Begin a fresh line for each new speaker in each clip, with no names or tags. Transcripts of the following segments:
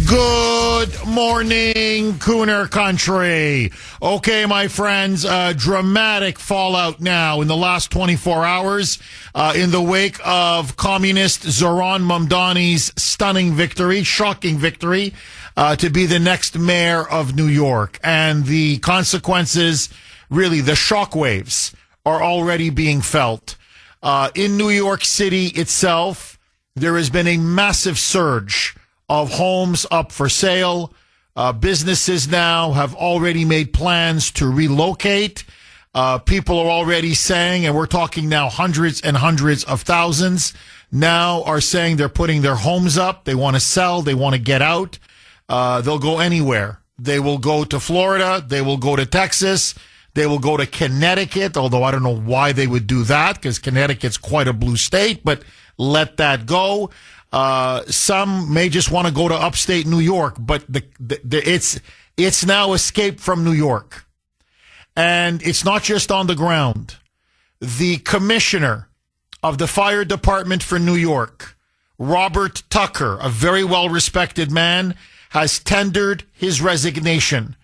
Good morning, Kuhner country. Okay, my friends, dramatic fallout now in the last 24 hours in the wake of communist Zoran Mamdani's stunning victory, shocking victory, to be the next mayor of New York. And the consequences, really, the shockwaves are already being felt. In New York City itself, there has been a massive surge of homes up for sale. Businesses now have already made plans to relocate. People are already saying, and we're talking now hundreds and hundreds of thousands, now are saying they're putting their homes up. They want to sell. They want to get out. They'll go anywhere. They will go to Florida. They will go to Texas. They will go to Connecticut, although I don't know why they would do that because Connecticut's quite a blue state, but let that go. Some may just want to go to upstate New York, but it's now escape from New York. And it's not just on the ground. The commissioner of the fire department for New York, Robert Tucker, a very well-respected man, has tendered his resignation.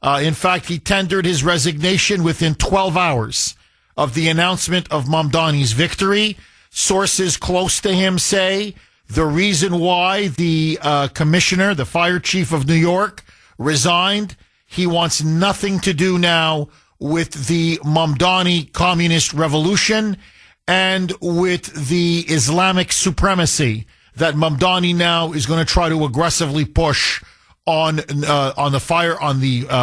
In fact, he tendered his resignation within 12 hours of the announcement of Mamdani's victory. Sources close to him say the reason why the commissioner, the fire chief of New York, resigned, he wants nothing to do now with the Mamdani communist revolution and with the Islamic supremacy that Mamdani now is going to try to aggressively push on the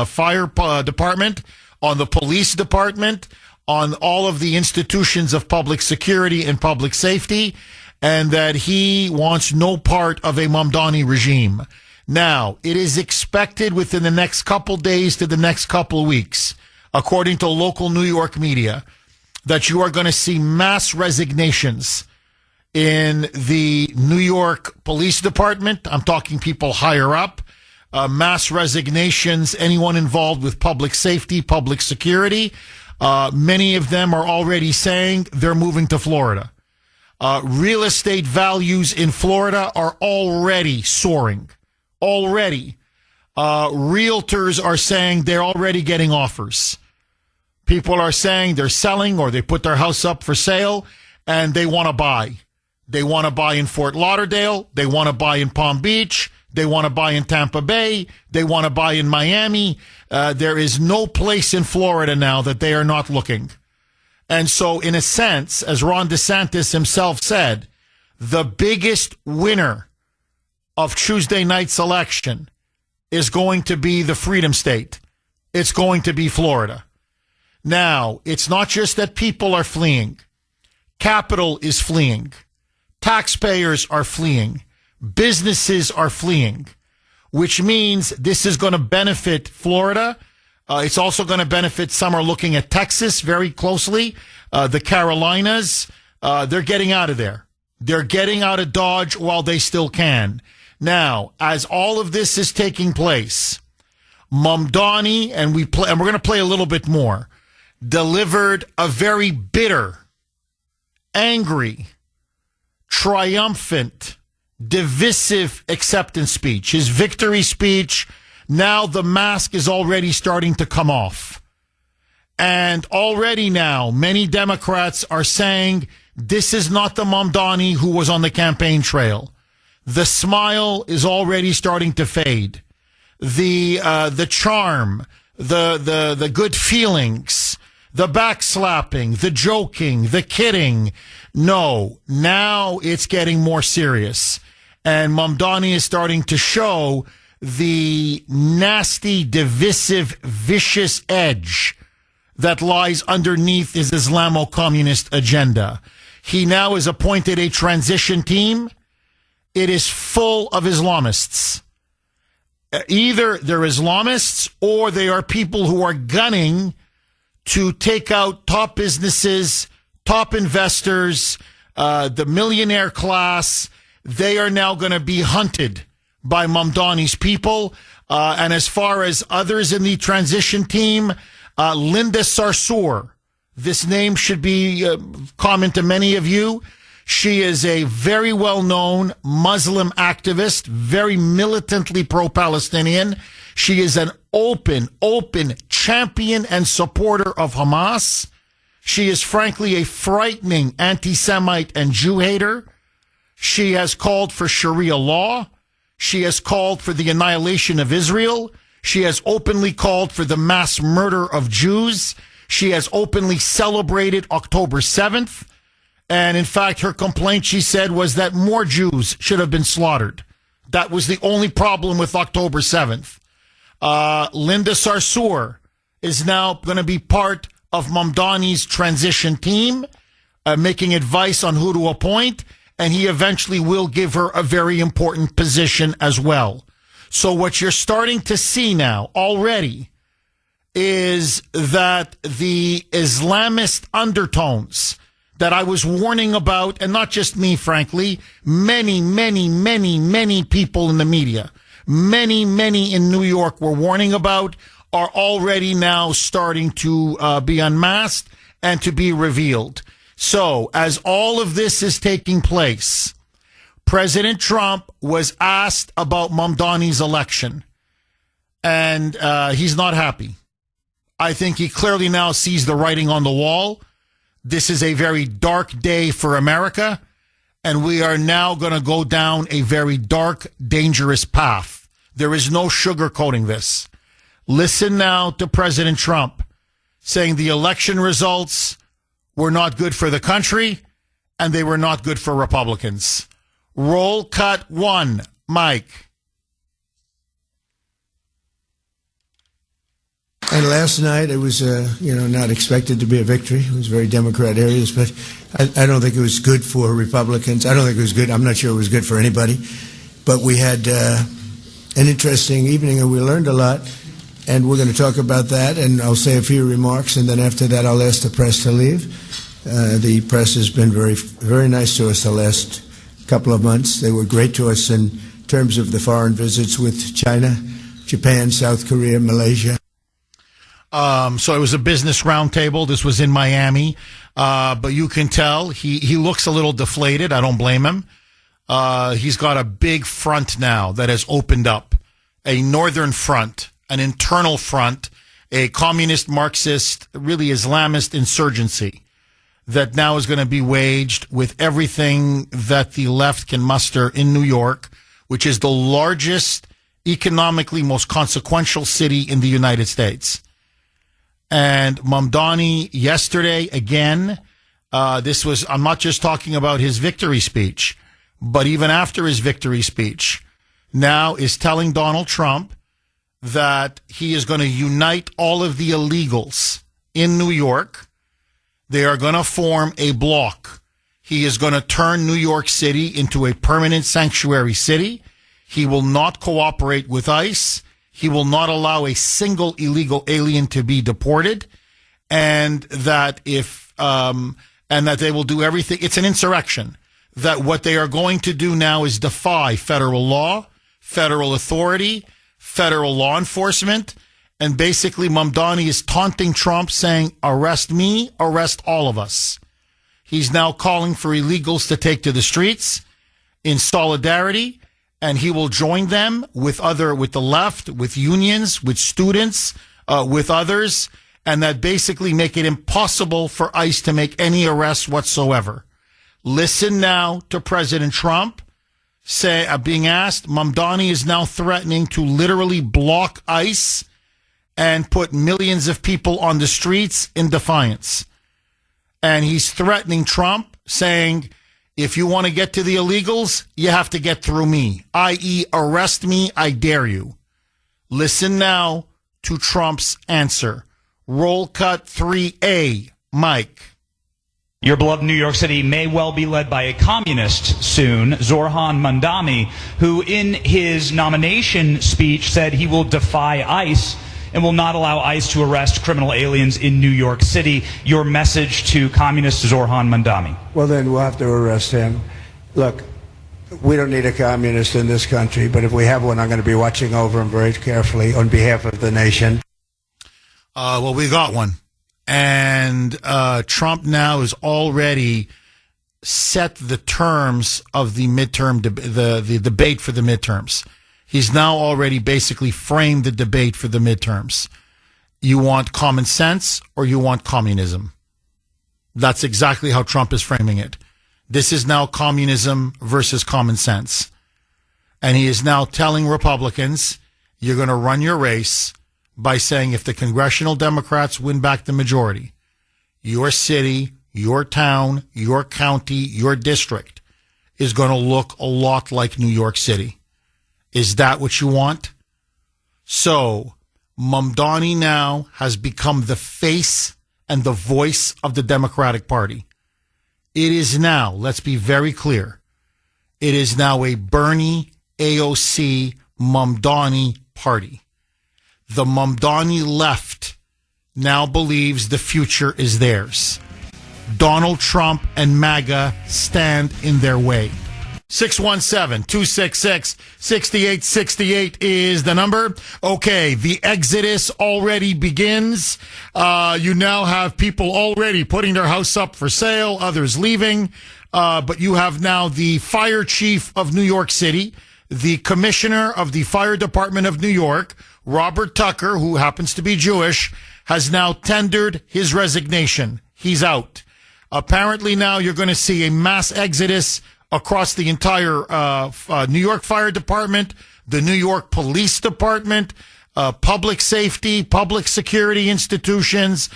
fire department, on the police department, on all of the institutions of public security and public safety, and that he wants no part of a Mamdani regime. Now, it is expected within the next couple days to the next couple weeks, according to local New York media, that you are going to see mass resignations in the New York Police Department. I'm talking people higher up. Mass resignations, anyone involved with public safety, public security. Many of them are already saying they're moving to Florida. Real estate values in Florida are already soaring. Already. Realtors are saying they're already getting offers. People are saying they're selling or they put their house up for sale and they want to buy. They want to buy in Fort Lauderdale. They want to buy in Palm Beach. They want to buy in Tampa Bay. They want to buy in Miami. There is no place in Florida now that they are not looking. And so, in a sense, as Ron DeSantis himself said, the biggest winner of Tuesday night's election is going to be the Freedom State. It's going to be Florida. Now, it's not just that people are fleeing. Capital is fleeing. Taxpayers are fleeing. Businesses are fleeing, which means this is going to benefit Florida. It's also going to benefit, some are looking at Texas very closely, the Carolinas. They're getting out of there. They're getting out of Dodge while they still can. Now, as all of this is taking place, Mamdani, and we're going to play a little bit more, delivered a very bitter, angry, triumphant, divisive acceptance speech. His victory speech, now the mask is already starting to come off. And already now, many Democrats are saying this is not the Mamdani who was on the campaign trail. The smile is already starting to fade. The charm, the good feelings, the backslapping, the joking, the kidding. No, now it's getting more serious. And Mamdani is starting to show the nasty, divisive, vicious edge that lies underneath his Islamo-communist agenda. He now has appointed a transition team. It is full of Islamists. Either they're Islamists or they are people who are gunning to take out top businesses, top investors, the millionaire class. They are now going to be hunted by Mamdani's people. And as far as others in the transition team, Linda Sarsour, this name should be common to many of you. She is a very well-known Muslim activist, very militantly pro-Palestinian. She is an open champion and supporter of Hamas. She is frankly a frightening anti-Semite and Jew hater. She has called for Sharia law. She has called for the annihilation of Israel. She has openly called for the mass murder of Jews. She has openly celebrated October 7th. And in fact, her complaint, she said, was that more Jews should have been slaughtered. That was the only problem with October 7th. Linda Sarsour is now going to be part of Mamdani's transition team, making advice on who to appoint, and he eventually will give her a very important position as well. So what you're starting to see now already is that the Islamist undertones that I was warning about, and not just me, frankly, many people in the media, many in New York were warning about, are already now starting to be unmasked and to be revealed. So, as all of this is taking place, President Trump was asked about Mamdani's election, and he's not happy. I think he clearly now sees the writing on the wall. This is a very dark day for America, and we are now going to go down a very dark, dangerous path. There is no sugarcoating this. Listen now to President Trump saying the election results were not good for the country, and they were not good for Republicans. Roll cut 1, Mike.
And last night, it was, not expected to be a victory. It was very Democrat areas, but I don't think it was good for Republicans. I don't think it was good. I'm not sure it was good for anybody. But we had an interesting evening, and we learned a lot. And we're going to talk about that, and I'll say a few remarks, and then after that, I'll ask the press to leave. The press has been very nice to us the last couple of months. They were great to us in terms of the foreign visits with China, Japan, South Korea, Malaysia.
So it was a business roundtable. This was in Miami. But you can tell he looks a little deflated. I don't blame him. He's got a big front now that has opened up, a northern front, an internal front, a communist, Marxist, really Islamist insurgency that now is going to be waged with everything that the left can muster in New York, which is the largest, economically most consequential city in the United States. And Mamdani yesterday, again, I'm not just talking about his victory speech, but even after his victory speech, now is telling Donald Trump that he is going to unite all of the illegals in New York. They are going to form a bloc. He is going to turn New York City into a permanent sanctuary city. He will not cooperate with ICE. He will not allow a single illegal alien to be deported, and that that they will do everything. It's an insurrection. That what they are going to do now is defy federal law, federal authority, federal law enforcement, and basically Mamdani is taunting Trump, saying, "Arrest me, arrest all of us." He's now calling for illegals to take to the streets in solidarity. And he will join them with the left, with unions, with students, with others, and that basically make it impossible for ICE to make any arrests whatsoever. Listen now to President Trump being asked. Mamdani is now threatening to literally block ICE and put millions of people on the streets in defiance. And he's threatening Trump, saying, if you want to get to the illegals, you have to get through me, i.e. arrest me, I dare you. Listen now to Trump's answer. Roll cut 3A, Mike.
Your beloved New York City may well be led by a communist soon, Zoran Mandami, who in his nomination speech said he will defy ICE and will not allow ICE to arrest criminal aliens in New York City. Your message to communist Zoran Mandami.
Well, then we'll have to arrest him. Look, we don't need a communist in this country, but if we have one, I'm going to be watching over him very carefully on behalf of the nation.
Well, we got one. And Trump now is already set the terms of the midterm, the debate for the midterms. He's now already basically framed the debate for the midterms. You want common sense or you want communism? That's exactly how Trump is framing it. This is now communism versus common sense. And he is now telling Republicans, you're going to run your race by saying if the congressional Democrats win back the majority, your city, your town, your county, your district is going to look a lot like New York City. Is that what you want? So Mamdani now has become the face and the voice of the Democratic Party. It is now, let's be very clear, it is now a Bernie, AOC, Mamdani party. The Mamdani left now believes the future is theirs. Donald Trump and MAGA stand in their way. 617-266-6868 is the number. Okay, the exodus already begins. You now have people already putting their house up for sale, others leaving. But you have now the fire chief of New York City, the commissioner of the fire department of New York, Robert Tucker, who happens to be Jewish, has now tendered his resignation. He's out. Apparently now you're going to see a mass exodus across the entire New York Fire Department, the New York Police Department, public safety, public security institutions.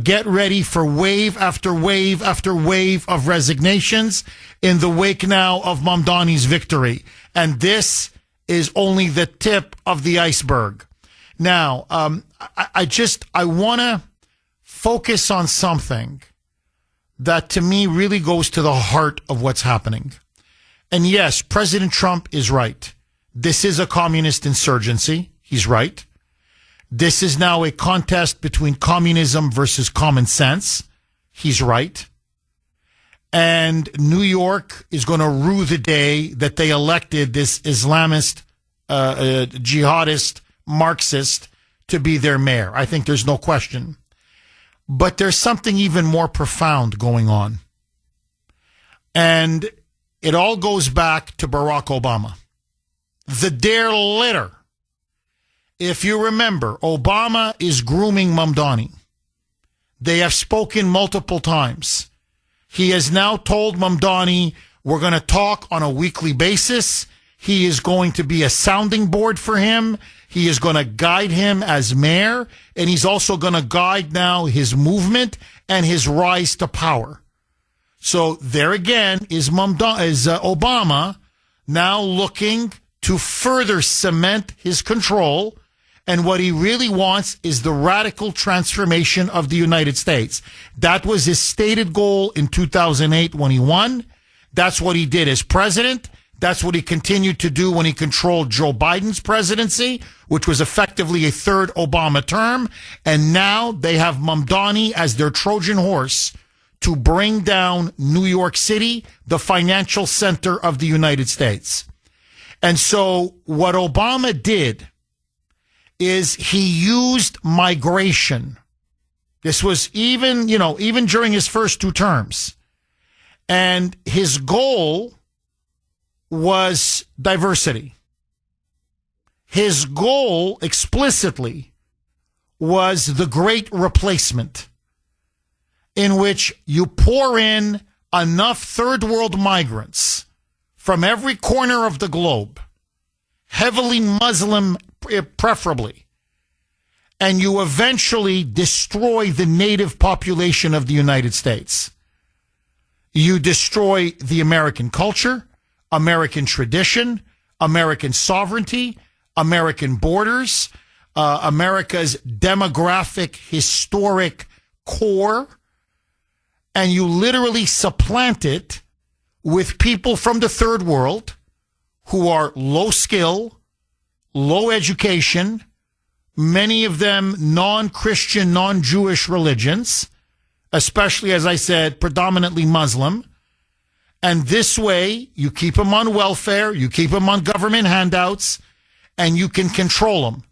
Get ready for wave after wave after wave of resignations in the wake now of Mamdani's victory. And this is only the tip of the iceberg. Now, I want to focus on something that to me really goes to the heart of what's happening. And yes, President Trump is right. This is a communist insurgency. He's right. This is now a contest between communism versus common sense. He's right. And New York is going to rue the day that they elected this Islamist, jihadist, Marxist to be their mayor. I think there's no question. But there's something even more profound going on. And it all goes back to Barack Obama. The dare litter. If you remember, Obama is grooming Mamdani. They have spoken multiple times. He has now told Mamdani, we're going to talk on a weekly basis. He is going to be a sounding board for him. He is going to guide him as mayor, and he's also going to guide now his movement and his rise to power. So there again is Obama now looking to further cement his control, and what he really wants is the radical transformation of the United States. That was his stated goal in 2008 when he won. That's what he did as president. That's what he continued to do when he controlled Joe Biden's presidency, which was effectively a third Obama term. And now they have Mamdani as their Trojan horse to bring down New York City, the financial center of the United States. And so what Obama did is he used migration. This was even during his first two terms. And his goal was diversity. His goal explicitly was the great replacement, in which you pour in enough third world migrants from every corner of the globe, heavily Muslim preferably, and you eventually destroy the native population of the United States. You destroy the American culture, American tradition, American sovereignty, American borders, America's demographic, historic core, and you literally supplant it with people from the third world who are low skill, low education, many of them non-Christian, non-Jewish religions, especially, as I said, predominantly Muslim. And this way, you keep them on welfare, you keep them on government handouts, and you can control them.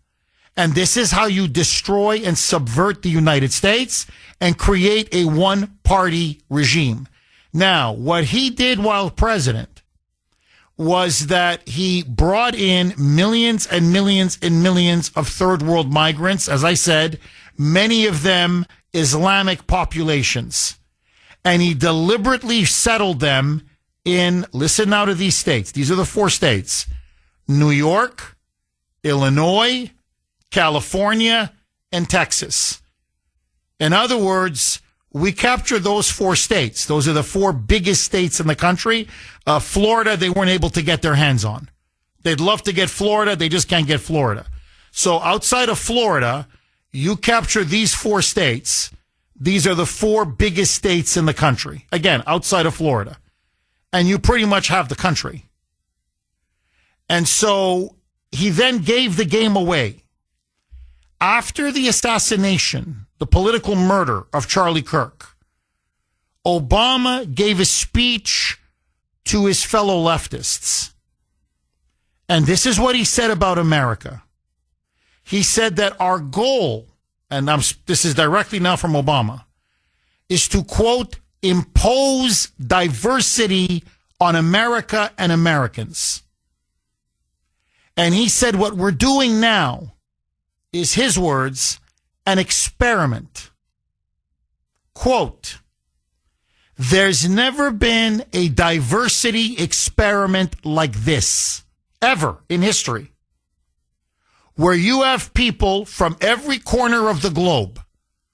And this is how you destroy and subvert the United States and create a one-party regime. Now, what he did while president was that he brought in millions and millions and millions of third world migrants, as I said, many of them Islamic populations. And he deliberately settled them in, listen now to these states. These are the 4 states: New York, Illinois, California, and Texas. In other words, we captured those 4 states. Those are the 4 biggest states in the country. Florida, they weren't able to get their hands on. They'd love to get Florida. They just can't get Florida. So outside of Florida, you capture these 4 states. These are the 4 biggest states in the country. Again, outside of Florida. And you pretty much have the country. And so he then gave the game away. After the assassination, the political murder of Charlie Kirk, Obama gave a speech to his fellow leftists. And this is what he said about America. He said that our goal, and this is directly now from Obama, is to, quote, impose diversity on America and Americans. And he said what we're doing now is, his words, an experiment. Quote, there's never been a diversity experiment like this, ever in history, where you have people from every corner of the globe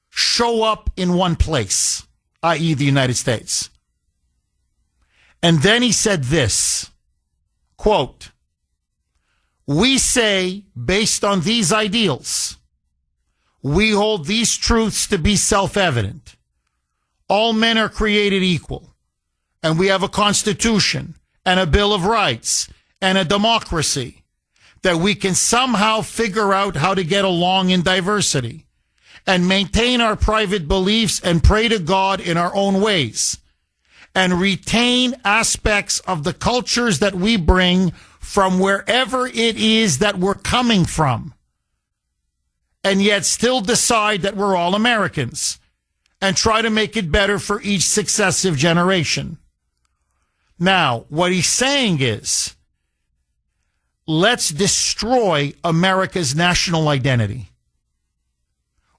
show up in one place, i.e. the United States. And then he said this, quote, we say, based on these ideals, we hold these truths to be self-evident. All men are created equal, and we have a constitution and a Bill of Rights and a democracy, that we can somehow figure out how to get along in diversity and maintain our private beliefs and pray to God in our own ways and retain aspects of the cultures that we bring from wherever it is that we're coming from, and yet still decide that we're all Americans and try to make it better for each successive generation. Now, what he's saying is, let's destroy America's national identity.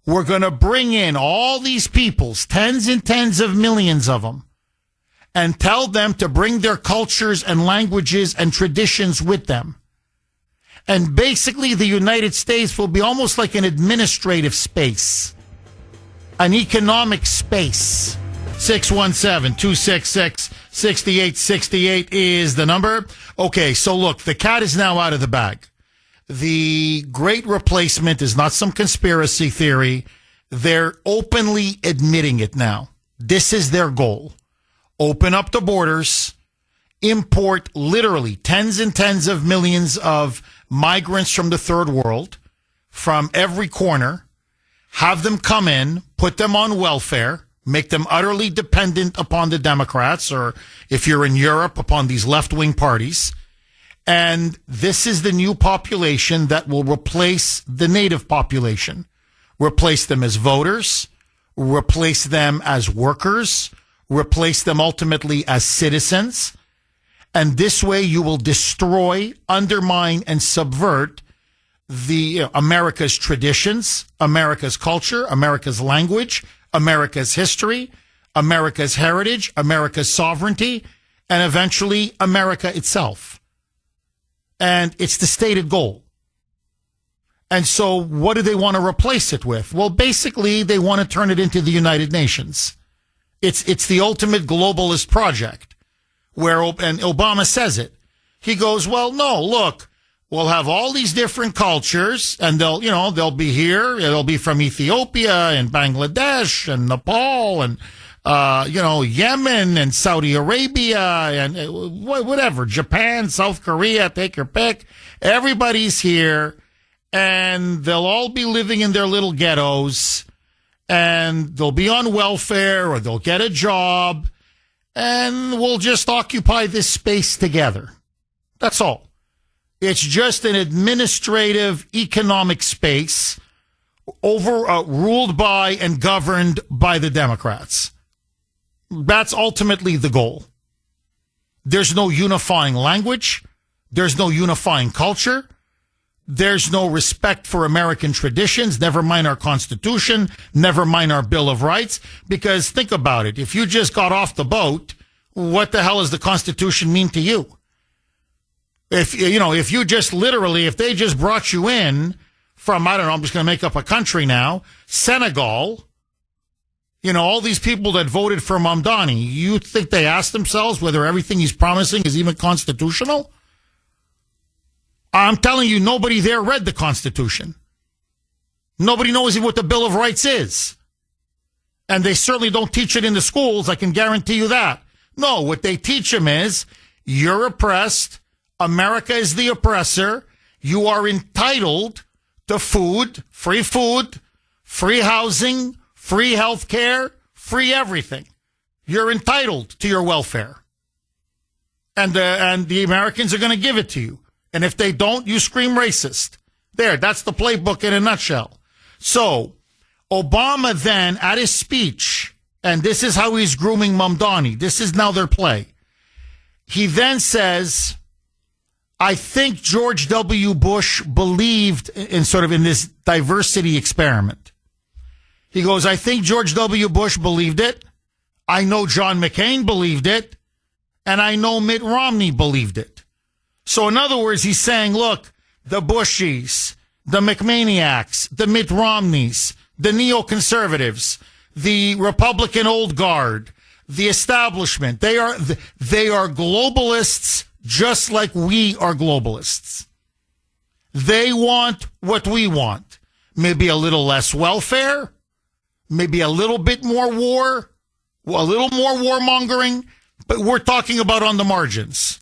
We're going to bring in all these peoples, tens and tens of millions of them, and tell them to bring their cultures and languages and traditions with them. And basically, the United States will be almost like an administrative space, an economic space. 617-266-6868 is the number. Okay, so look, the cat is now out of the bag. The great replacement is not some conspiracy theory. They're openly admitting it now. This is their goal. Open up the borders, import literally tens and tens of millions of migrants from the third world, from every corner, have them come in, put them on welfare, make them utterly dependent upon the Democrats, or if you're in Europe, upon these left-wing parties. And this is the new population that will replace the native population, replace them as voters, replace them as workers, replace them ultimately as citizens. And this way you will destroy, undermine, and subvert America's traditions, America's culture, America's language, America's history, America's heritage, America's sovereignty, and eventually America itself. And it's the stated goal. And so what do they want to replace it with? Well, basically, they want to turn it into the United Nations. It's the ultimate globalist project, and Obama says it. He goes, well, no, look, we'll have all these different cultures, and they'll be here. They'll be from Ethiopia and Bangladesh and Nepal and, Yemen and Saudi Arabia and whatever, Japan, South Korea, take your pick. Everybody's here, and they'll all be living in their little ghettos, and they'll be on welfare, or they'll get a job, and we'll just occupy this space together. That's all. It's just an administrative, economic space ruled by and governed by the Democrats. That's ultimately the goal. There's no unifying language. There's no unifying culture. There's no respect for American traditions, never mind our Constitution, never mind our Bill of Rights. Because think about it. If you just got off the boat, what the hell does the Constitution mean to you? If you just literally, if they just brought you in from, I don't know, I'm just going to make up a country now, Senegal, all these people that voted for Mamdani, you think they asked themselves whether everything he's promising is even constitutional? I'm telling you, nobody there read the Constitution. Nobody knows what the Bill of Rights is. And they certainly don't teach it in the schools, I can guarantee you that. No, what they teach them is, you're oppressed, America is the oppressor, you are entitled to food, free housing, free health care, free everything. You're entitled to your welfare. And the Americans are going to give it to you. And if they don't, you scream racist. There, that's the playbook in a nutshell. So, Obama then, at his speech, and this is how he's grooming Mamdani, this is now their play. He then says, I think George W. Bush believed in this diversity experiment. He goes, I think George W. Bush believed it. I know John McCain believed it. And I know Mitt Romney believed it. So in other words, he's saying, look, the Bushies, the McManiacs, the Mitt Romneys, the neoconservatives, the Republican old guard, the establishment, they are globalists just like we are globalists. They want what we want. Maybe a little less welfare, maybe a little bit more war, a little more warmongering, but we're talking about on the margins.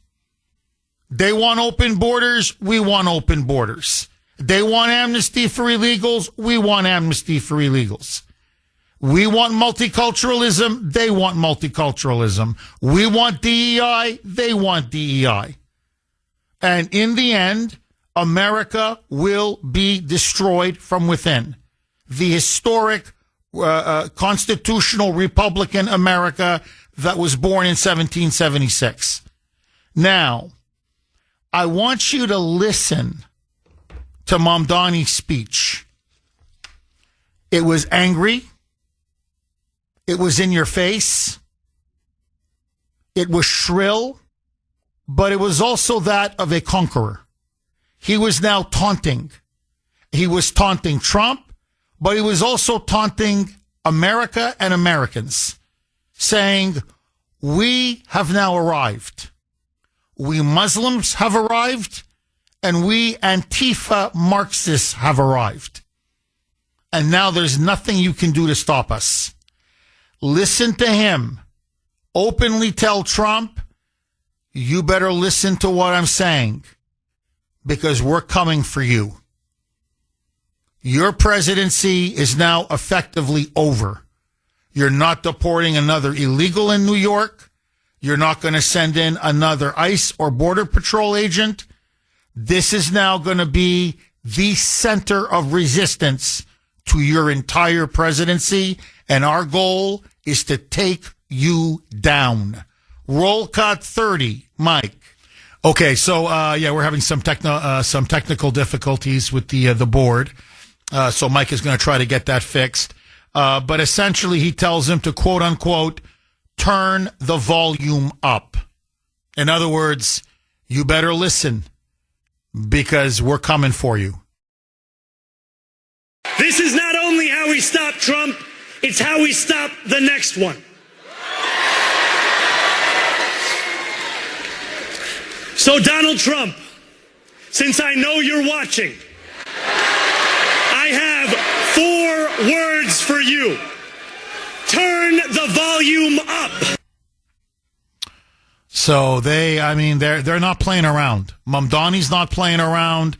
They want open borders. We want open borders. They want amnesty for illegals. We want amnesty for illegals. We want multiculturalism. They want multiculturalism. We want DEI. They want DEI. And in the end, America will be destroyed from within. The historic constitutional Republican America that was born in 1776. Now, I want you to listen to Mamdani's speech. It was angry. It was in your face. It was shrill, but it was also that of a conqueror. He was now taunting. He was taunting Trump, but he was also taunting America and Americans, saying, we have now arrived. We Muslims have arrived, and we Antifa Marxists have arrived. And now there's nothing you can do to stop us. Listen to him. Openly tell Trump, you better listen to what I'm saying, because we're coming for you. Your presidency is now effectively over. You're not deporting another illegal in New York. You're not going to send in another ICE or Border Patrol agent. This is now going to be the center of resistance to your entire presidency. And our goal is to take you down. Roll cut 30, Mike. Okay, so we're having some technical difficulties with the board. So Mike is going to try to get that fixed. But essentially, he tells him to quote unquote turn the volume up. In other words, you better listen because we're coming for you.
This is not only how we stop Trump, it's how we stop the next one. So Donald Trump, since I know you're watching, I have 4 words for you. Turn the volume up.
So they're not playing around. Mamdani's not playing around.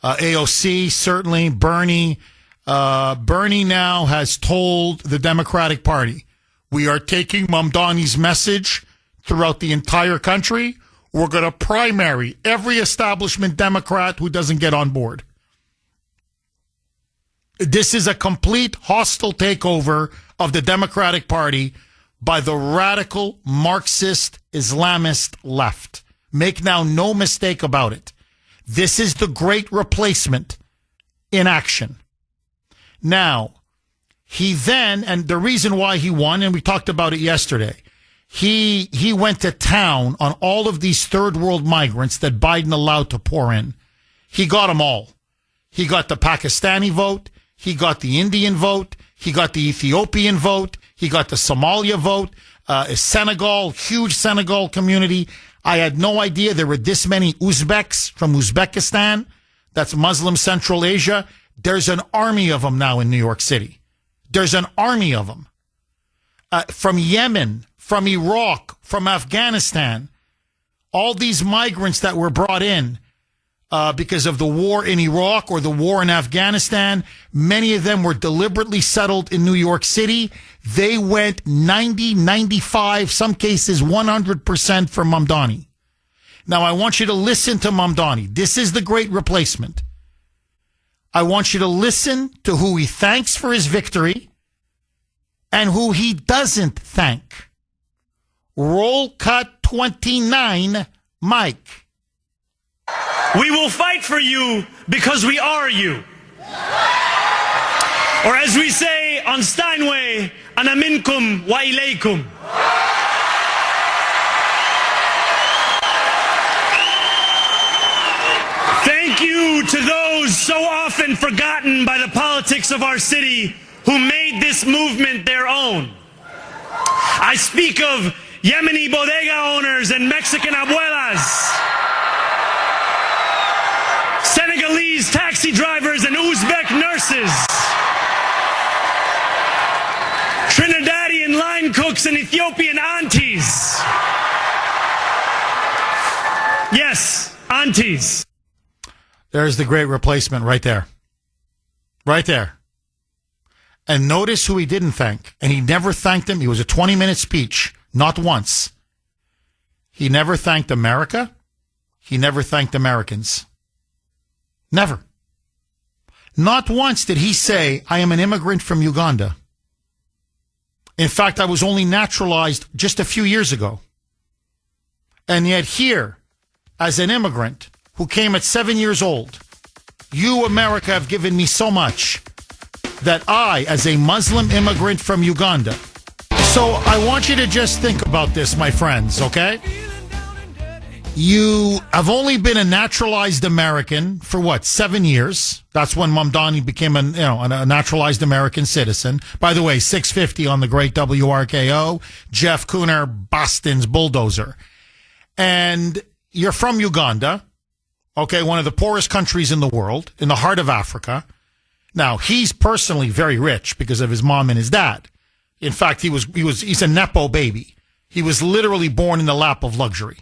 AOC, certainly. Bernie now has told the Democratic Party, we are taking Mamdani's message throughout the entire country. We're going to primary every establishment Democrat who doesn't get on board. This is a complete hostile takeover of the Democratic Party by the radical Marxist Islamist left. Make now no mistake about it. This is the great replacement in action. Now, he then, and the reason why he won, and we talked about it yesterday, he went to town on all of these third world migrants that Biden allowed to pour in. He got them all. He got the Pakistani vote. He got the Indian vote. He got the Ethiopian vote. He got the Somalia vote. Senegal, huge Senegal community. I had no idea there were this many Uzbeks from Uzbekistan. That's Muslim Central Asia. There's an army of them now in New York City. There's an army of them. From Yemen, from Iraq, from Afghanistan. All these migrants that were brought in because of the war in Iraq or the war in Afghanistan, many of them were deliberately settled in New York City. They went 90, 95, some cases 100% for Mamdani. Now, I want you to listen to Mamdani. This is the great replacement. I want you to listen to who he thanks for his victory and who he doesn't thank. Roll cut 29, Mike.
We will fight for you because we are you. Or as we say on Steinway, ana minkum wa ilaykum. Thank you to those so often forgotten by the politics of our city who made this movement their own. I speak of Yemeni bodega owners and Mexican abuelas, Senegalese taxi drivers and Uzbek nurses, Trinidadian line cooks and Ethiopian aunties. Yes, aunties.
There's the great replacement right there. Right there. And notice who he didn't thank. And he never thanked him. He was a 20-minute speech. Not once. He never thanked America. He never thanked Americans. Never. Not once did he say, I am an immigrant from Uganda. In fact, I was only naturalized just a few years ago. And yet here, as an immigrant who came at 7 years old, you, America, have given me so much that I, as a Muslim immigrant from Uganda. So I want you to just think about this, my friends, okay? You have only been a naturalized American for what, 7 years? That's when Mamdani became a naturalized American citizen. By the way, 650 on the great WRKO, Jeff Kuhner, Boston's bulldozer. And you're from Uganda, okay, one of the poorest countries in the world, in the heart of Africa. Now, he's personally very rich because of his mom and his dad. In fact, he's a Nepo baby. He was literally born in the lap of luxury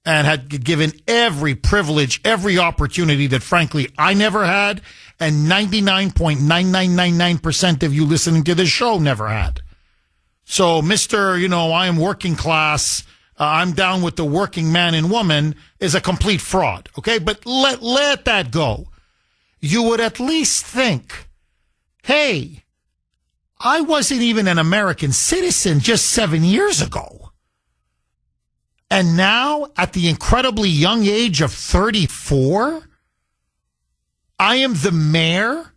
and had given every privilege, every opportunity that, frankly, I never had, and 99.9999% of you listening to this show never had. So, Mr., I am working class, I'm down with the working man and woman, is a complete fraud, okay? But let that go. You would at least think, hey, I wasn't even an American citizen just 7 years ago. And now, at the incredibly young age of 34, I am the mayor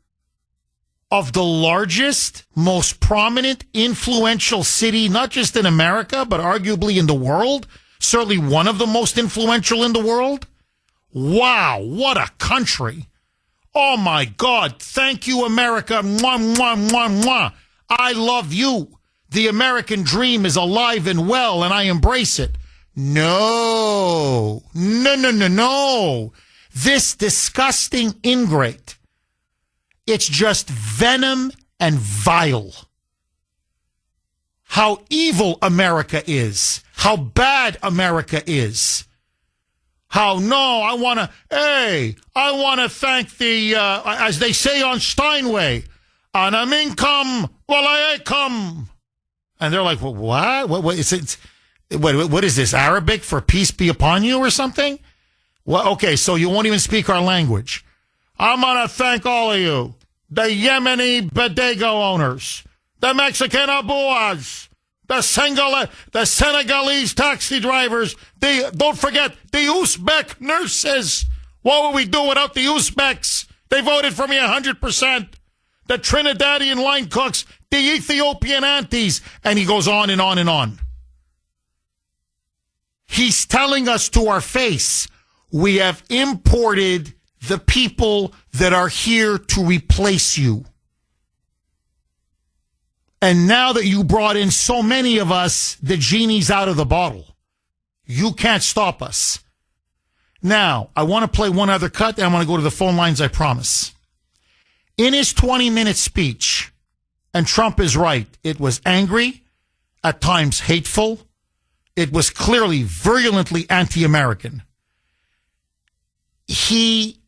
of the largest, most prominent, influential city, not just in America, but arguably in the world. Certainly one of the most influential in the world. Wow, what a country. Oh, my God. Thank you, America. Mwah, mwah, mwah, mwah. I love you. The American dream is alive and well, and I embrace it. No. This disgusting ingrate. It's just venom and vile. How evil America is. How bad America is. I want to thank the, as they say on Steinway, ana minkum walaykum. And they're like, well, what? What is it? What is this, Arabic for peace be upon you or something? Well, okay, so you won't even speak our language. I'm going to thank all of you, the Yemeni bodega owners, the Mexican abuas, the Senegalese taxi drivers, don't forget the Uzbek nurses. What would we do without the Uzbeks? They voted for me 100%. The Trinidadian line cooks, the Ethiopian aunties, and he goes on and on and on. He's telling us to our face, we have imported the people that are here to replace you. And now that you brought in so many of us, the genie's out of the bottle. You can't stop us. Now, I want to play one other cut, and I want to go to the phone lines, I promise. In his 20-minute speech, and Trump is right, it was angry, at times hateful, it was clearly virulently anti-American. He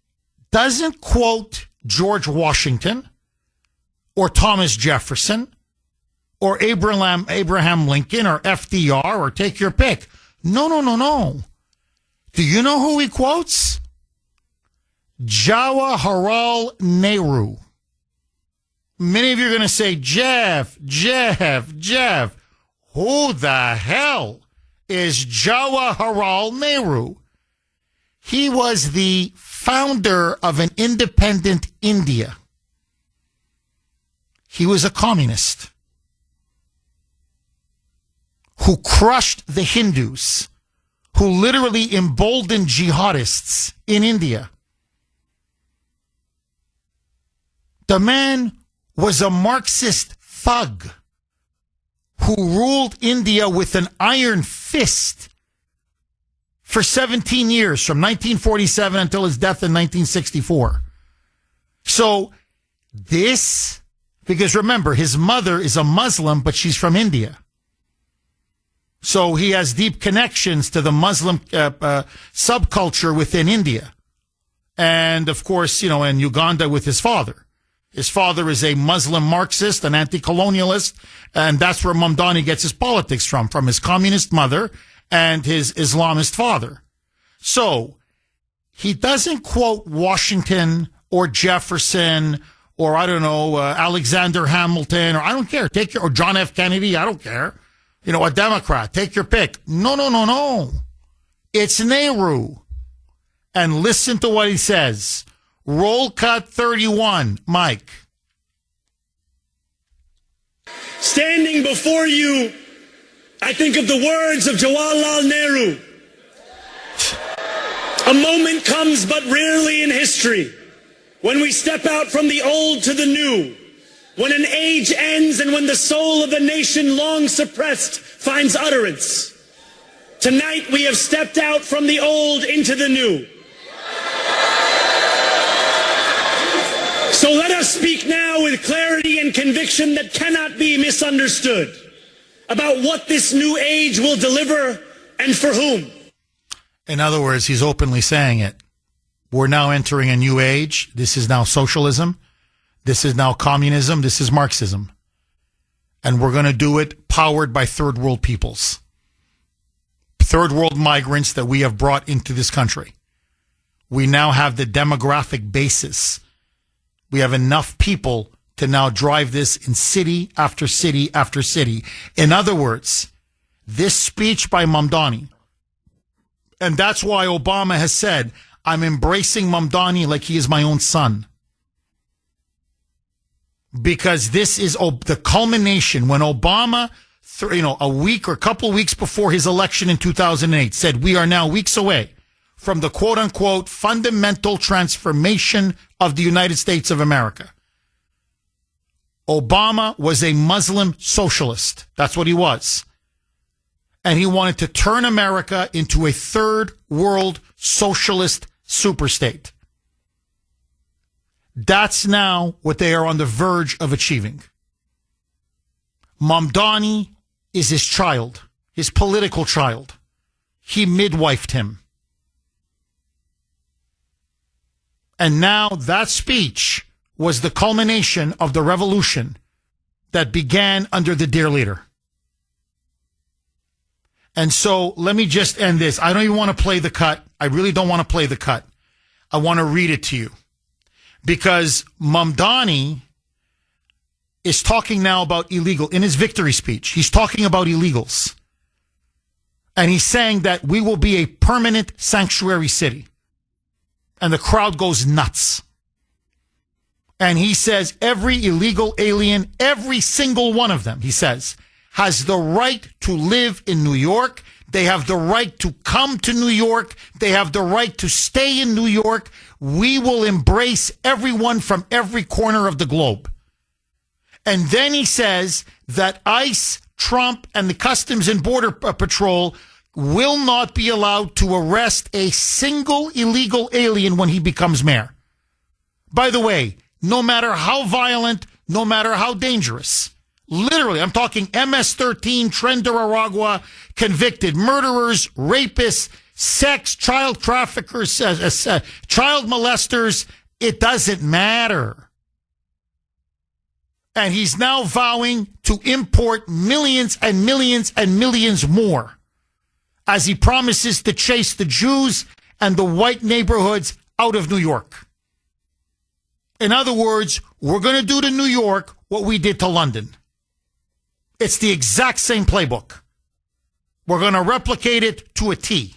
doesn't quote George Washington or Thomas Jefferson or Abraham Lincoln or FDR or take your pick. No. Do you know who he quotes? Jawaharlal Nehru. Many of you are going to say, Jeff. Who the hell is Jawaharlal Nehru? He was the founder of an independent India. He was a communist who crushed the Hindus, who literally emboldened jihadists in India. The man was a Marxist thug who ruled India with an iron fist for 17 years, from 1947 until his death in 1964. So this, because remember, his mother is a Muslim, but she's from India. So he has deep connections to the Muslim subculture within India. And, of course, in Uganda with his father. His father is a Muslim Marxist, an anti-colonialist, and that's where Mamdani gets his politics from his communist mother and his Islamist father. So he doesn't quote Washington or Jefferson or, Alexander Hamilton, or I don't care, or John F. Kennedy, I don't care. A Democrat, take your pick. No. It's Nehru. And listen to what he says. Roll cut 31, Mike.
Standing before you, I think of the words of Jawaharlal Nehru. A moment comes but rarely in history when we step out from the old to the new, when an age ends and when the soul of a nation long suppressed finds utterance. Tonight we have stepped out from the old into the new. So let us speak now with clarity and conviction that cannot be misunderstood about what this new age will deliver and for whom.
In other words, he's openly saying it. We're now entering a new age. This is now socialism. This is now communism. This is Marxism. And we're going to do it powered by third world peoples. Third world migrants that we have brought into this country. We now have the demographic basis. We have enough people to now drive this in city after city after city. In other words, this speech by Mamdani, and that's why Obama has said, I'm embracing Mamdani like he is my own son. Because this is the culmination when Obama, a week or a couple of weeks before his election in 2008, said we are now weeks away from the quote unquote fundamental transformation of the United States of America. Obama was a Muslim socialist. That's what he was. And he wanted to turn America into a third world socialist superstate. That's now what they are on the verge of achieving. Mamdani is his child, his political child. He midwifed him. And now that speech was the culmination of the revolution that began under the dear leader. And so let me just end this. I don't even want to play the cut. I really don't want to play the cut. I want to read it to you. Because Mamdani is talking now about illegal. In his victory speech, he's talking about illegals. And he's saying that we will be a permanent sanctuary city. And the crowd goes nuts. And he says every illegal alien, every single one of them, he says, has the right to live in New York. They have the right to come to New York. They have the right to stay in New York. We will embrace everyone from every corner of the globe. And then he says that ICE, Trump, and the Customs and Border Patrol will not be allowed to arrest a single illegal alien when he becomes mayor. By the way, no matter how violent, no matter how dangerous, literally, I'm talking MS-13, Tren de Aragua, convicted murderers, rapists, sex, child traffickers, child molesters, it doesn't matter. And he's now vowing to import millions and millions and millions more as he promises to chase the Jews and the white neighborhoods out of New York. In other words, we're going to do to New York what we did to London. It's the exact same playbook. We're going to replicate it to a T.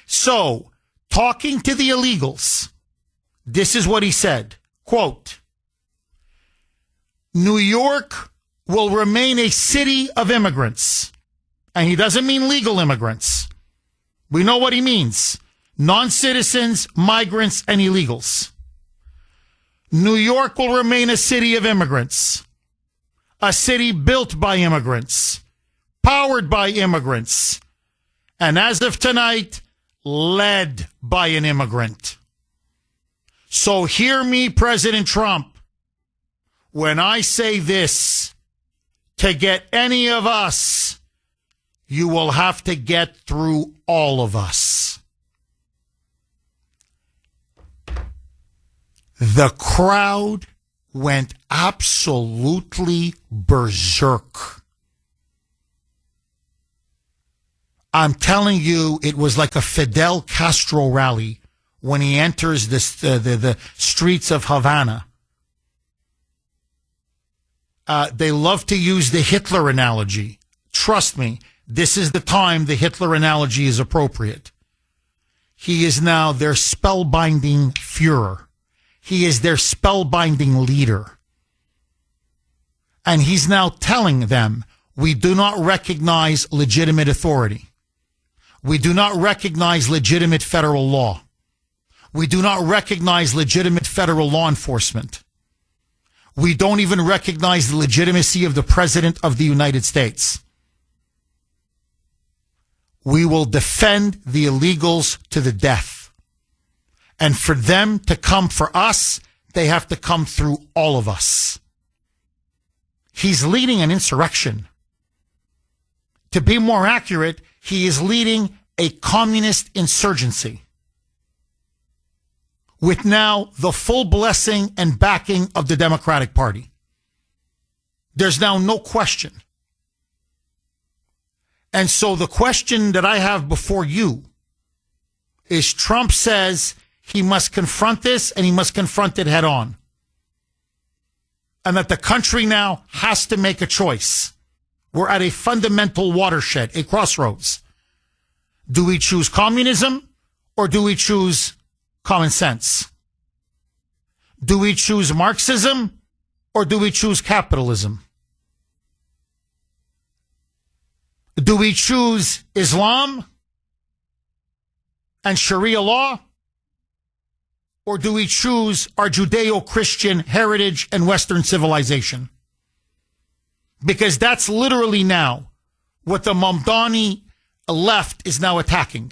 So, talking to the illegals, this is what he said, quote, New York will remain a city of immigrants. And he doesn't mean legal immigrants. We know what he means. Non-citizens, migrants, and illegals. New York will remain a city of immigrants. A city built by immigrants. Powered by immigrants. And as of tonight, led by an immigrant. So hear me, President Trump, when I say this, to get any of us, you will have to get through all of us. The crowd went absolutely berserk. I'm telling you, it was like a Fidel Castro rally when he enters the streets of Havana. They love to use the Hitler analogy. Trust me, this is the time the Hitler analogy is appropriate. He is now their spellbinding Führer. He is their spellbinding leader. And he's now telling them, we do not recognize legitimate authority. We do not recognize legitimate federal law. We do not recognize legitimate federal law enforcement. We don't even recognize the legitimacy of the President of the United States. We will defend the illegals to the death. And for them to come for us, they have to come through all of us. He's leading an insurrection. To be more accurate, he is leading a communist insurgency with now the full blessing and backing of the Democratic Party. There's now no question. And so the question that I have before you is Trump says he must confront this and he must confront it head on. And that the country now has to make a choice. We're at a fundamental watershed, a crossroads. Do we choose communism or do we choose common sense? Do we choose Marxism or do we choose capitalism? Do we choose Islam and Sharia law? Or do we choose our Judeo-Christian heritage and Western civilization? Because that's literally now what the Mamdani left is now attacking.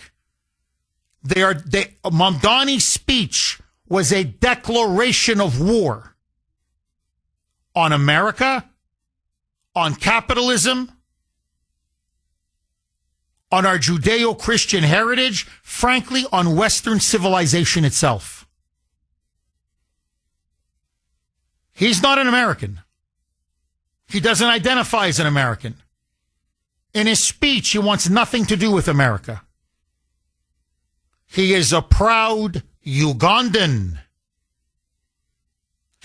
Mamdani's speech was a declaration of war on America, on capitalism, on our Judeo-Christian heritage, frankly, on Western civilization itself. He's not an American. He doesn't identify as an American. In his speech, he wants nothing to do with America. He is a proud Ugandan.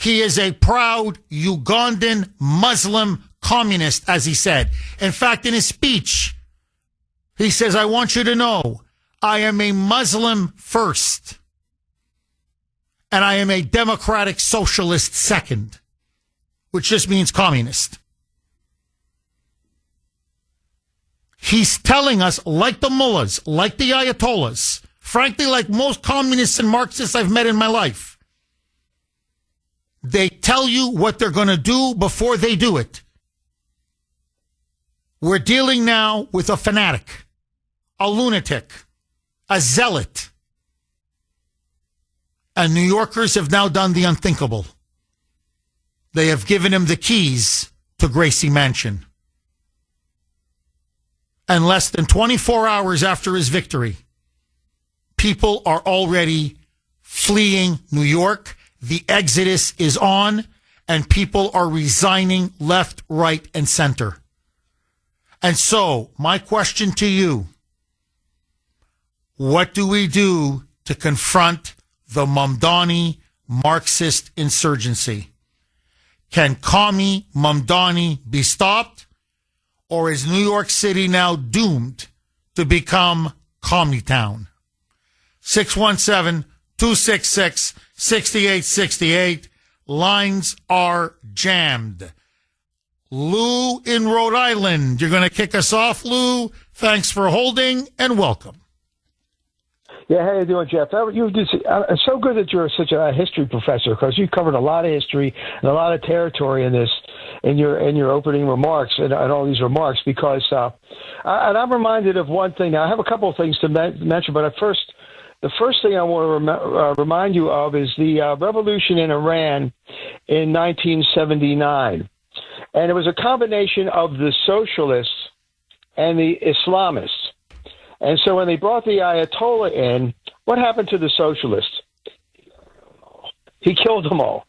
He is a proud Ugandan Muslim communist, as he said. In fact, in his speech, he says, I want you to know, I am a Muslim first, and I am a democratic socialist second, which just means communist. He's telling us, like the mullahs, like the ayatollahs, frankly, like most communists and Marxists I've met in my life, they tell you what they're going to do before they do it. We're dealing now with a fanatic, a lunatic, a zealot. And New Yorkers have now done the unthinkable. They have given him the keys to Gracie Mansion. And less than 24 hours after his victory, people are already fleeing New York. The exodus is on, and people are resigning left, right, and center. And so, my question to you, what do we do to confront the Mamdani Marxist insurgency? Can Commie Mamdani be stopped? Or is New York City now doomed to become Commie Town? 617-266-6868. Lines are jammed. Lou in Rhode Island. You're going to kick us off, Lou. Thanks for holding and welcome.
Yeah, how you doing, Jeff? It's so good that you're such a history professor, because you covered a lot of history and a lot of territory in this, in your opening remarks and all these remarks. Because and I'm reminded of one thing. Now, I have a couple of things to mention, but the first thing I want to remind you of is the revolution in Iran in 1979. And it was a combination of the socialists and the Islamists. And so when they brought the Ayatollah in, what happened to the socialists? He killed them all.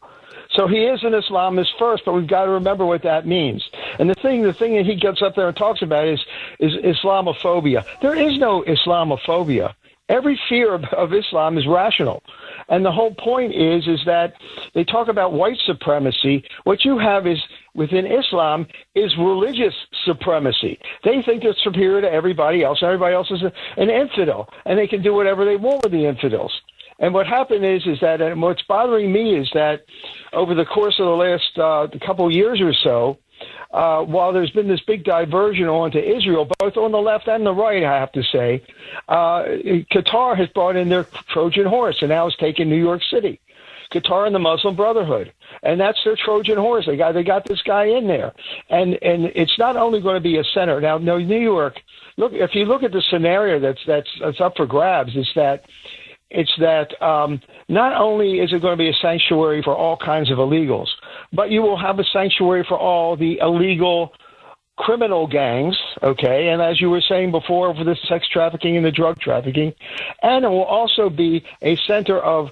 So he is an Islamist first, but we've got to remember what that means. And the thing that he gets up there and talks about is Islamophobia. There is no Islamophobia. Every fear of Islam is rational. And the whole point is that they talk about white supremacy. What you have is, within Islam, is religious supremacy. They think they're superior to everybody else. Everybody else is an infidel, and they can do whatever they want with the infidels. And what happened is that, and what's bothering me is that over the course of the last couple of years or so, while there's been this big diversion onto Israel, both on the left and the right, I have to say, Qatar has brought in their Trojan horse, and now it's taken New York City. Qatar and the Muslim Brotherhood, and that's their Trojan horse. They got this guy in there, and it's not only going to be a center. Now, no, New York. Look, if you look at the scenario that's up for grabs, it's that not only is it going to be a sanctuary for all kinds of illegals, but you will have a sanctuary for all the illegal criminal gangs, okay, and as you were saying before, for the sex trafficking and the drug trafficking, and it will also be a center of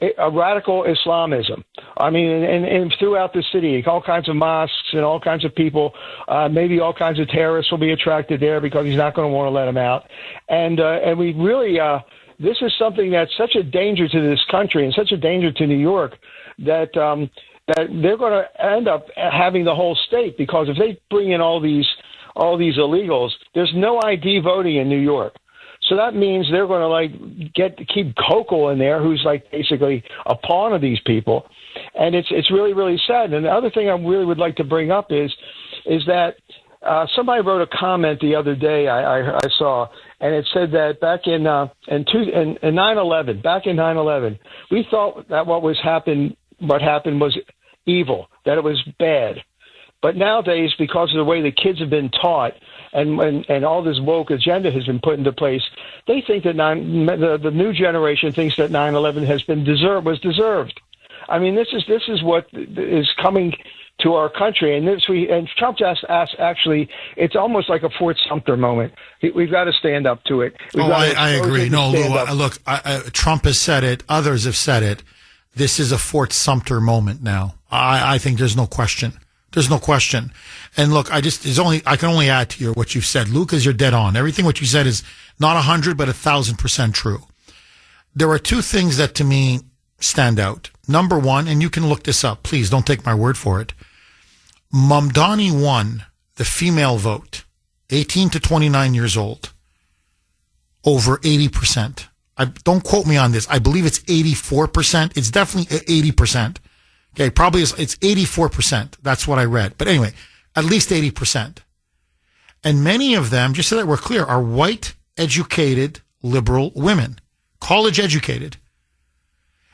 a radical Islamism. I mean, and throughout the city, all kinds of mosques and all kinds of people, maybe all kinds of terrorists will be attracted there because he's not going to want to let them out. And we really, this is something that's such a danger to this country and such a danger to New York that they're going to end up having the whole state, because if they bring in all these illegals, there's no ID voting in New York. So that means they're going to keep Hochul in there, who's like basically a pawn of these people, and it's really, really sad. And the other thing I really would like to bring up is that somebody wrote a comment the other day I saw, and it said that back in 9/11, we thought that what happened was evil, that it was bad. But nowadays, because of the way the kids have been taught and all this woke agenda has been put into place, they think that the new generation thinks that 9/11 was deserved. I mean, this is what is coming to our country, and Trump just asked. Actually, it's almost like a Fort Sumter moment. We've got to stand up to it.
I agree. No, Lou, look, Trump has said it. Others have said it. This is a Fort Sumter moment now. I think there's no question. There's no question. And look, I can only add to what you've said. Lucas, you're dead on. Everything what you said is not 100, but 1,000% true. There are two things that to me stand out. number one, and you can look this up. Please don't take my word for it. Mamdani won the female vote, 18 to 29 years old, over 80%. Don't quote me on this. I believe it's 84%. It's definitely 80%. Okay, probably it's 84%. That's what I read. But anyway, at least 80%. And many of them, just so that we're clear, are white, educated, liberal women, college educated.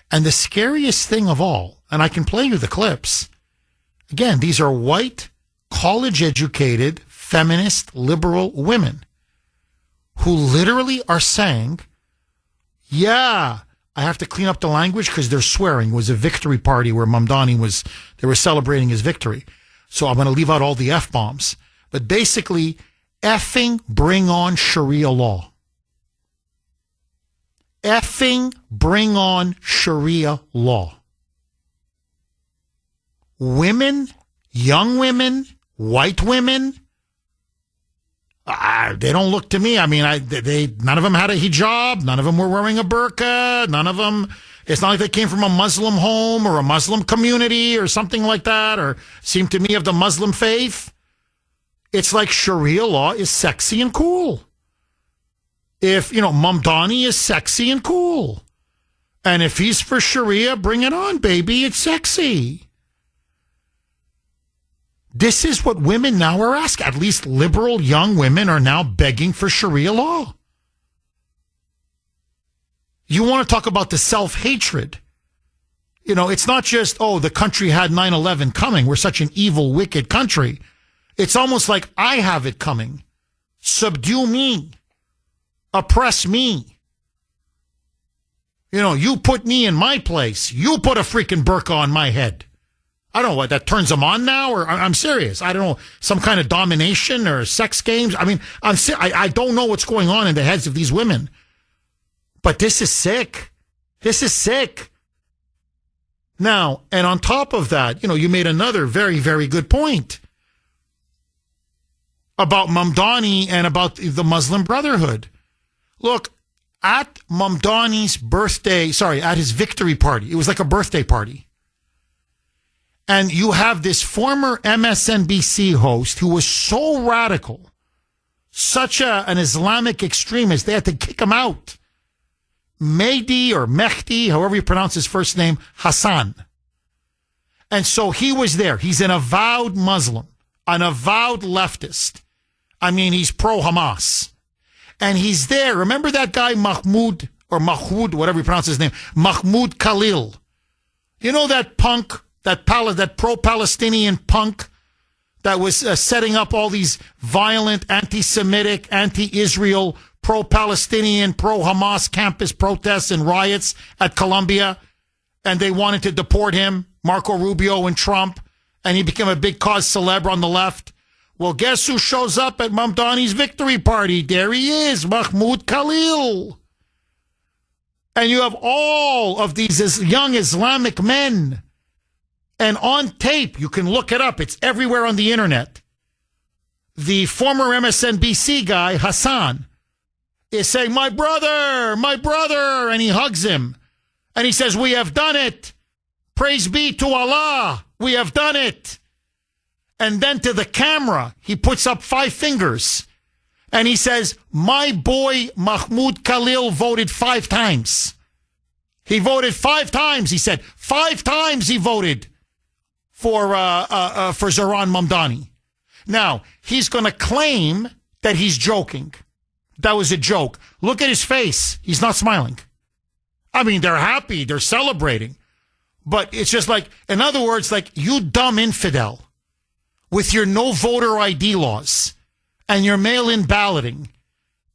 And the scariest thing of all, and I can play you the clips, again, these are white, college educated, feminist, liberal women who literally are saying, yeah, I have to clean up the language because they're swearing. It was a victory party where Mamdani they were celebrating his victory. So I'm going to leave out all the F-bombs. But basically, effing bring on Sharia law. Effing bring on Sharia law. Women, young women, white women, they don't look to me. I mean, none of them had a hijab. None of them were wearing a burqa. None of them, it's not like they came from a Muslim home or a Muslim community or something like that, or seemed to me of the Muslim faith. It's like Sharia law is sexy and cool. If, Mamdani is sexy and cool. And if he's for Sharia, bring it on, baby. It's sexy. This is what women now are asking. At least liberal young women are now begging for Sharia law. You want to talk about the self-hatred. It's not just, the country had 9/11 coming. We're such an evil, wicked country. It's almost like I have it coming. Subdue me. Oppress me. You put me in my place. You put a freaking burqa on my head. I don't know what that turns them on now, or I'm serious. I don't know, some kind of domination or sex games. I mean, I don't know what's going on in the heads of these women, but this is sick. This is sick. Now, and on top of that, you made another very, very good point about Mamdani and about the Muslim Brotherhood. Look, at Mamdani's at his victory party, it was like a birthday party. And you have this former MSNBC host who was so radical, such an Islamic extremist, they had to kick him out. Mehdi, however you pronounce his first name, Hassan. And so he was there. He's an avowed Muslim, an avowed leftist. I mean, he's pro-Hamas. And he's there. Remember that guy Mahmoud, whatever you pronounce his name, Mahmoud Khalil. You know that punk? That pro-Palestinian punk that was setting up all these violent, anti-Semitic, anti-Israel, pro-Palestinian, pro-Hamas campus protests and riots at Columbia, and they wanted to deport him, Marco Rubio and Trump, and he became a big cause célèbre on the left. Well, guess who shows up at Mamdani's victory party? There he is, Mahmoud Khalil. And you have all of these young Islamic men. And on tape, you can look it up. It's everywhere on the internet. The former MSNBC guy, Hassan, is saying, my brother, and he hugs him. And he says, we have done it. Praise be to Allah. We have done it. And then to the camera, he puts up 5 fingers. And he says, my boy Mahmoud Khalil voted 5 times. He voted 5 times, he said. 5 times he voted for Zohran Mamdani. Now, he's going to claim that he's joking. That was a joke. Look at his face. He's not smiling. I mean, they're happy. They're celebrating. But it's just like, in other words, like, you dumb infidel with your no voter ID laws and your mail-in balloting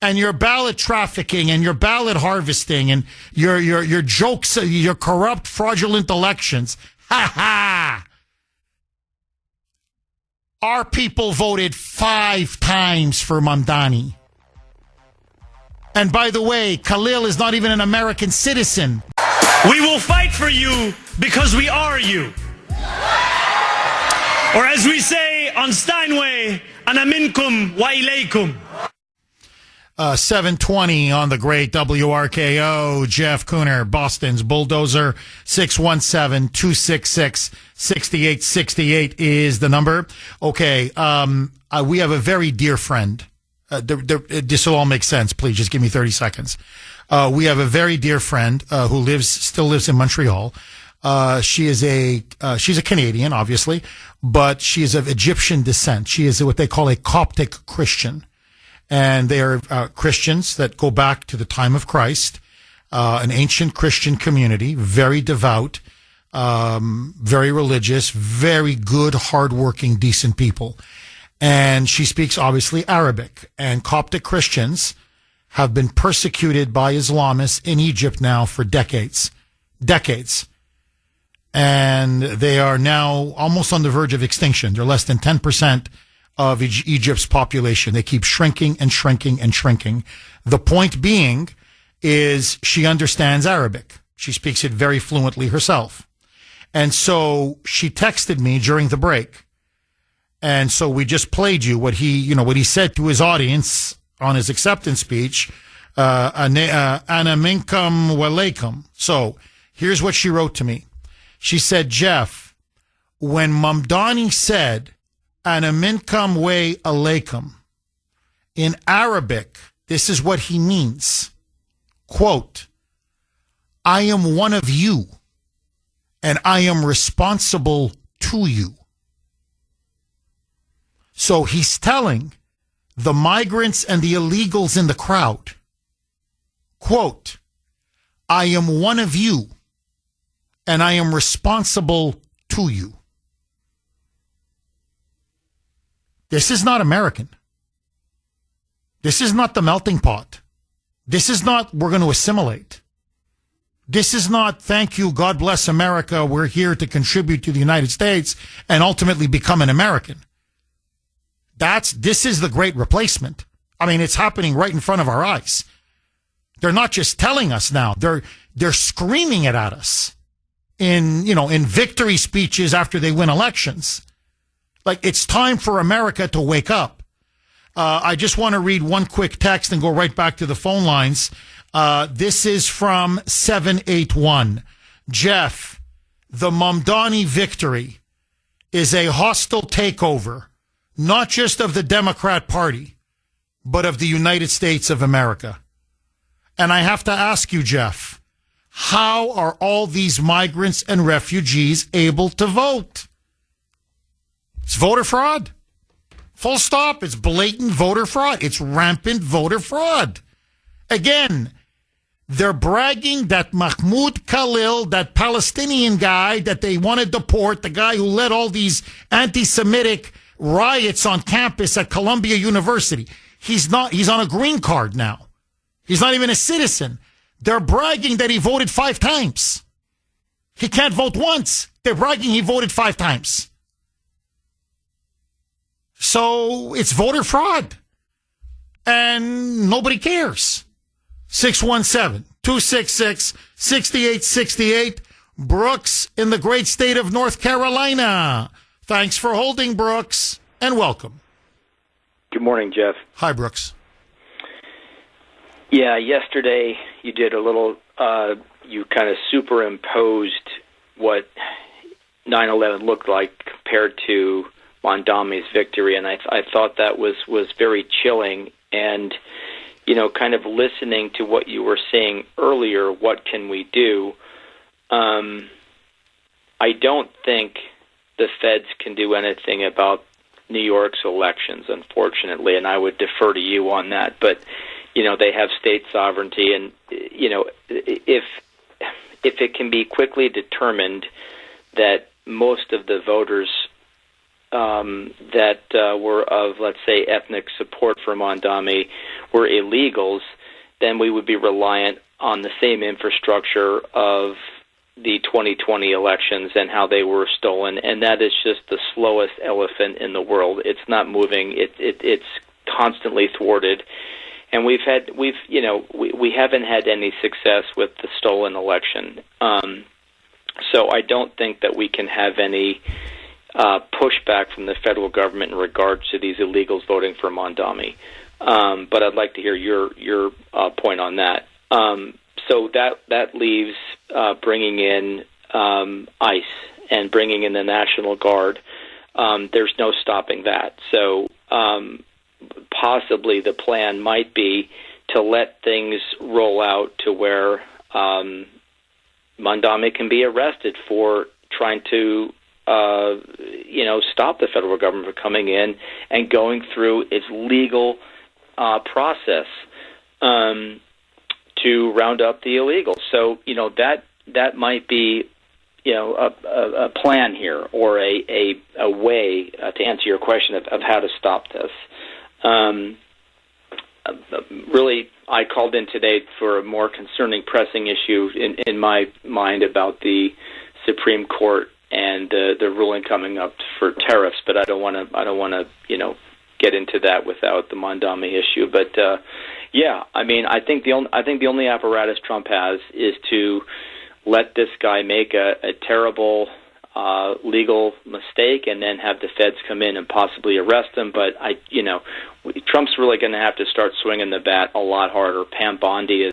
and your ballot trafficking and your ballot harvesting and your jokes, your corrupt, fraudulent elections. Ha ha! Our people voted 5 times for Mamdani. And by the way, Khalil is not even an American citizen.
We will fight for you because we are you. Or as we say on Steinway, ana minkum wa ilaykum.
7:20 on the great WRKO. Jeff Kuhner, Boston's Bulldozer. 617-266-6868 is the number. Okay, we have a very dear friend. This will all make sense. Please, just give me 30 seconds. We have a very dear friend who still lives in Montreal. She's a Canadian, obviously, but she is of Egyptian descent. She is what they call a Coptic Christian. And they are Christians that go back to the time of Christ, an ancient Christian community, very devout, very religious, very good, hardworking, decent people. And she speaks, obviously, Arabic. And Coptic Christians have been persecuted by Islamists in Egypt now for decades. And they are now almost on the verge of extinction. They're less than 10% of Egypt's population. They keep shrinking and shrinking and shrinking. The point being is she understands Arabic. She speaks it very fluently herself. And so she texted me during the break. And so we just played you what he said to his audience on his acceptance speech, ana minkum walaikum. So here's what she wrote to me. She said, Jeff, when Mamdani said, ana minkum wa alaikum, in Arabic, this is what he means. Quote, I am one of you, and I am responsible to you. So he's telling the migrants and the illegals in the crowd, quote, I am one of you, and I am responsible to you. This is not American. This is not the melting pot. This is not we're going to assimilate. This is not thank you, God bless America, we're here to contribute to the United States and ultimately become an American. This is the great replacement. I mean, it's happening right in front of our eyes. They're not just telling us now. They're screaming it at us in victory speeches after they win elections. Like, it's time for America to wake up. I just want to read one quick text and go right back to the phone lines. This is from 781. Jeff, the Mamdani victory is a hostile takeover, not just of the Democrat Party, but of the United States of America. And I have to ask you, Jeff, how are all these migrants and refugees able to vote? It's voter fraud. Full stop. It's blatant voter fraud. It's rampant voter fraud. Again, they're bragging that Mahmoud Khalil, that Palestinian guy that they want to deport, the guy who led all these anti-Semitic riots on campus at Columbia University. He's on a green card now. He's not even a citizen. They're bragging that he voted 5 times. He can't vote once. They're bragging he voted 5 times. So it's voter fraud. And nobody cares. 617-266-6868. Brooks in the great state of North Carolina. Thanks for holding, Brooks, and welcome.
Good morning, Jeff.
Hi, Brooks.
Yeah, yesterday you did a little, you kind of superimposed what 9/11 looked like compared to Mondami's victory, and I thought that was very chilling. And, kind of listening to what you were saying earlier, what can we do? I don't think the feds can do anything about New York's elections, unfortunately, and I would defer to you on that. But, they have state sovereignty, and, if it can be quickly determined that most of the voters that were of, let's say, ethnic support for Mondami were illegals, then we would be reliant on the same infrastructure of the 2020 elections and how they were stolen, and that is just the slowest elephant in the world. It's not moving. It's constantly thwarted, and we haven't had any success with the stolen election. So I don't think that we can have any pushback from the federal government in regards to these illegals voting for Mondami. But I'd like to hear your point on that. So that leaves bringing in ICE and bringing in the National Guard. There's no stopping that. So possibly the plan might be to let things roll out to where Mondami can be arrested for trying to stop the federal government from coming in and going through its legal process to round up the illegals. So that might be a plan here, or a way to answer your question of how to stop this. Really, I called in today for a more concerning, pressing issue in my mind about the Supreme Court and the ruling coming up for tariffs. But I don't want to get into that without the Mondami issue. But I think the only apparatus Trump has is to let this guy make a terrible legal mistake and then have the feds come in and possibly arrest him. But Trump's really going to have to start swinging the bat a lot harder. Pam Bondi is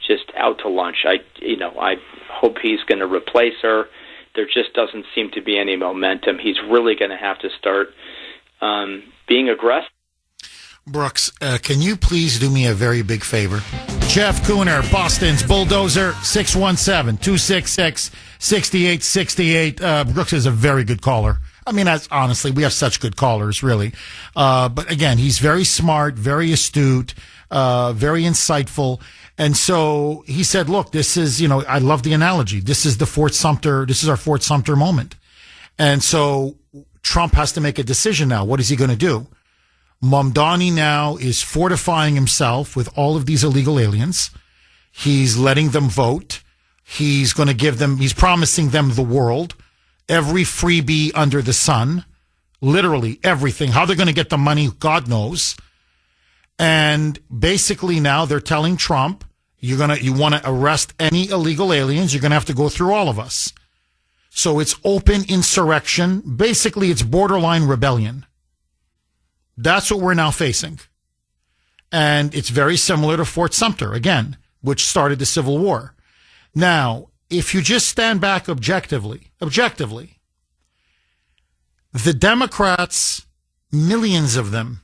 just out to lunch. I hope he's going to replace her. There just doesn't seem to be any momentum. He's really going to have to start being aggressive.
Brooks, can you please do me a very big favor? Jeff Kuhner, Boston's Bulldozer, 617-266-6868. Brooks is a very good caller. I mean, honestly, we have such good callers, really. But again, he's very smart, very astute, very insightful. And so he said, look, this is, I love the analogy. This is our Fort Sumter moment. And so Trump has to make a decision now. What is he going to do? Mamdani now is fortifying himself with all of these illegal aliens. He's letting them vote. He's going to he's promising them the world, every freebie under the sun, literally everything. How they're going to get the money, God knows. And basically now they're telling Trump, you want to arrest any illegal aliens, you're going to have to go through all of us. So it's open insurrection. Basically, it's borderline rebellion. That's what we're now facing. And it's very similar to Fort Sumter, again, which started the Civil War. Now, if you just stand back objectively, the Democrats, millions of them,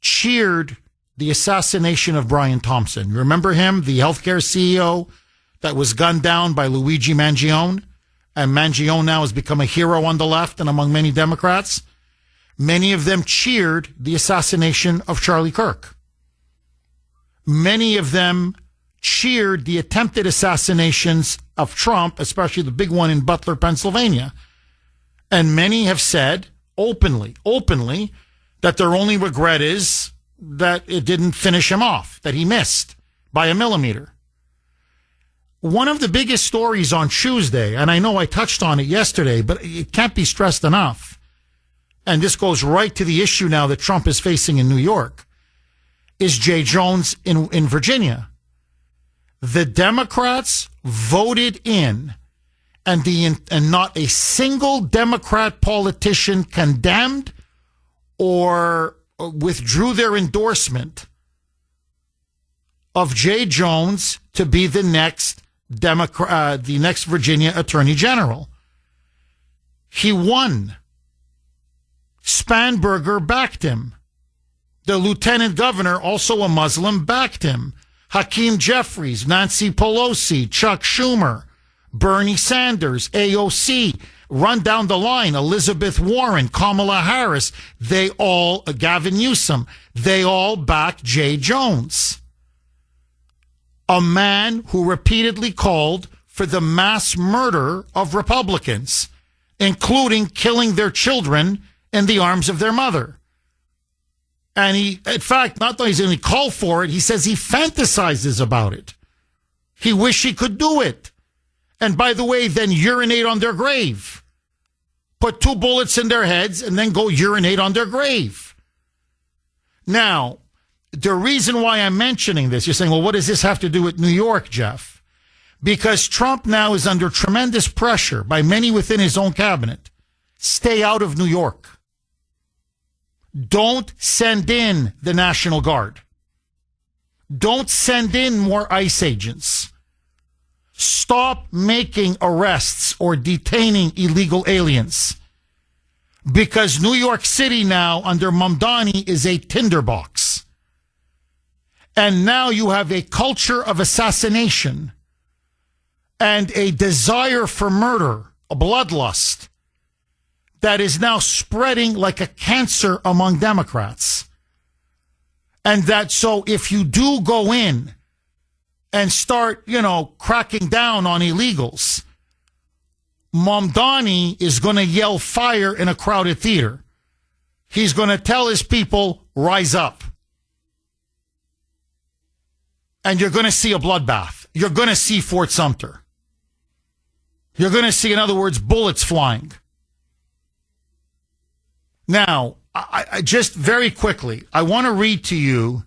cheered the assassination of Brian Thompson. Remember him, the healthcare CEO that was gunned down by Luigi Mangione? And Mangione now has become a hero on the left and among many Democrats. Many of them cheered the assassination of Charlie Kirk. Many of them cheered the attempted assassinations of Trump, especially the big one in Butler, Pennsylvania. And many have said openly, that their only regret is that it didn't finish him off, that he missed by a millimeter. One of the biggest stories on Tuesday, and I know I touched on it yesterday, but it can't be stressed enough, and this goes right to the issue now that Trump is facing in New York, is Jay Jones in Virginia. The Democrats voted in, and not a single Democrat politician condemned or withdrew their endorsement of Jay Jones to be the next Virginia Attorney General. He won. Spanberger backed him. The lieutenant governor, also a Muslim, backed him. Hakeem Jeffries, Nancy Pelosi, Chuck Schumer, Bernie Sanders, AOC, run down the line, Elizabeth Warren, Kamala Harris, Gavin Newsom, they all backed Jay Jones. A man who repeatedly called for the mass murder of Republicans, including killing their children in the arms of their mother. And he, in fact, not that he's only called for it, he says he fantasizes about it. He wished he could do it. And by the way, then urinate on their grave. Put 2 bullets in their heads and then go urinate on their grave. Now, the reason why I'm mentioning this, you're saying, well, what does this have to do with New York, Jeff? Because Trump now is under tremendous pressure by many within his own cabinet. Stay out of New York. Don't send in the National Guard. Don't send in more ICE agents. Stop making arrests or detaining illegal aliens. Because New York City now, under Mamdani, is a tinderbox. And now you have a culture of assassination and a desire for murder, a bloodlust, that is now spreading like a cancer among Democrats. And that so if you do go in and start, cracking down on illegals, Mamdani is going to yell fire in a crowded theater. He's going to tell his people, rise up. And you're going to see a bloodbath. You're going to see Fort Sumter. You're going to see, in other words, bullets flying. Now, I just very quickly, I want to read to you,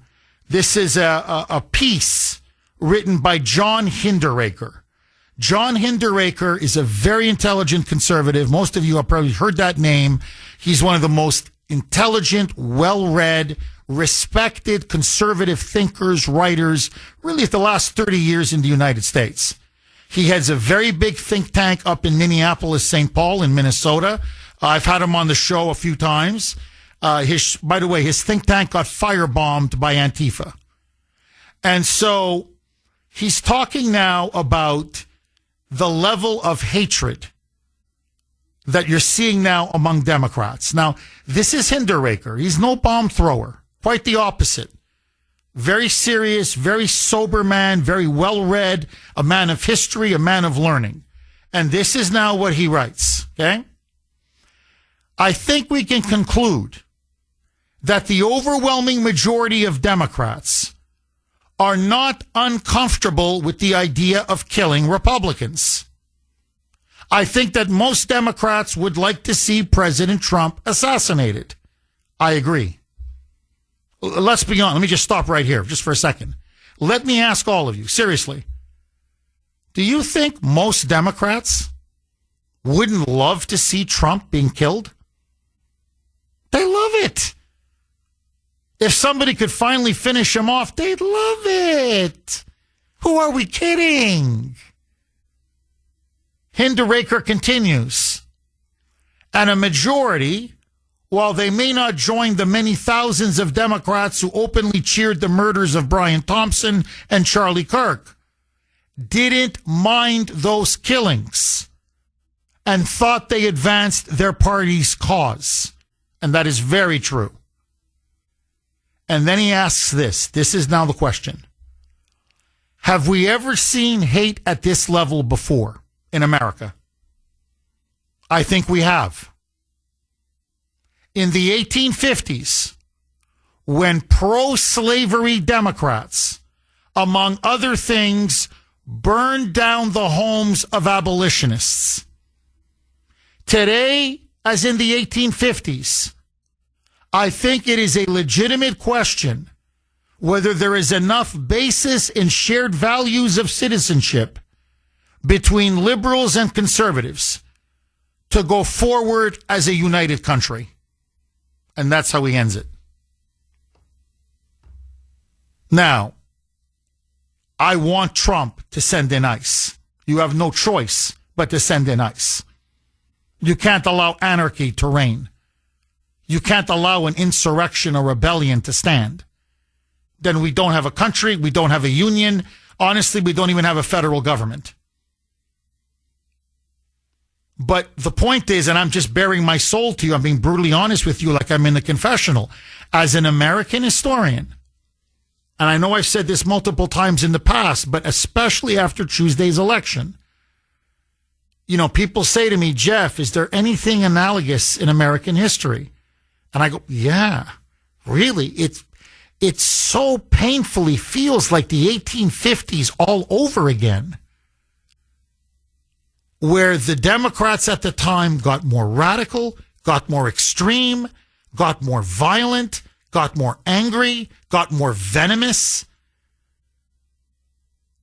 this is a piece written by John Hinderaker. John Hinderaker is a very intelligent conservative. Most of you have probably heard that name. He's one of the most intelligent, well-read, respected conservative thinkers, writers, really of the last 30 years in the United States. He heads a very big think tank up in Minneapolis, St. Paul in Minnesota. I've had him on the show a few times. By the way, his think tank got firebombed by Antifa. And so he's talking now about the level of hatred that you're seeing now among Democrats. Now, this is Hinderaker. He's no bomb thrower. Quite the opposite. Very serious, very sober man, very well-read, a man of history, a man of learning. And this is now what he writes, okay? I think we can conclude that the overwhelming majority of Democrats are not uncomfortable with the idea of killing Republicans. I think that most Democrats would like to see President Trump assassinated. I agree. Let's be honest. Let me just stop right here just for a second. Let me ask all of you, seriously, do you think most Democrats wouldn't love to see Trump being killed? They love it. If somebody could finally finish him off, they'd love it. Who are we kidding? Hinderaker continues. And a majority, while they may not join the many thousands of Democrats who openly cheered the murders of Brian Thompson and Charlie Kirk, didn't mind those killings and thought they advanced their party's cause. And that is very true. And then he asks this. This is now the question. Have we ever seen hate at this level before in America? I think we have. In the 1850s, when pro-slavery Democrats, among other things, burned down the homes of abolitionists. Today, as in the 1850s, I think it is a legitimate question whether there is enough basis in shared values of citizenship between liberals and conservatives to go forward as a united country. And that's how he ends it. Now, I want Trump to send in ICE. You have no choice but to send in ICE. You can't allow anarchy to reign. You can't allow an insurrection or rebellion to stand. Then we don't have a country, we don't have a union. Honestly, we don't even have a federal government. But the point is, and I'm just bearing my soul to you, I'm being brutally honest with you like I'm in the confessional, as an American historian, and I know I've said this multiple times in the past, but especially after Tuesday's election, people say to me, Jeff, is there anything analogous in American history? And I go, yeah, really. It so painfully feels like the 1850s all over again, where the Democrats at the time got more radical, got more extreme, got more violent, got more angry, got more venomous,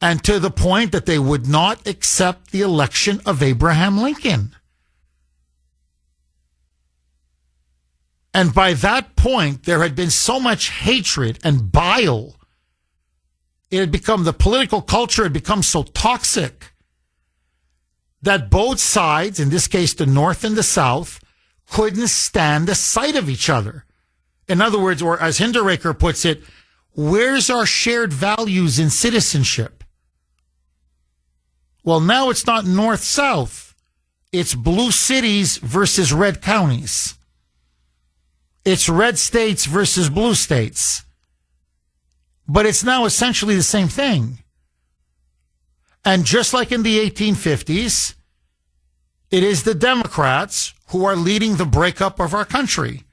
and to the point that they would not accept the election of Abraham Lincoln. And by that point, there had been so much hatred and bile. It had become, the political culture had become so toxic that both sides, in this case the North and the South, couldn't stand the sight of each other. In other words, or as Hinderaker puts it, where's our shared values in citizenship? Well, now it's not North-South. It's blue cities versus red counties. It's red states versus blue states. But it's now essentially the same thing. And just like in the 1850s, it is the Democrats who are leading the breakup of our country.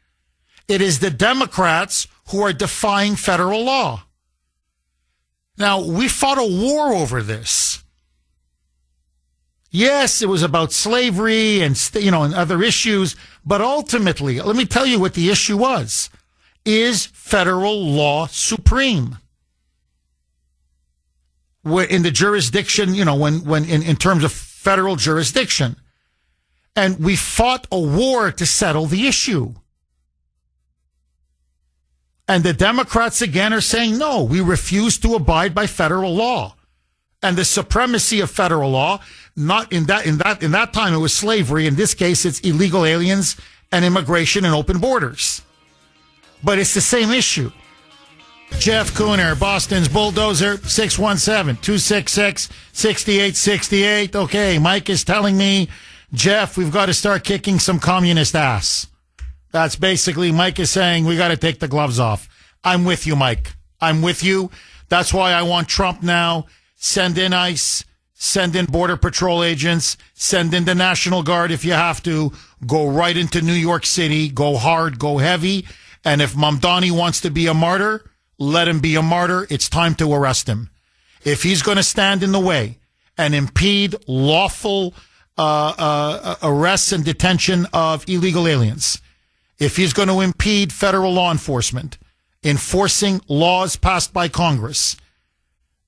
It is the Democrats who are defying federal law. Now, we fought a war over this. Yes, it was about slavery and, and other issues, but ultimately, let me tell you what the issue was. Is federal law supreme? In the jurisdiction, when in terms of federal jurisdiction. And we fought a war to settle the issue. And the Democrats again are saying, no, we refuse to abide by federal law. And the supremacy of federal law, not in that time it was slavery. In this case, it's illegal aliens and immigration and open borders. But it's the same issue. Jeff Kuhner, Boston's Bulldozer, 617-266-6868. Okay, Mike is telling me, Jeff, we've got to start kicking some communist ass. That's basically, Mike is saying, we got to take the gloves off. I'm with you, Mike. I'm with you. That's why I want Trump now. Send in ICE, send in Border Patrol agents, send in the National Guard if you have to. Go right into New York City. Go hard, go heavy. And if Mamdani wants to be a martyr, let him be a martyr. It's time to arrest him. If he's going to stand in the way and impede lawful arrests and detention of illegal aliens, if he's going to impede federal law enforcement enforcing laws passed by Congress,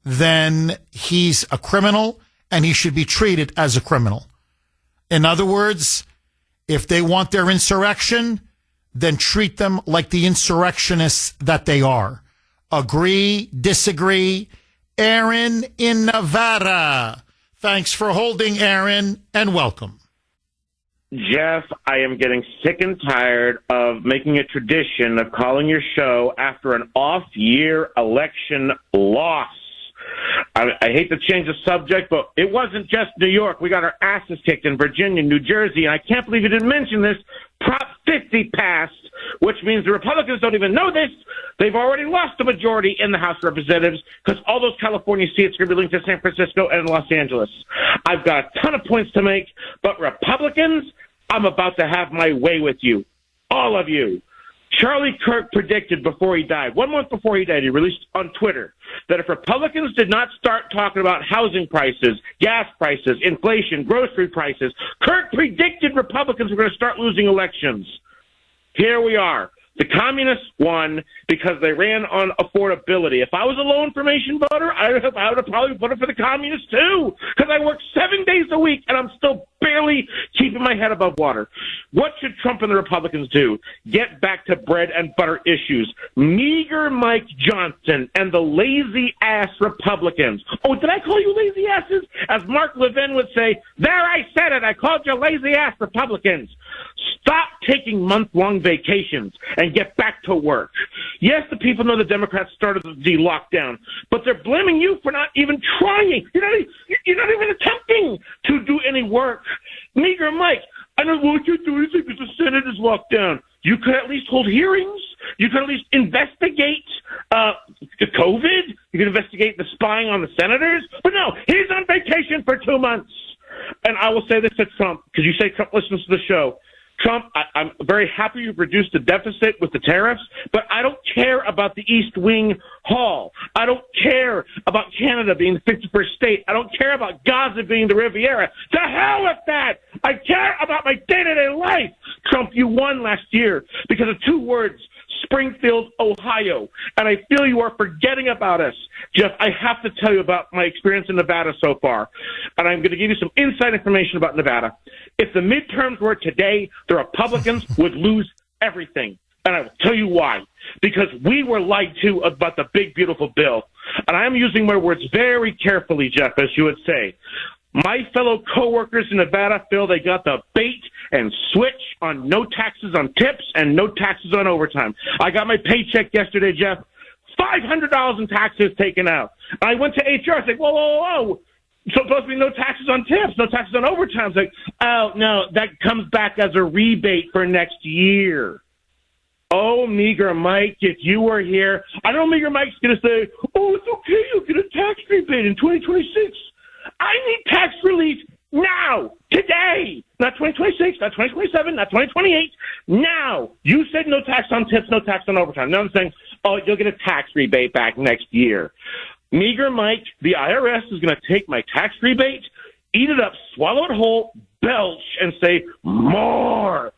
then he's a criminal and he should be treated as a criminal. In other words, if they want their insurrection, then treat them like the insurrectionists that they are. Agree, disagree. Aaron in Nevada. Thanks for holding, Aaron, and welcome.
Jeff, I am getting sick and tired of making a tradition of calling your show after an off-year election loss. I hate to change the subject, but it wasn't just New York. We got our asses kicked in Virginia, New Jersey, and I can't believe you didn't mention this. Prop 50 passed, which means the Republicans don't even know this. They've already lost the majority in the House of Representatives because all those California seats are going to be linked to San Francisco and Los Angeles. I've got a ton of points to make, but Republicans, I'm about to have my way with you. All of you. Charlie Kirk predicted before he died, 1 month before he died, he released on Twitter that if Republicans did not start talking about housing prices, gas prices, inflation, grocery prices, Kirk predicted Republicans were going to start losing elections. Here we are. The communists won because they ran on affordability. If I was a low information voter, I would have probably voted for the communists too, because I work 7 days a week and I'm still barely keeping my head above water. What should Trump and the Republicans do? Get back to bread and butter issues. Meager Mike Johnson and the lazy ass Republicans. Oh, did I call you lazy asses? As Mark Levin would say, there, I said it. I called you lazy ass Republicans. Stop taking month-long vacations and get back to work. Yes, the people know the Democrats started the lockdown, but they're blaming you for not even trying. You're not even attempting to do any work. Meager Mike, I don't know what you're doing because the Senate is locked down. You could at least hold hearings. You could at least investigate COVID. You could investigate the spying on the senators. But no, he's on vacation for 2 months. And I will say this to Trump, because you say Trump listens to the show. Trump, I'm very happy you've reduced the deficit with the tariffs, but I don't care about the East Wing Hall. I don't care about Canada being the 51st state. I don't care about Gaza being the Riviera. To hell with that! I care about my day-to-day life! Trump, you won last year because of 2 words, Springfield, Ohio. And I feel you are forgetting about us. Jeff, I have to tell you about my experience in Nevada so far. And I'm going to give you some inside information about Nevada. If the midterms were today, the Republicans would lose everything. And I'll tell you why. Because we were lied to about the big, beautiful bill. And I'm using my words very carefully, Jeff, as you would say. My fellow coworkers in Nevada feel they got the bait and switch on no taxes on tips and no taxes on overtime. I got my paycheck yesterday, Jeff. $500 in taxes taken out. I went to HR. I said, whoa. So supposed to be no taxes on tips, no taxes on overtime. It's like, oh, no, that comes back as a rebate for next year. Oh, Meager Mike, if you were here, I know Meager Mike's going to say, oh, it's okay, you'll get a tax rebate in 2026. I need tax relief now, today, not 2026, not 2027, not 2028, now. You said no tax on tips, no tax on overtime. Now I'm saying, oh, you'll get a tax rebate back next year. Meager Mike, the IRS is going to take my tax rebate, eat it up, swallow it whole, belch, and say, more.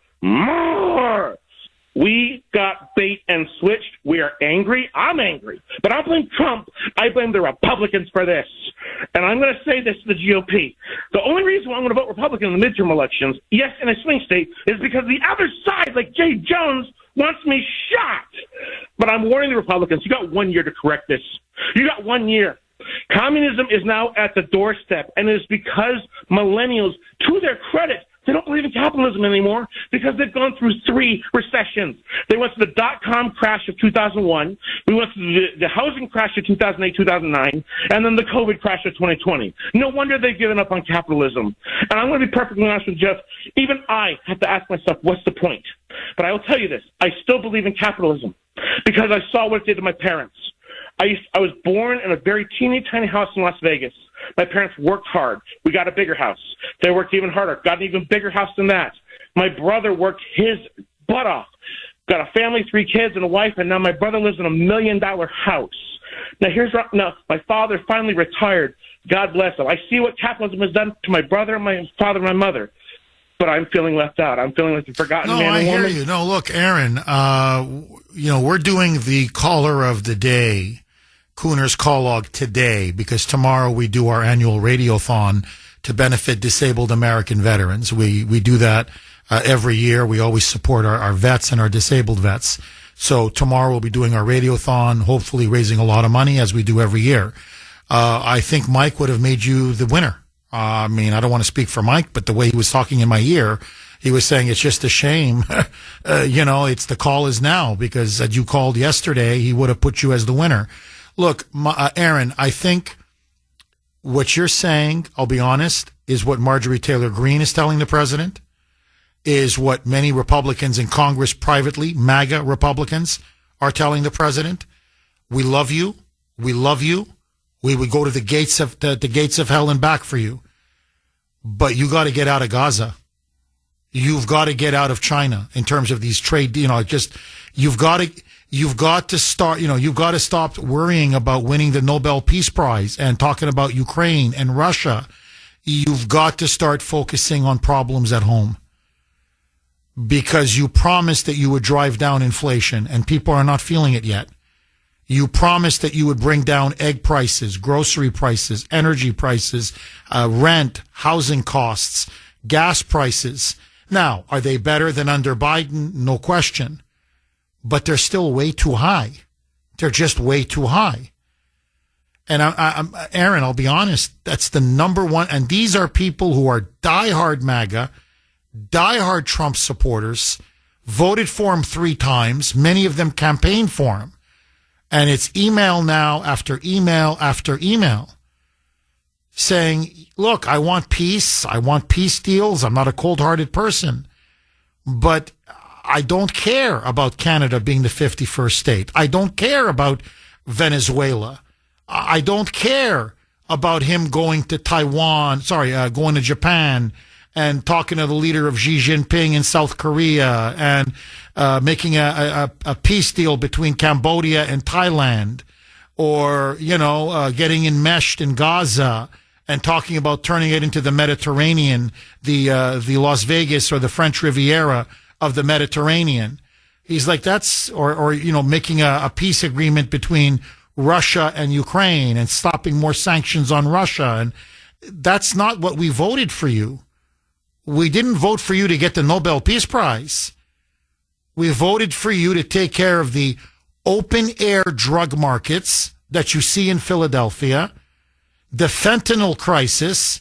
We got bait and switched. We are angry. I'm angry. But I don't blame Trump. I blame the Republicans for this. And I'm going to say this to the GOP. The only reason why I'm going to vote Republican in the midterm elections, yes, in a swing state, is because the other side, like Jay Jones, wants me shot. But I'm warning the Republicans, you got 1 year to correct this. You got 1 year. Communism is now at the doorstep, and it is because millennials, to their credit, they don't believe in capitalism anymore because they've gone through 3 recessions. They went through the dot-com crash of 2001. We went through the housing crash of 2008, 2009, and then the COVID crash of 2020. No wonder they've given up on capitalism. And I'm going to be perfectly honest with Jeff. Even I have to ask myself, what's the point? But I will tell you this. I still believe in capitalism because I saw what it did to my parents. I was born in a very teeny tiny house in Las Vegas. My parents worked hard. We got a bigger house. They worked even harder. Got an even bigger house than that. My brother worked his butt off. Got a family, 3 kids, and a wife, and now my brother lives in $1 million house. Now my father finally retired. God bless him. I see what capitalism has done to my brother, my father, and my mother. But I'm feeling left out. I'm feeling like a forgotten man and woman.
I hear you. No, look, Aaron, we're doing the caller of the day, Kuhner's call log today, because tomorrow we do our annual radiothon to benefit disabled American veterans. We do that every year. We always support our vets and our disabled vets. So tomorrow we'll be doing our radiothon, hopefully raising a lot of money as we do every year. I think Mike would have made you the winner. I mean, I don't want to speak for Mike, but the way he was talking in my ear, he was saying it's just a shame. It's the call is now, because had you called yesterday, he would have put you as the winner. Look, Aaron, I think what you're saying, I'll be honest, is what Marjorie Taylor Greene is telling the president, is what many Republicans in Congress privately, MAGA Republicans, are telling the president. We love you. We love you. We would go to the gates of hell and back for you. But you got to get out of Gaza. You've got to get out of China in terms of these trade, you've got to stop worrying about winning the Nobel Peace Prize and talking about Ukraine and Russia. You've got to start focusing on problems at home, because you promised that you would drive down inflation and people are not feeling it yet. You promised that you would bring down egg prices, grocery prices, energy prices, rent, housing costs, gas prices. Now, are they better than under Biden? No question. But they're still way too high. They're just way too high. And Aaron, I'll be honest, that's the number one. And these are people who are diehard MAGA, diehard Trump supporters, voted for him 3 times. Many of them campaigned for him. And it's email now after email after email saying, look, I want peace. I want peace deals. I'm not a cold-hearted person. But I don't care about Canada being the 51st state. I don't care about Venezuela. I don't care about him going to going to Japan and talking to the leader of Xi Jinping in South Korea and making a peace deal between Cambodia and Thailand, or, getting enmeshed in Gaza and talking about turning it into the Mediterranean, the Las Vegas or the French Riviera of the Mediterranean. He's like, making a peace agreement between Russia and Ukraine and stopping more sanctions on Russia. And that's not what we voted for you. We didn't vote for you to get the Nobel Peace Prize. We voted for you to take care of the open-air drug markets that you see in Philadelphia, the fentanyl crisis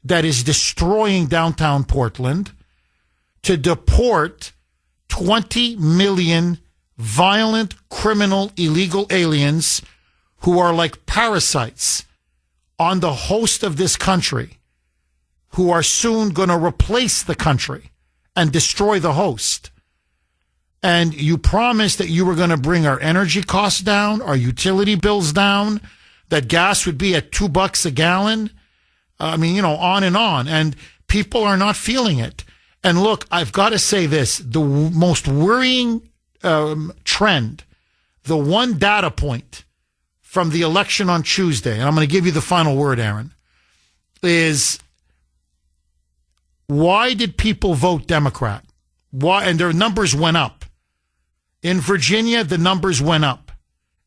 that is destroying downtown Portland, to deport 20 million violent, criminal, illegal aliens who are like parasites on the host of this country, who are soon going to replace the country and destroy the host. And you promised that you were going to bring our energy costs down, our utility bills down, that gas would be at $2 a gallon. On and on. And people are not feeling it. And look, I've got to say this, the most worrying trend, the one data point from the election on Tuesday, and I'm going to give you the final word, Aaron, is why did people vote Democrat? Why? And their numbers went up. In Virginia, the numbers went up.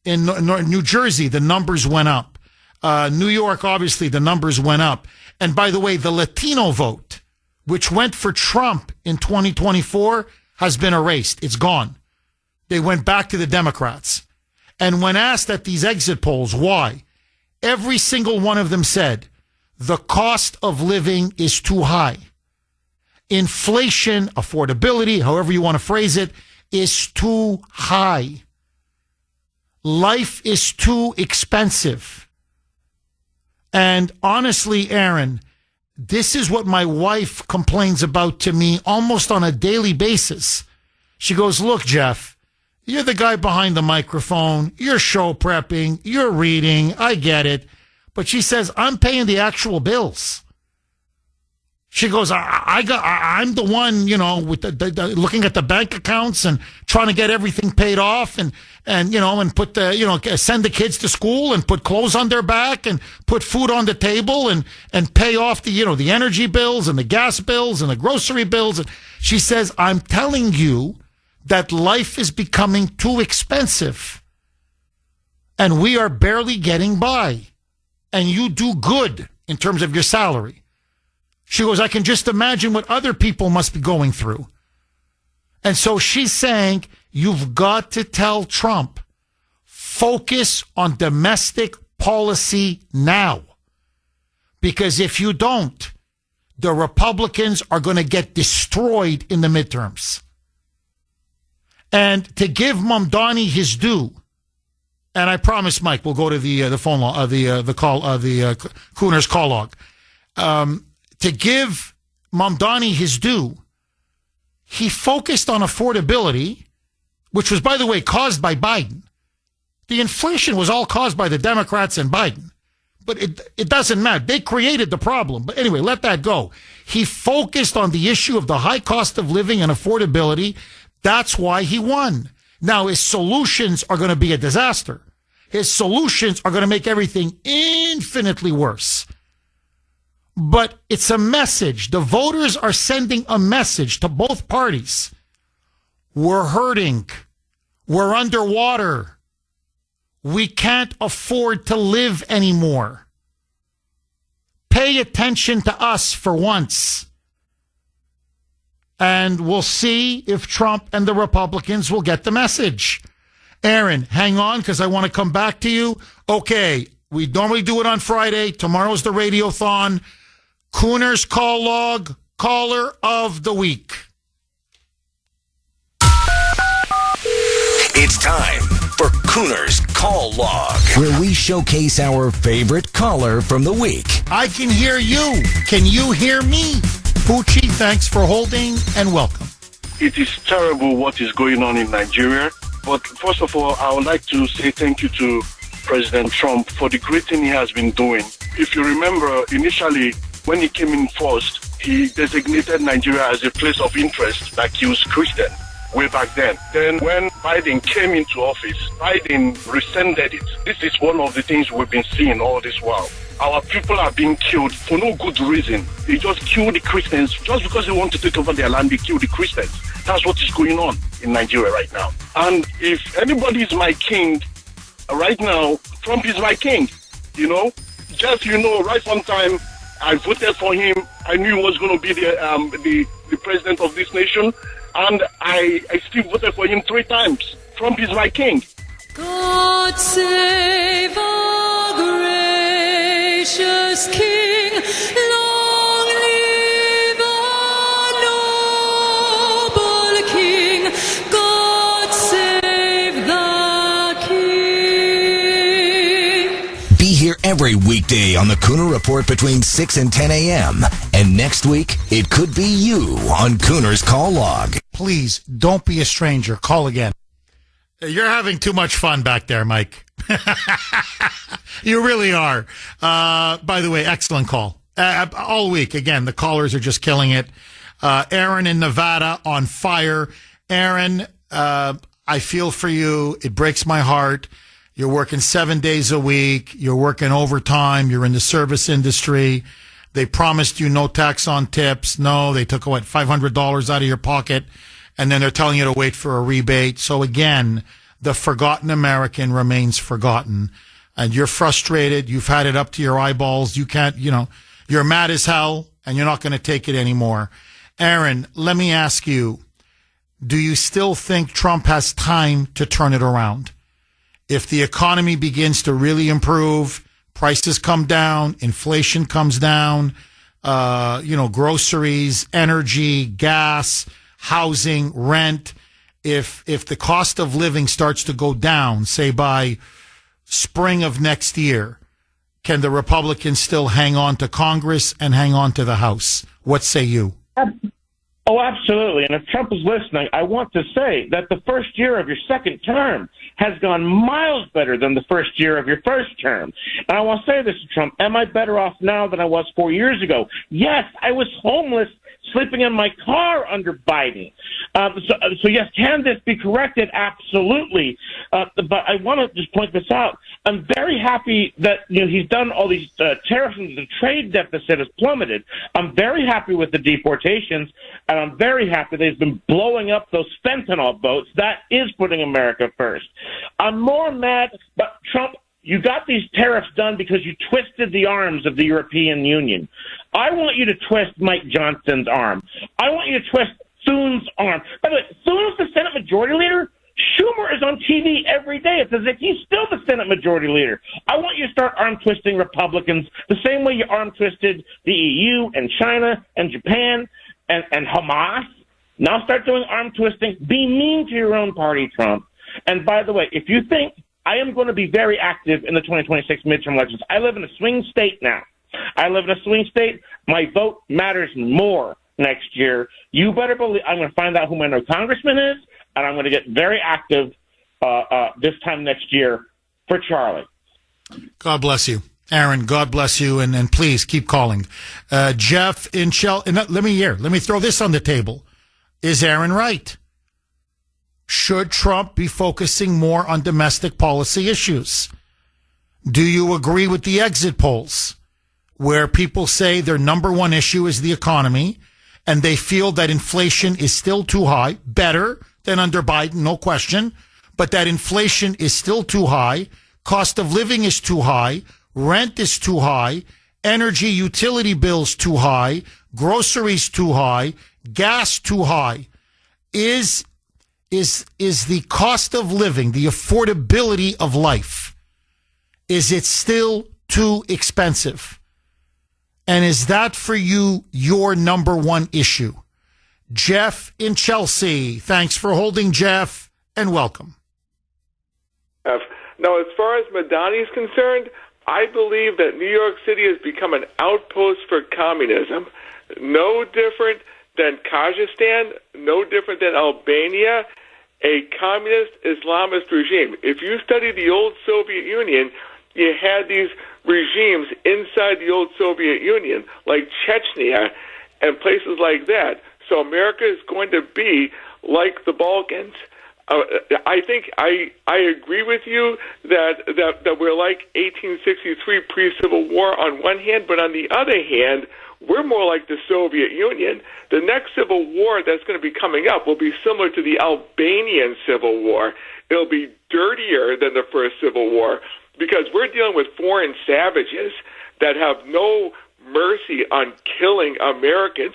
In New Jersey, the numbers went up. New York, obviously, the numbers went up. And by the way, the Latino vote, which went for Trump in 2024, has been erased. It's gone. They went back to the Democrats. And when asked at these exit polls why, every single one of them said, the cost of living is too high. Inflation, affordability, however you want to phrase it, is too high. Life is too expensive. And honestly, Aaron, this is what my wife complains about to me almost on a daily basis. She goes, look, Jeff, you're the guy behind the microphone. You're show prepping. You're reading. I get it. But she says, I'm paying the actual bills. She goes, I'm the one, with the looking at the bank accounts and trying to get everything paid off and put send the kids to school and put clothes on their back and put food on the table and pay off the energy bills and the gas bills and the grocery bills. And she says, I'm telling you that life is becoming too expensive and we are barely getting by. And you do good in terms of your salary. She goes, I can just imagine what other people must be going through. And so she's saying, you've got to tell Trump, focus on domestic policy now. Because if you don't, the Republicans are going to get destroyed in the midterms. And to give Mamdani his due, and I promise, Mike, we'll go to the phone log, the call, the Kuhner's call log. To give Mamdani his due, he focused on affordability, which was, by the way, caused by Biden. The inflation was all caused by the Democrats and Biden. But it doesn't matter. They created the problem. But anyway, let that go. He focused on the issue of the high cost of living and affordability. That's why he won. Now, his solutions are going to be a disaster. His solutions are going to make everything infinitely worse. But it's a message. The voters are sending a message to both parties. We're hurting. We're underwater. We can't afford to live anymore. Pay attention to us for once. And we'll see if Trump and the Republicans will get the message. Aaron, hang on, because I want to come back to you. Okay, we normally do it on Friday. Tomorrow's the Radiothon. Kuhner's call log, caller of the week.
It's time for Kuhner's call log, where we showcase our favorite caller from the week.
I can hear you. Can you hear me? Pucci, thanks for holding and welcome.
It is terrible what is going on in Nigeria. But first of all, I would like to say thank you to President Trump for the great thing he has been doing. If you remember, initially, when he came in first, he designated Nigeria as a place of interest, like he was Christian way back then. Then when Biden came into office, Biden rescinded it. This is one of the things we've been seeing all this while. Our people are being killed for no good reason. They just kill the Christians just because they want to take over their land. They kill the Christians. That's what is going on in Nigeria right now. And if anybody is my king right now, Trump is my king. Just right from time I voted for him. I knew he was going to be the president of this nation. and I still voted for him 3 times. Trump is my king.
God save our gracious King. Long live our noble King. God save the King.
Be here every weekday on the Kuhner Report between 6 and 10 a.m. And next week, it could be you on Kuhner's Call Log.
Please, don't be a stranger. Call again. You're having too much fun back there, Mike. You really are. By the way, excellent call. All week, again, the callers are just killing it. Aaron in Nevada on fire. Aaron, I feel for you. It breaks my heart. You're working 7 days a week. You're working overtime. You're in the service industry. They promised you no tax on tips. No, they took, $500 out of your pocket. And then they're telling you to wait for a rebate. So again, the forgotten American remains forgotten. And you're frustrated. You've had it up to your eyeballs. You can't, you're mad as hell and you're not going to take it anymore. Aaron, let me ask you, do you still think Trump has time to turn it around? If the economy begins to really improve, prices come down, inflation comes down, groceries, energy, gas, housing, rent, if the cost of living starts to go down, say by spring of next year, can the Republicans still hang on to Congress and hang on to the House? What say you?
Oh, absolutely. And if Trump is listening, I want to say that the first year of your second term has gone miles better than the first year of your first term. And I want to say this to Trump. Am I better off now than I was 4 years ago? Yes, I was homeless, sleeping in my car under Biden. So yes, can this be corrected? Absolutely. But I want to just point this out. I'm very happy that he's done all these tariffs and the trade deficit has plummeted. I'm very happy with the deportations, and I'm very happy that he's been blowing up those fentanyl boats. That is putting America first. I'm more mad, but Trump, you got these tariffs done because you twisted the arms of the European Union. I want you to twist Mike Johnson's arm. I want you to twist Thune's arm. By the way, Thune's the Senate Majority Leader. Schumer is on TV every day. It's as if he's still the Senate Majority Leader. I want you to start arm twisting Republicans the same way you arm twisted the EU and China and Japan and Hamas. Now start doing arm twisting. Be mean to your own party, Trump. And by the way, if you think I am going to be very active in the 2026 midterm elections, I live in a swing state now. I live in a swing state. My vote matters more next year. You better believe I'm going to find out who my new congressman is, and I'm going to get very active this time next year for Charlie.
God bless you. Aaron, God bless you, and please keep calling. Jeff in let me throw this on the table. Is Aaron right? Should Trump be focusing more on domestic policy issues? Do you agree with the exit polls where people say their number one issue is the economy and they feel that inflation is still too high, better than under Biden, no question, but that inflation is still too high, cost of living is too high, rent is too high, energy utility bills too high, groceries too high, gas too high? Is the cost of living, the affordability of life, is it still too expensive? And is that for you your number one issue? Jeff in Chelsea. Thanks for holding, Jeff, and welcome.
Now, as far as Madani is concerned, I believe that New York City has become an outpost for communism. No different than Kazakhstan, no different than Albania, a communist Islamist regime. If you study the old Soviet Union, you had these regimes inside the old Soviet Union, like Chechnya and places like that. So America is going to be like the Balkans. I think I agree with you that we're like 1863 pre-Civil War on one hand, but on the other hand, we're more like the Soviet Union. The next civil war that's going to be coming up will be similar to the Albanian Civil War. It'll be dirtier than the first Civil War because we're dealing with foreign savages that have no mercy on killing Americans.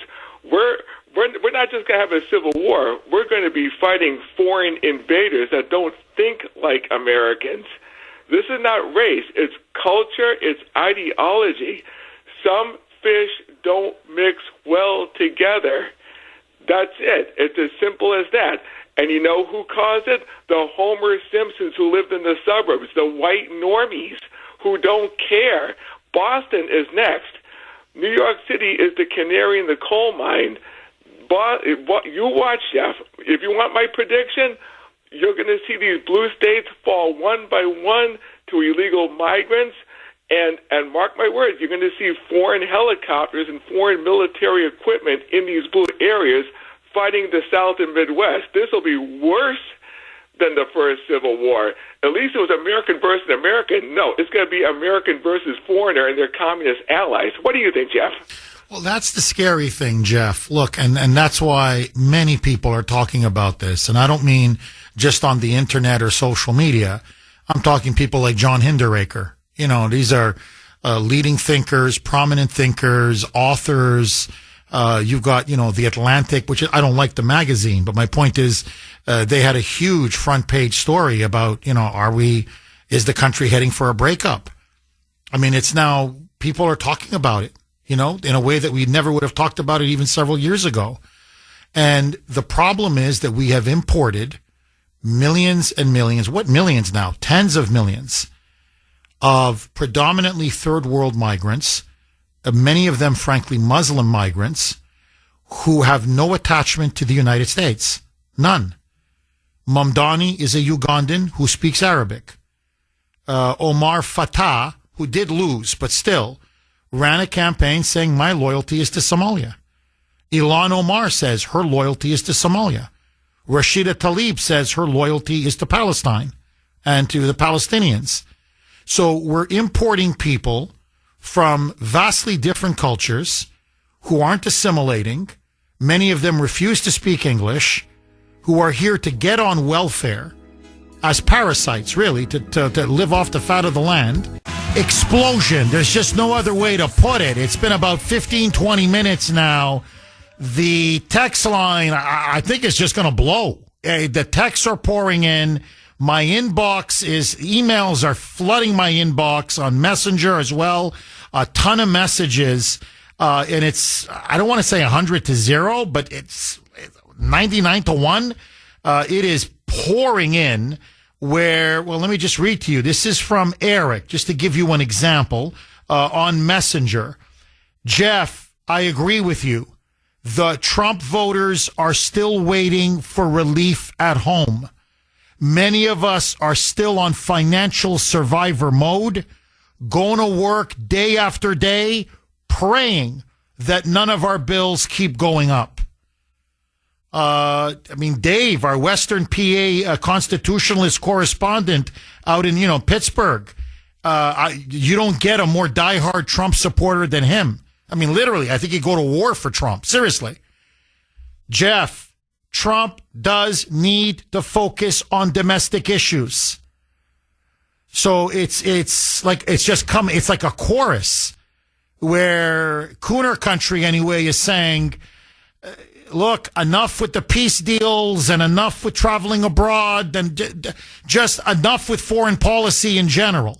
we're not just going to have a civil war. We're going to be fighting foreign invaders that don't think like Americans. This is not race. It's culture. It's ideology. Some fish don't mix well together. That's it. It's as simple as that. And you know who caused it? The Homer Simpsons who lived in the suburbs, the white normies who don't care. Boston is next. New York City is the canary in the coal mine. You watch, Jeff. If you want my prediction, you're going to see these blue states fall one by one to illegal migrants. And mark my words, you're going to see foreign helicopters and foreign military equipment in these blue areas fighting the South and Midwest. This will be worse than the first Civil War. At least it was American versus American. No, it's going to be American versus foreigner and their communist allies. What do you think, Jeff?
Well, that's the scary thing, Jeff. Look, and that's why many people are talking about this. And I don't mean just on the internet or social media. I'm talking people like John Hinderaker. You know, these are leading thinkers, prominent thinkers, authors. You've got, The Atlantic, which I don't like the magazine, but my point is they had a huge front page story about, is the country heading for a breakup? I mean, it's now, people are talking about it, in a way that we never would have talked about it even several years ago. And the problem is that we have imported millions and millions, what millions now? Tens of millions of predominantly third world migrants, many of them, frankly, Muslim migrants, who have no attachment to the United States. None. Mamdani is a Ugandan who speaks Arabic. Omar Fatah, who did lose, but still, ran a campaign saying, my loyalty is to Somalia. Ilhan Omar says her loyalty is to Somalia. Rashida Tlaib says her loyalty is to Palestine and to the Palestinians. So we're importing people from vastly different cultures who aren't assimilating. Many of them refuse to speak English, who are here to get on welfare as parasites, really, to live off the fat of the land. Explosion. There's just no other way to put it. It's been about 15, 20 minutes now. The text line, I think, is just going to blow. The texts are pouring in. My inbox emails are flooding my inbox on Messenger as well. A ton of messages. And it's, I don't want to say 100 to 0, but it's 99 to 1. It is pouring in let me just read to you. This is from Eric, just to give you an example, on Messenger. Jeff, I agree with you. The Trump voters are still waiting for relief at home. Many of us are still on financial survivor mode, going to work day after day, praying that none of our bills keep going up. Dave, our Western PA constitutionalist correspondent out in, Pittsburgh, you don't get a more diehard Trump supporter than him. I mean, literally, I think he'd go to war for Trump. Seriously. Jeff, Trump does need to focus on domestic issues. So it's like a chorus where Kuhner country anyway is saying, look, enough with the peace deals and enough with traveling abroad and just enough with foreign policy in general.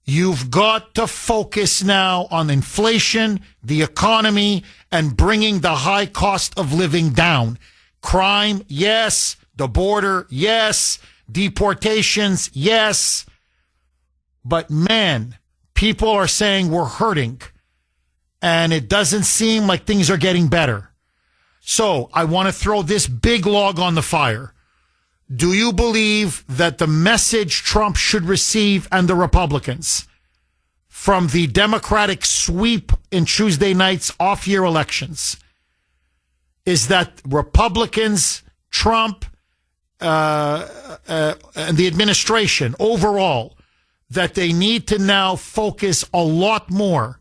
You've got to focus now on inflation, the economy, and bringing the high cost of living down. Crime, yes. The border, yes. Deportations, yes. But man, people are saying we're hurting, and it doesn't seem like things are getting better. So I want to throw this big log on the fire. Do you believe that the message Trump should receive and the Republicans from the Democratic sweep in Tuesday night's off-year elections is that Republicans, Trump, and the administration overall, that they need to now focus a lot more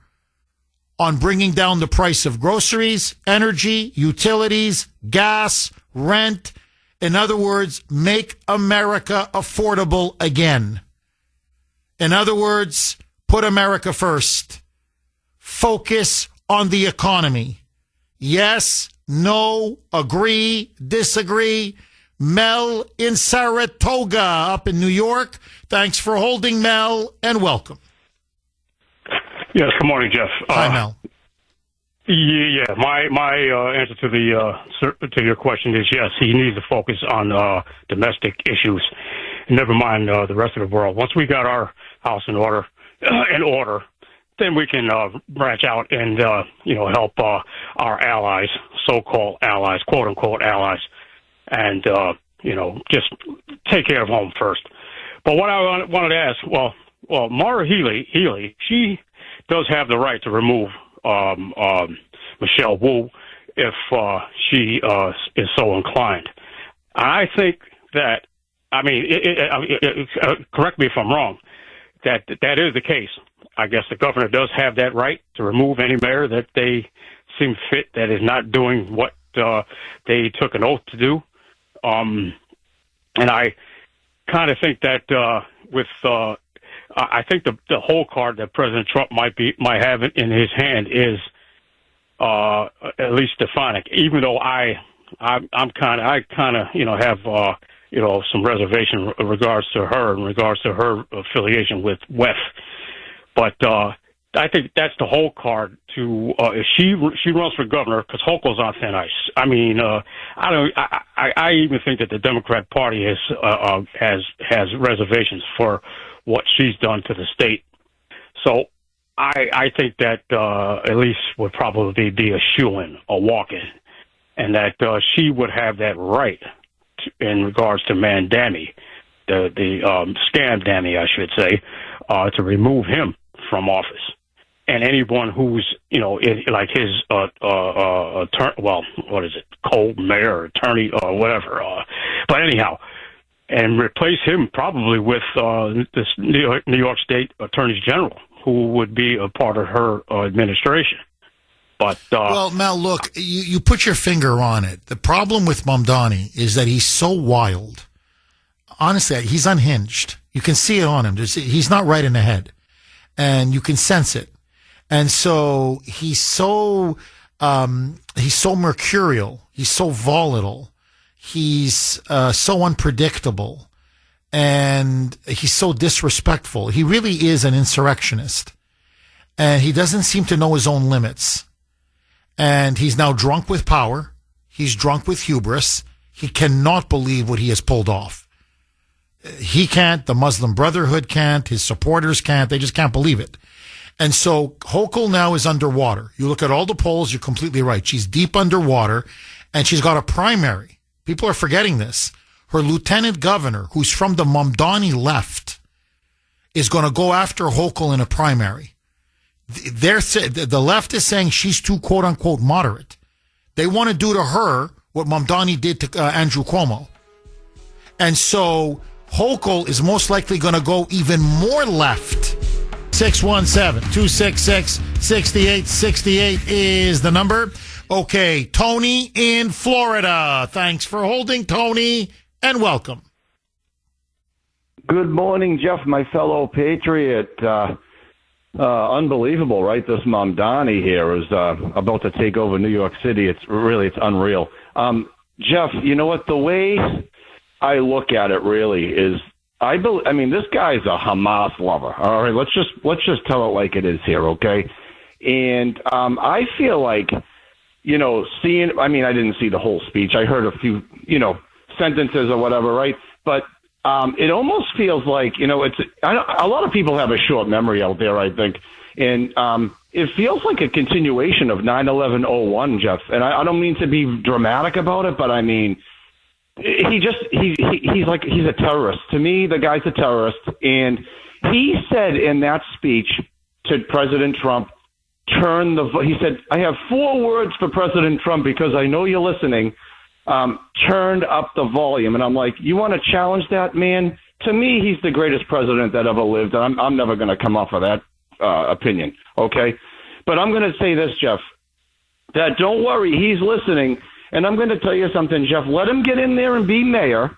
on bringing down the price of groceries, energy, utilities, gas, rent. In other words, make America affordable again. In other words, put America first. Focus on the economy. Yes, no, agree, disagree. Mel in Saratoga up in New York. Thanks for holding, Mel, and welcome.
Yes, good morning, Jeff.
Hi, Mel.
Yeah. My answer to your question is yes. He needs to focus on domestic issues, never mind the rest of the world. Once we got our house in order, then we can branch out and help our allies, so-called allies, quote-unquote allies, and just take care of home first. But what I wanted to ask, well, Mara Healy, she does have the right to remove Michelle Wu if she is so inclined. I think that, correct me if I'm wrong, that is the case. I guess the governor does have that right to remove any mayor that they seem fit that is not doing what they took an oath to do. And I kind of think that I think the whole card that President Trump might have in his hand is at least defining. Even though I have some reservation in regards to her affiliation with WEF. But I think that's the whole card to if she runs for governor, because Hochul's on thin ice. I mean, I even think that the Democrat Party has reservations for what she's done to the state. So I think that Elise would probably be a shoo-in, a walk-in, and that she would have that right in regards to Mandami, the scam Dammy, I should say, to remove him from office. And anyone who's, like his, co-mayor or attorney or whatever. But anyhow, and replace him probably with this New York State Attorney General, who would be a part of her administration. But
well, Mel, look, you put your finger on it. The problem with Mamdani is that he's so wild. Honestly, he's unhinged. You can see it on him. He's not right in the head, and you can sense it. And so he's so mercurial. He's so volatile. He's so unpredictable, and he's so disrespectful. He really is an insurrectionist, and he doesn't seem to know his own limits. And he's now drunk with power. He's drunk with hubris. He cannot believe what he has pulled off. He can't. The Muslim Brotherhood can't. His supporters can't. They just can't believe it. And so Hochul now is underwater. You look at all the polls, you're completely right. She's deep underwater, and she's got a primary. People are forgetting this. Her lieutenant governor, who's from the Mamdani left, is going to go after Hochul in a primary. The left is saying she's too, quote-unquote, moderate. They want to do to her what Mamdani did to Andrew Cuomo. And so Hochul is most likely going to go even more left. 617-266-6868 is the number. Okay, Tony in Florida. Thanks for holding, Tony, and welcome.
Good morning, Jeff, my fellow patriot. Unbelievable, right? This Mamdani here is about to take over New York City. It's unreal. Jeff, you know what? The way I look at it really is, this guy's a Hamas lover. All right, let's just tell it like it is here, okay? And I feel like, I didn't see the whole speech. I heard a few, sentences or whatever, right? But it almost feels like, a lot of people have a short memory out there, I think. And it feels like a continuation of 9/11/01, Jeff. And I don't mean to be dramatic about it, but I mean, he's a terrorist. To me, the guy's a terrorist. And he said in that speech to President Trump, he said, I have 4 words for President Trump because I know you're listening. Turned up the volume. And I'm like, you want to challenge that man? To me, he's the greatest president that ever lived. And I'm never going to come off of that opinion. Okay. But I'm going to say this, Jeff, that don't worry. He's listening. And I'm going to tell you something, Jeff. Let him get in there and be mayor.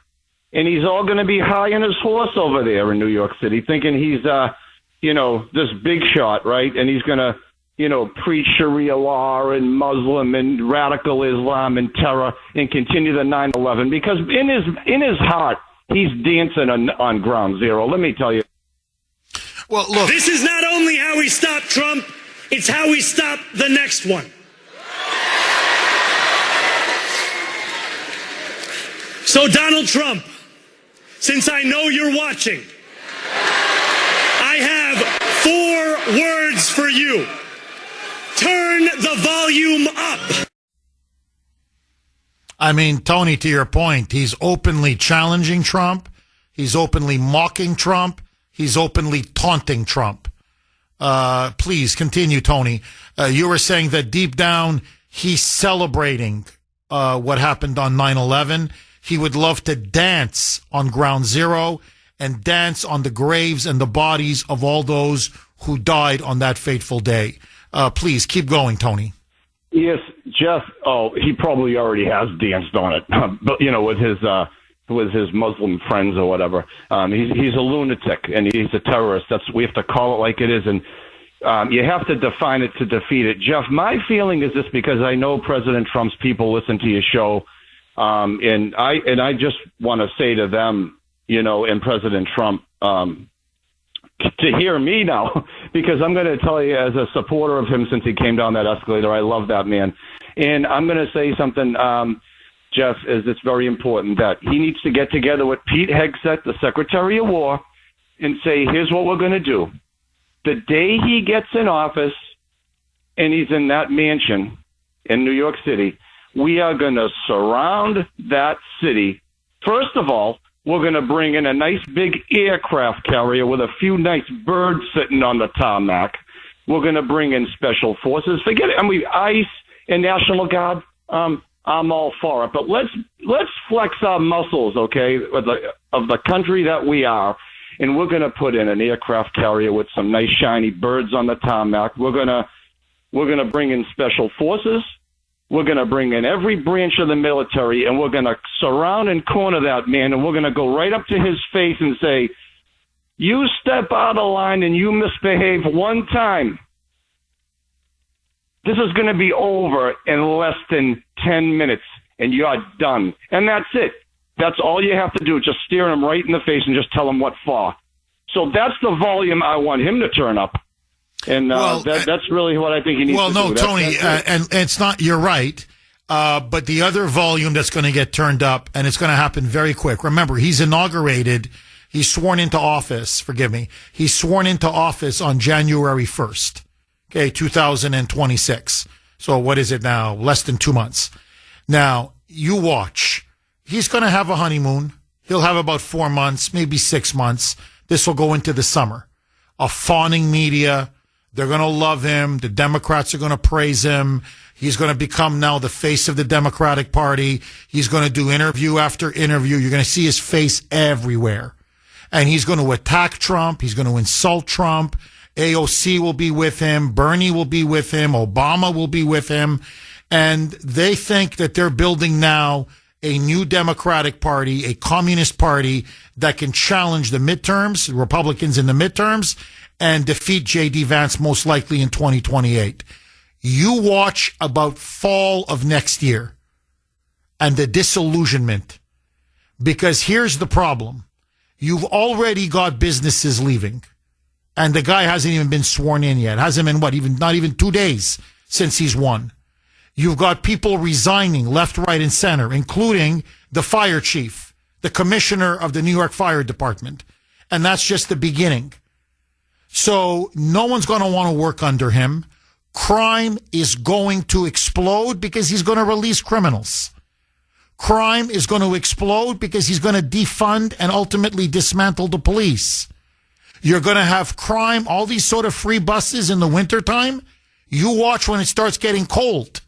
And he's all going to be high on his horse over there in New York City, thinking he's, this big shot, right? And he's going to preach Sharia law and Muslim and radical Islam and terror and continue the 9/11, because in his heart he's dancing on ground zero. Let me tell you.
Well, look,
this is not only how we stop Trump, it's how we stop the next one. So Donald Trump, since I know you're watching, I have 4 words for you. Turn the volume up.
I mean, Tony, to your point, he's openly challenging Trump. He's openly mocking Trump. He's openly taunting Trump. Please continue, Tony. You were saying that deep down, he's celebrating what happened on 9/11. He would love to dance on ground zero and dance on the graves and the bodies of all those who died on that fateful day. Please keep going, Tony.
Yes, Jeff. Oh, he probably already has danced on it, but with his Muslim friends or whatever. He's a lunatic and he's a terrorist. We have to call it like it is, and you have to define it to defeat it. Jeff, my feeling is this, because I know President Trump's people listen to your show, and I just want to say to them, and President Trump, to hear me now, because I'm going to tell you, as a supporter of him since he came down that escalator, I love that man. And I'm going to say something, Jeff, is it's very important that he needs to get together with Pete Hegseth, the Secretary of War, and say, here's what we're going to do. The day he gets in office and he's in that mansion in New York City, we are going to surround that city. First of all, we're going to bring in a nice big aircraft carrier with a few nice birds sitting on the tarmac. We're going to bring in special forces. Forget it. I mean, ICE and National Guard. I'm all for it. But let's flex our muscles, okay, of the country that we are. And we're going to put in an aircraft carrier with some nice shiny birds on the tarmac. We're going to bring in special forces. We're going to bring in every branch of the military, and we're going to surround and corner that man, and we're going to go right up to his face and say, you step out of line and you misbehave one time, this is going to be over in less than 10 minutes, and you're done. And that's it. That's all you have to do, just stare him right in the face and just tell him what for. So that's the volume I want him to turn up. And that's really what I think he needs to do.
Well, no, Tony, and it's not, you're right. But the other volume that's going to get turned up, and it's going to happen very quick. Remember, he's sworn into office, he's sworn into office on January 1st, 2026. So what is it now? Less than 2 months. Now, you watch. He's going to have a honeymoon. He'll have about 4 months, maybe 6 months. This will go into the summer. A fawning media. They're going to love him. The Democrats are going to praise him. He's going to become now the face of the Democratic Party. He's going to do interview after interview. You're going to see his face everywhere. And he's going to attack Trump. He's going to insult Trump. AOC will be with him. Bernie will be with him. Obama will be with him. And they think that they're building now a new Democratic Party, a communist party that can challenge the midterms, the Republicans in the midterms, and defeat J.D. Vance most likely in 2028. You watch about fall of next year and the disillusionment, because here's the problem. You've already got businesses leaving, and the guy hasn't even been sworn in yet. Hasn't been, not even 2 days since he's won. You've got people resigning left, right, and center, including the fire chief, the commissioner of the New York Fire Department. And that's just the beginning. So no one's going to want to work under him. Crime is going to explode because he's going to release criminals. Crime is going to explode because he's going to defund and ultimately dismantle the police. You're going to have crime, all these sort of free buses in the wintertime. You watch when it starts getting cold.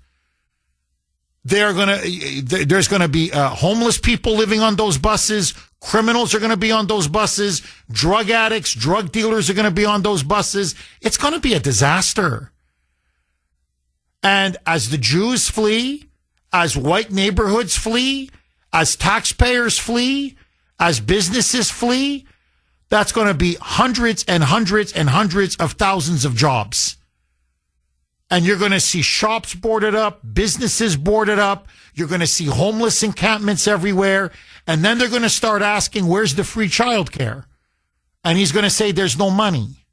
There's going to be homeless people living on those buses. Criminals are going to be on those buses. Drug addicts, drug dealers are going to be on those buses. It's going to be a disaster. And as the Jews flee, as white neighborhoods flee, as taxpayers flee, as businesses flee, that's going to be hundreds and hundreds and hundreds of thousands of jobs. And you're going to see shops boarded up, businesses boarded up. You're going to see homeless encampments everywhere. And then they're going to start asking, where's the free childcare? And he's going to say, there's no money.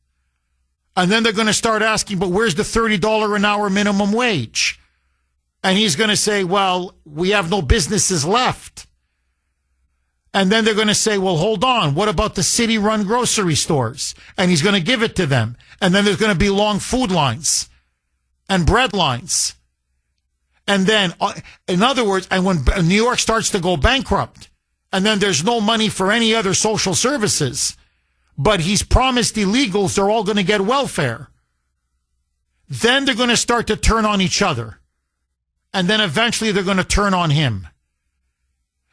And then they're going to start asking, but where's the $30 an hour minimum wage? And he's going to say, well, we have no businesses left. And then they're going to say, well, hold on. What about the city-run grocery stores? And he's going to give it to them. And then there's going to be long food lines and bread lines. And then, in other words, and when New York starts to go bankrupt, and then there's no money for any other social services, but he's promised illegals they're all going to get welfare, then they're going to start to turn on each other. And then eventually they're going to turn on him.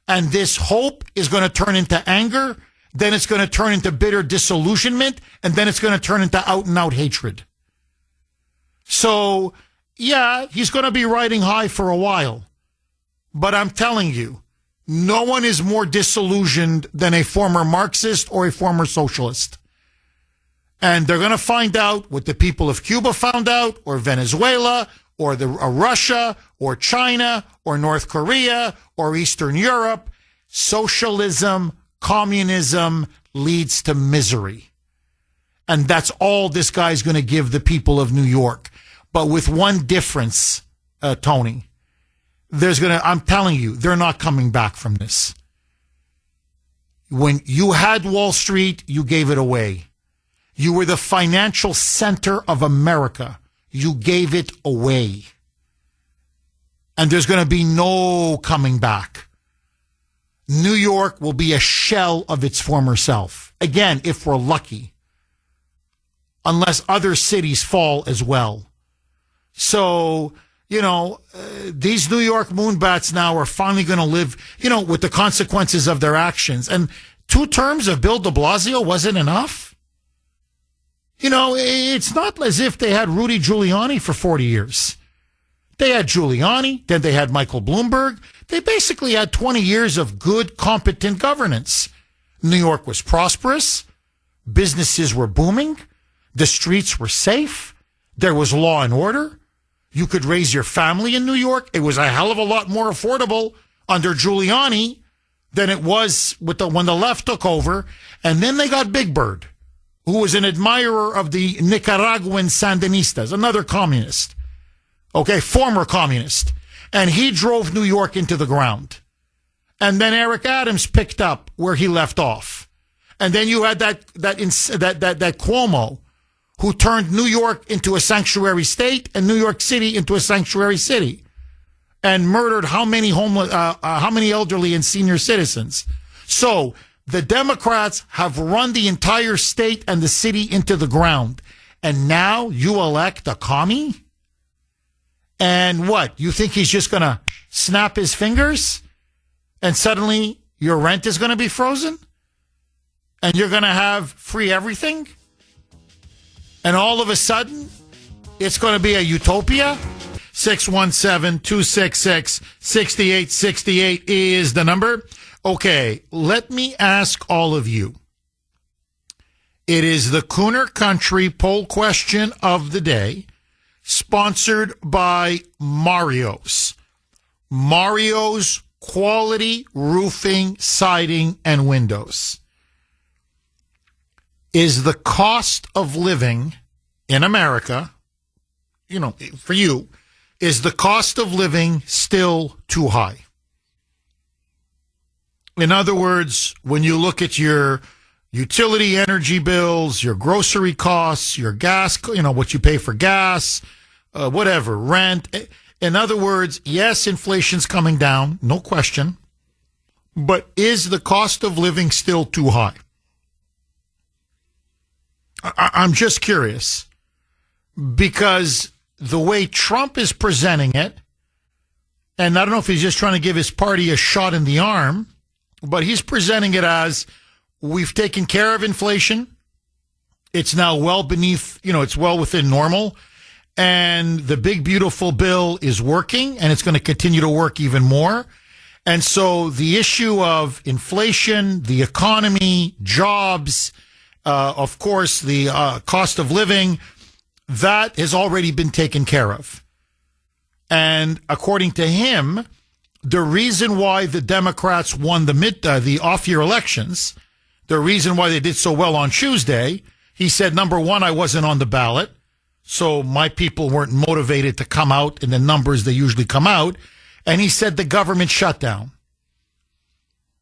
And this hope is going to turn into anger. Then it's going to turn into bitter disillusionment. And then it's going to turn into out-and-out hatred. So, yeah, he's going to be riding high for a while. But I'm telling you, no one is more disillusioned than a former Marxist or a former socialist. And they're going to find out what the people of Cuba found out, or Venezuela, or Russia, or China, or North Korea, or Eastern Europe. Socialism, communism leads to misery. And that's all this guy's going to give the people of New York. But with one difference, Tony, I'm telling you, they're not coming back from this. When you had Wall Street, you gave it away. You were the financial center of America. You gave it away. And there's going to be no coming back. New York will be a shell of its former self. Again, if we're lucky. Unless other cities fall as well. So, these New York moonbats now are finally going to live, with the consequences of their actions. And 2 terms of Bill de Blasio wasn't enough. It's not as if they had Rudy Giuliani for 40 years. They had Giuliani, then they had Michael Bloomberg. They basically had 20 years of good, competent governance. New York was prosperous. Businesses were booming. The streets were safe. There was law and order. You could raise your family in New York. It was a hell of a lot more affordable under Giuliani than it was when the left took over. And then they got Big Bird, who was an admirer of the Nicaraguan Sandinistas, another communist. Okay, former communist. And he drove New York into the ground. And then Eric Adams picked up where he left off. And then you had that Cuomo, who turned New York into a sanctuary state and New York City into a sanctuary city, and murdered how many elderly and senior citizens. So the Democrats have run the entire state and the city into the ground. And now you elect a commie? And what? You think he's just going to snap his fingers and suddenly your rent is going to be frozen? And you're going to have free everything? And all of a sudden, it's going to be a utopia? 617-266-6868 is the number. Okay, let me ask all of you. It is the Kuhner Country poll question of the day, sponsored by Mario's. Mario's quality roofing, siding, and windows. Is the cost of living in America, for you, is the cost of living still too high? In other words, when you look at your utility energy bills, your grocery costs, your gas, what you pay for gas, whatever, rent. In other words, yes, inflation's coming down, no question. But is the cost of living still too high? I'm just curious, because the way Trump is presenting it, and I don't know if he's just trying to give his party a shot in the arm, but he's presenting it as, we've taken care of inflation. It's now well beneath, it's well within normal. And the big, beautiful bill is working, and it's going to continue to work even more. And so the issue of inflation, the economy, jobs, of course, the cost of living, that has already been taken care of. And according to him, the reason why the Democrats won the off-year elections, the reason why they did so well on Tuesday, he said, number one, I wasn't on the ballot, so my people weren't motivated to come out in the numbers they usually come out. And he said the government shutdown,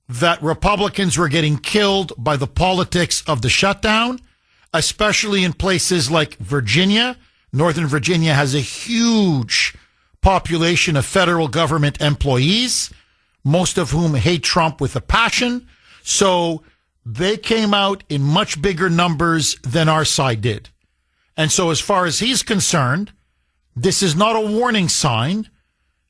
that Republicans were getting killed by the politics of the shutdown, especially in places like Virginia. Northern Virginia has a huge population of federal government employees, most of whom hate Trump with a passion. So they came out in much bigger numbers than our side did. And so as far as he's concerned, this is not a warning sign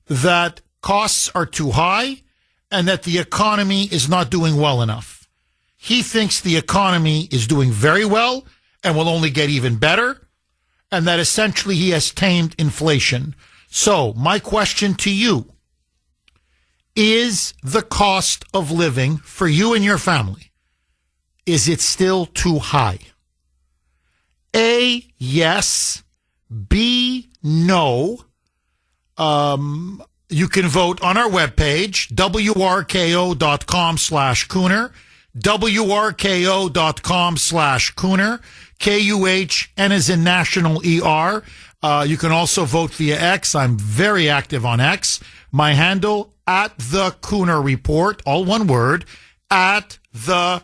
that costs are too high and that the economy is not doing well enough. He thinks the economy is doing very well and will only get even better, and that essentially he has tamed inflation. So my question to you, is the cost of living for you and your family, is it still too high? A, yes. B, no. You can vote on our webpage, wrko.com/Kuhner, wrko.com/Kuhner, Kuhn as in national ER. You can also vote via X. I'm very active on X. My handle, @the Report, all one word, @the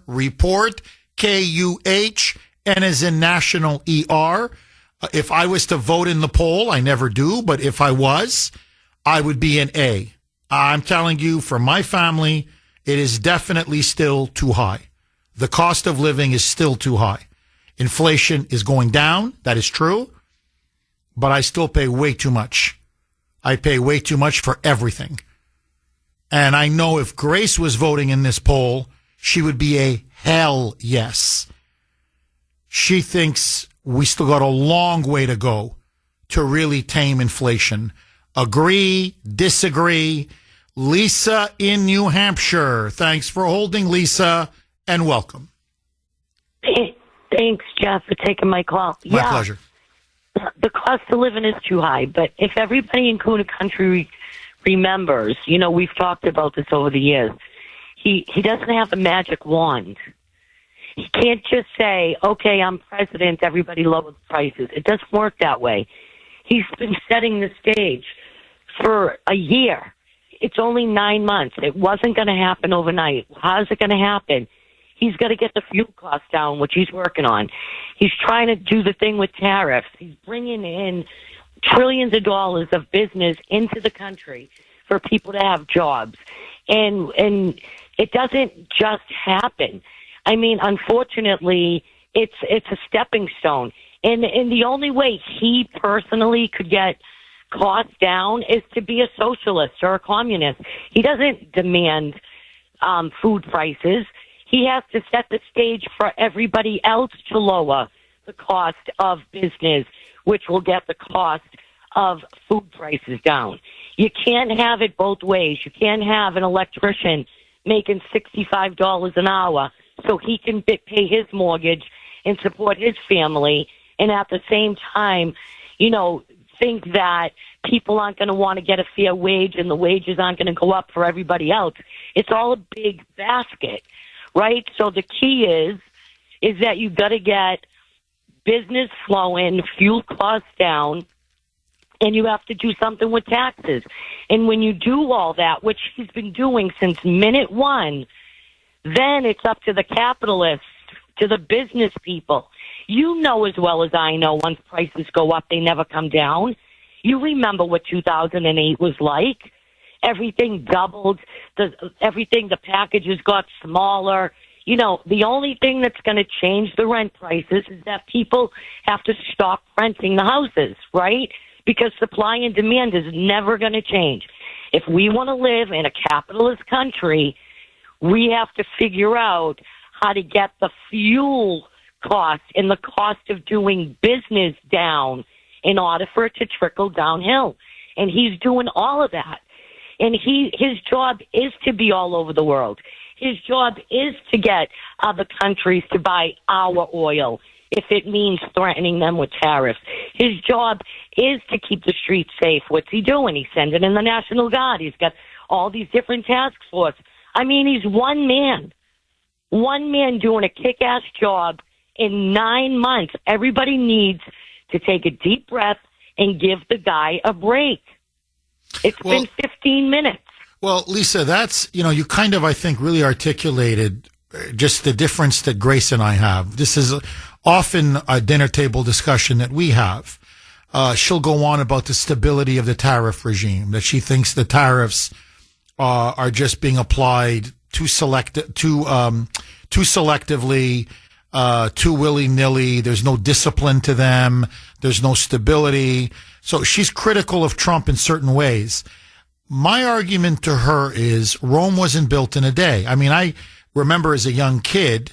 Report, Kuhn as in national ER. If I was to vote in the poll, I never do, but if I was, I would be an A. I'm telling you, for my family, it is definitely still too high. The cost of living is still too high. Inflation is going down. That is true. But I still pay way too much. I pay way too much for everything. And I know if Grace was voting in this poll, she would be a hell yes. She thinks we still got a long way to go to really tame inflation. Agree, disagree. Lisa in New Hampshire. Thanks for holding, Lisa, and welcome.
Thanks, Jeff, for taking my call.
My pleasure.
The cost of living is too high, but if everybody in Kuhner country remembers, we've talked about this over the years, he doesn't have a magic wand. He can't just say, okay, I'm president, everybody lowers prices. It doesn't work that way. He's been setting the stage for a year. It's only 9 months. It wasn't going to happen overnight. How's it going to happen? He's got to get the fuel costs down, which he's working on. He's trying to do the thing with tariffs. He's bringing in trillions of dollars of business into the country for people to have jobs. And it doesn't just happen. I mean, unfortunately, it's a stepping stone. And the only way he personally could get costs down is to be a socialist or a communist. He doesn't demand food prices. He has to set the stage for everybody else to lower the cost of business, which will get the cost of food prices down. You can't have it both ways. You can't have an electrician making $65 an hour so he can pay his mortgage and support his family, and at the same time, think that people aren't going to want to get a fair wage and the wages aren't going to go up for everybody else. It's all a big basket, right? So the key is that you got to get business flowing, fuel costs down, and you have to do something with taxes. And when you do all that, which he's been doing since minute one, then it's up to the capitalists, to the business people. You know as well as I know, once prices go up, they never come down. You remember what 2008 was like. Everything doubled. The packages got smaller. The only thing that's going to change the rent prices is that people have to stop renting the houses, right? Because supply and demand is never going to change. If we want to live in a capitalist country, we have to figure out how to get the fuel cost and the cost of doing business down in order for it to trickle downhill. And he's doing all of that. And his job is to be all over the world. His job is to get other countries to buy our oil if it means threatening them with tariffs. His job is to keep the streets safe. What's he doing? He's sending in the National Guard. He's got all these different task forces. I mean, he's one man doing a kick-ass job in 9 months. Everybody needs to take a deep breath and give the guy a break. It's been 15 minutes.
Well, Lisa, that's, you kind of, I think, really articulated just the difference that Grace and I have. This is often a dinner table discussion that we have. She'll go on about the stability of the tariff regime, that she thinks the tariffs are just being applied too selectively, too willy-nilly. There's no discipline to them. There's no stability. So she's critical of Trump in certain ways. My argument to her is Rome wasn't built in a day. I mean, I remember as a young kid,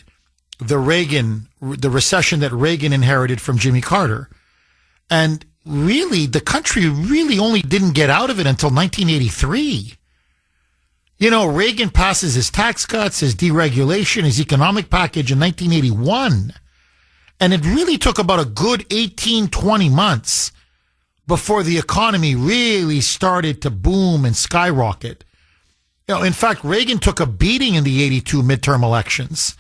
the recession that Reagan inherited from Jimmy Carter. And really, the country really only didn't get out of it until 1983. Reagan passes his tax cuts, his deregulation, his economic package in 1981. And it really took about a good 18, 20 months before the economy really started to boom and skyrocket. In fact, Reagan took a beating in the 82 midterm elections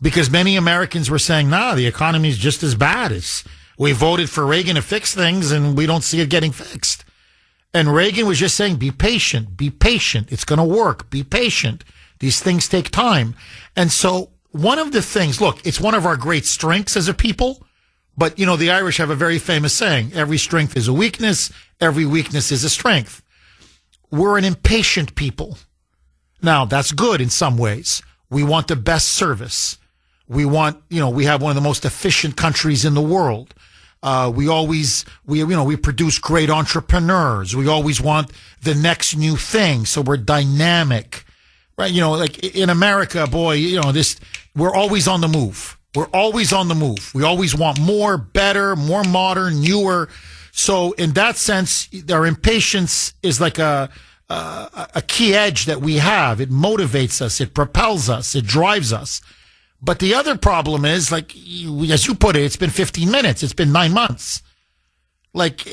because many Americans were saying, the economy is just as bad as we voted for Reagan to fix things and we don't see it getting fixed. And Reagan was just saying, be patient, it's going to work, be patient. These things take time. And so one of the things, look, it's one of our great strengths as a people, but, the Irish have a very famous saying, every strength is a weakness, every weakness is a strength. We're an impatient people. Now, that's good in some ways. We want the best service. We want, we have one of the most efficient countries in the world. We produce great entrepreneurs. We always want the next new thing. So we're dynamic, right? Like in America, we're always on the move. We're always on the move. We always want more, better, more modern, newer. So in that sense, our impatience is like a key edge that we have. It motivates us. It propels us. It drives us. But the other problem is, like, as you put it, it's been 15 minutes. It's been 9 months. Like,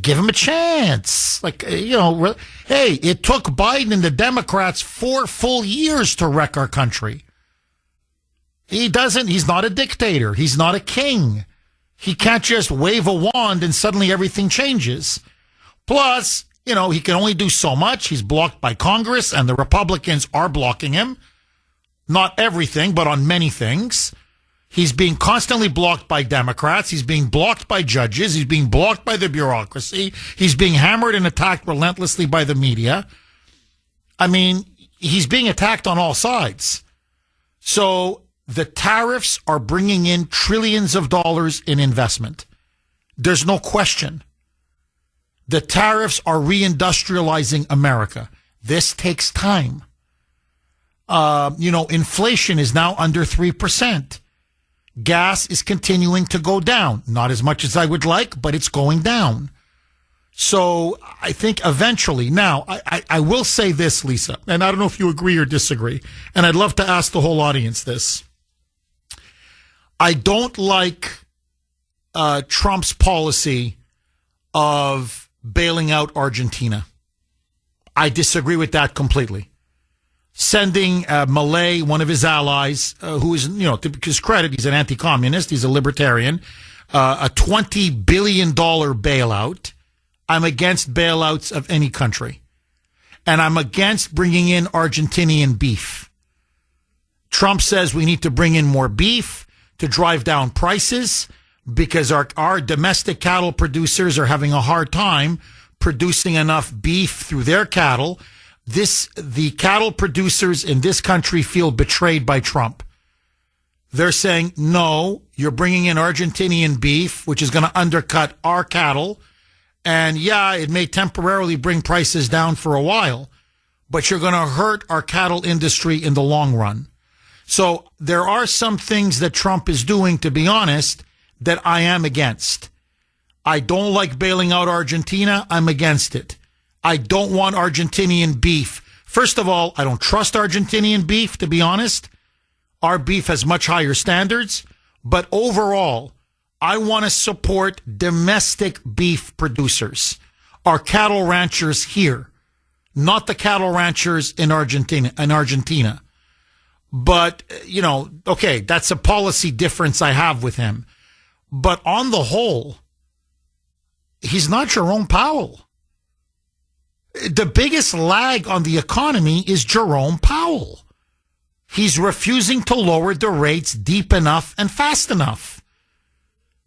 give him a chance. Like, hey, it took Biden and the Democrats 4 full years to wreck our country. He's not a dictator. He's not a king. He can't just wave a wand and suddenly everything changes. Plus, he can only do so much. He's blocked by Congress and the Republicans are blocking him. Not everything, but on many things. He's being constantly blocked by Democrats. He's being blocked by judges. He's being blocked by the bureaucracy. He's being hammered and attacked relentlessly by the media. I mean, he's being attacked on all sides. So the tariffs are bringing in trillions of dollars in investment. There's no question. The tariffs are reindustrializing America. This takes time. Inflation is now under 3%. Gas is continuing to go down. Not as much as I would like, but it's going down. So I think eventually, now, I will say this, Lisa, and I don't know if you agree or disagree, and I'd love to ask the whole audience this. I don't like Trump's policy of bailing out Argentina. I disagree with that completely. Sending Malay, one of his allies, who is, to his credit, he's an anti-communist, he's a libertarian, a $20 billion bailout. I'm against bailouts of any country. And I'm against bringing in Argentinian beef. Trump says we need to bring in more beef to drive down prices because our domestic cattle producers are having a hard time producing enough beef through their cattle. The cattle producers in this country feel betrayed by Trump. They're saying, no, you're bringing in Argentinian beef, which is going to undercut our cattle. And yeah, it may temporarily bring prices down for a while, but you're going to hurt our cattle industry in the long run. So there are some things that Trump is doing, to be honest, that I am against. I don't like bailing out Argentina. I'm against it. I don't want Argentinian beef. First of all, I don't trust Argentinian beef, to be honest. Our beef has much higher standards. But overall, I want to support domestic beef producers, our cattle ranchers here, not the cattle ranchers in Argentina. But, you know, okay, that's a policy difference I have with him. But on the whole, he's not Jerome Powell. The biggest lag on the economy is Jerome Powell. He's refusing to lower the rates deep enough and fast enough.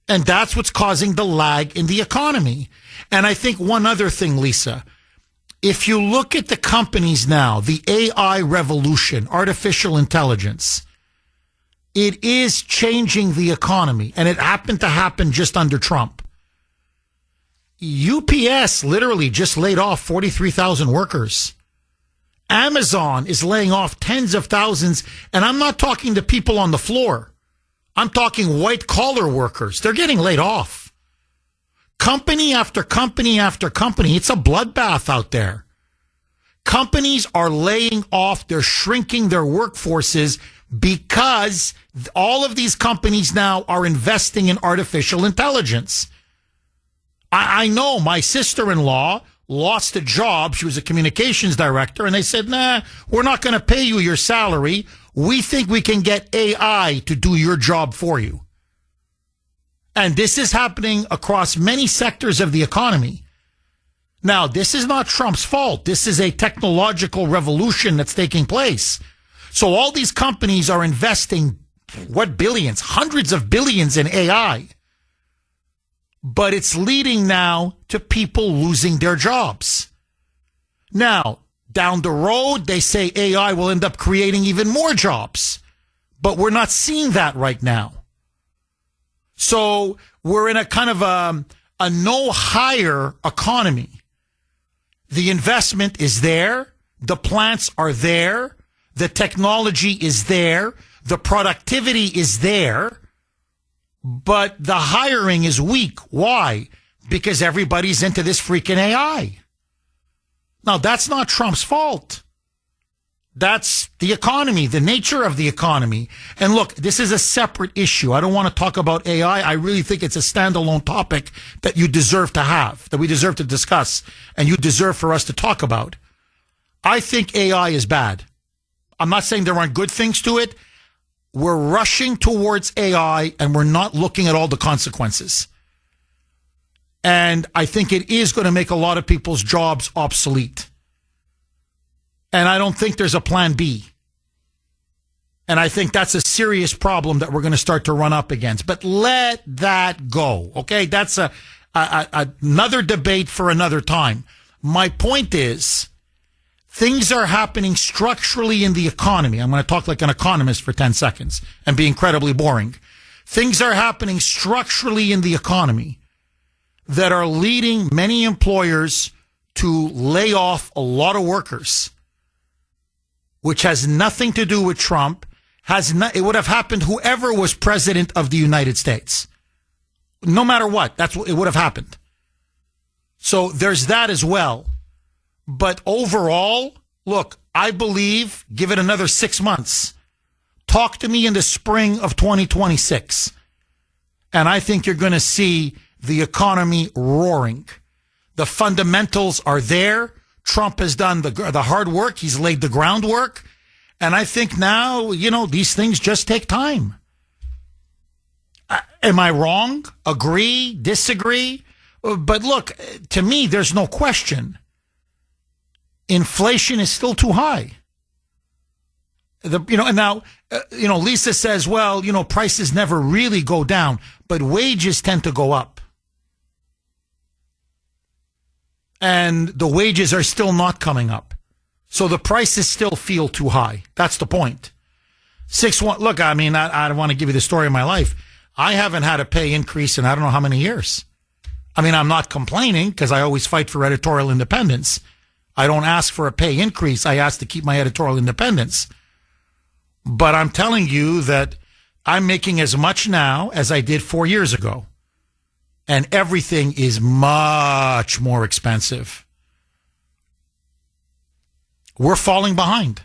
And that's what's causing the lag in the economy. And I think one other thing, Lisa, if you look at the companies now, the AI revolution, artificial intelligence, it is changing the economy. And it happened to happen just under Trump. UPS literally just laid off 43,000 workers. Amazon is laying off tens of thousands. And I'm not talking to people on the floor. I'm talking white collar workers. They're getting laid off. Company after company after company. It's a bloodbath out there. Companies are laying off. They're shrinking their workforces because all of these companies now are investing in artificial intelligence. I know my sister-in-law lost a job. She was a communications director, and they said, nah, we're not going to pay you your salary. We think we can get AI to do your job for you. And this is happening across many sectors of the economy. Now, this is not Trump's fault. This is a technological revolution that's taking place. So all these companies are investing, billions, hundreds of billions in AI. But it's leading now to people losing their jobs. Now, down the road, they say AI will end up creating even more jobs. But we're not seeing that right now. So we're in a kind of a no-hire economy. The investment is there. The plants are there. The technology is there. The productivity is there. But the hiring is weak. Why? Because everybody's into this freaking AI. Now, that's not Trump's fault. That's the economy, the nature of the economy. And look, this is a separate issue. I don't want to talk about AI. I really think it's a standalone topic that you deserve to have, that we deserve to discuss, and you deserve for us to talk about. I think AI is bad. I'm not saying there aren't good things to it. We're rushing towards AI and we're not looking at all the consequences. And I think it is going to make a lot of people's jobs obsolete. And I don't think there's a plan B. And I think that's a serious problem that we're going to start to run up against. But let that go. Okay. That's another debate for another time. My point is, things are happening structurally in the economy. I'm going to talk like an economist for 10 seconds and be incredibly boring. Things are happening structurally in the economy that are leading many employers to lay off a lot of workers, which has nothing to do with Trump. It would have happened whoever was president of the United States. No matter what, that's what it would have happened. So there's that as well. But overall, look, I believe, give it another 6 months. Talk to me in the spring of 2026. And I think you're going to see the economy roaring. The fundamentals are there. Trump has done the hard work. He's laid the groundwork. And I think now, these things just take time. Am I wrong? Agree? Disagree? But look, to me, there's no question. Inflation is still too high. And now, Lisa says, well, prices never really go down, but wages tend to go up. And the wages are still not coming up. So the prices still feel too high. That's the point. 6-1. Look, I don't want to give you the story of my life. I haven't had a pay increase in I don't know how many years. I'm not complaining because I always fight for editorial independence. I don't ask for a pay increase. I ask to keep my editorial independence. But I'm telling you that I'm making as much now as I did 4 years ago. And everything is much more expensive. We're falling behind.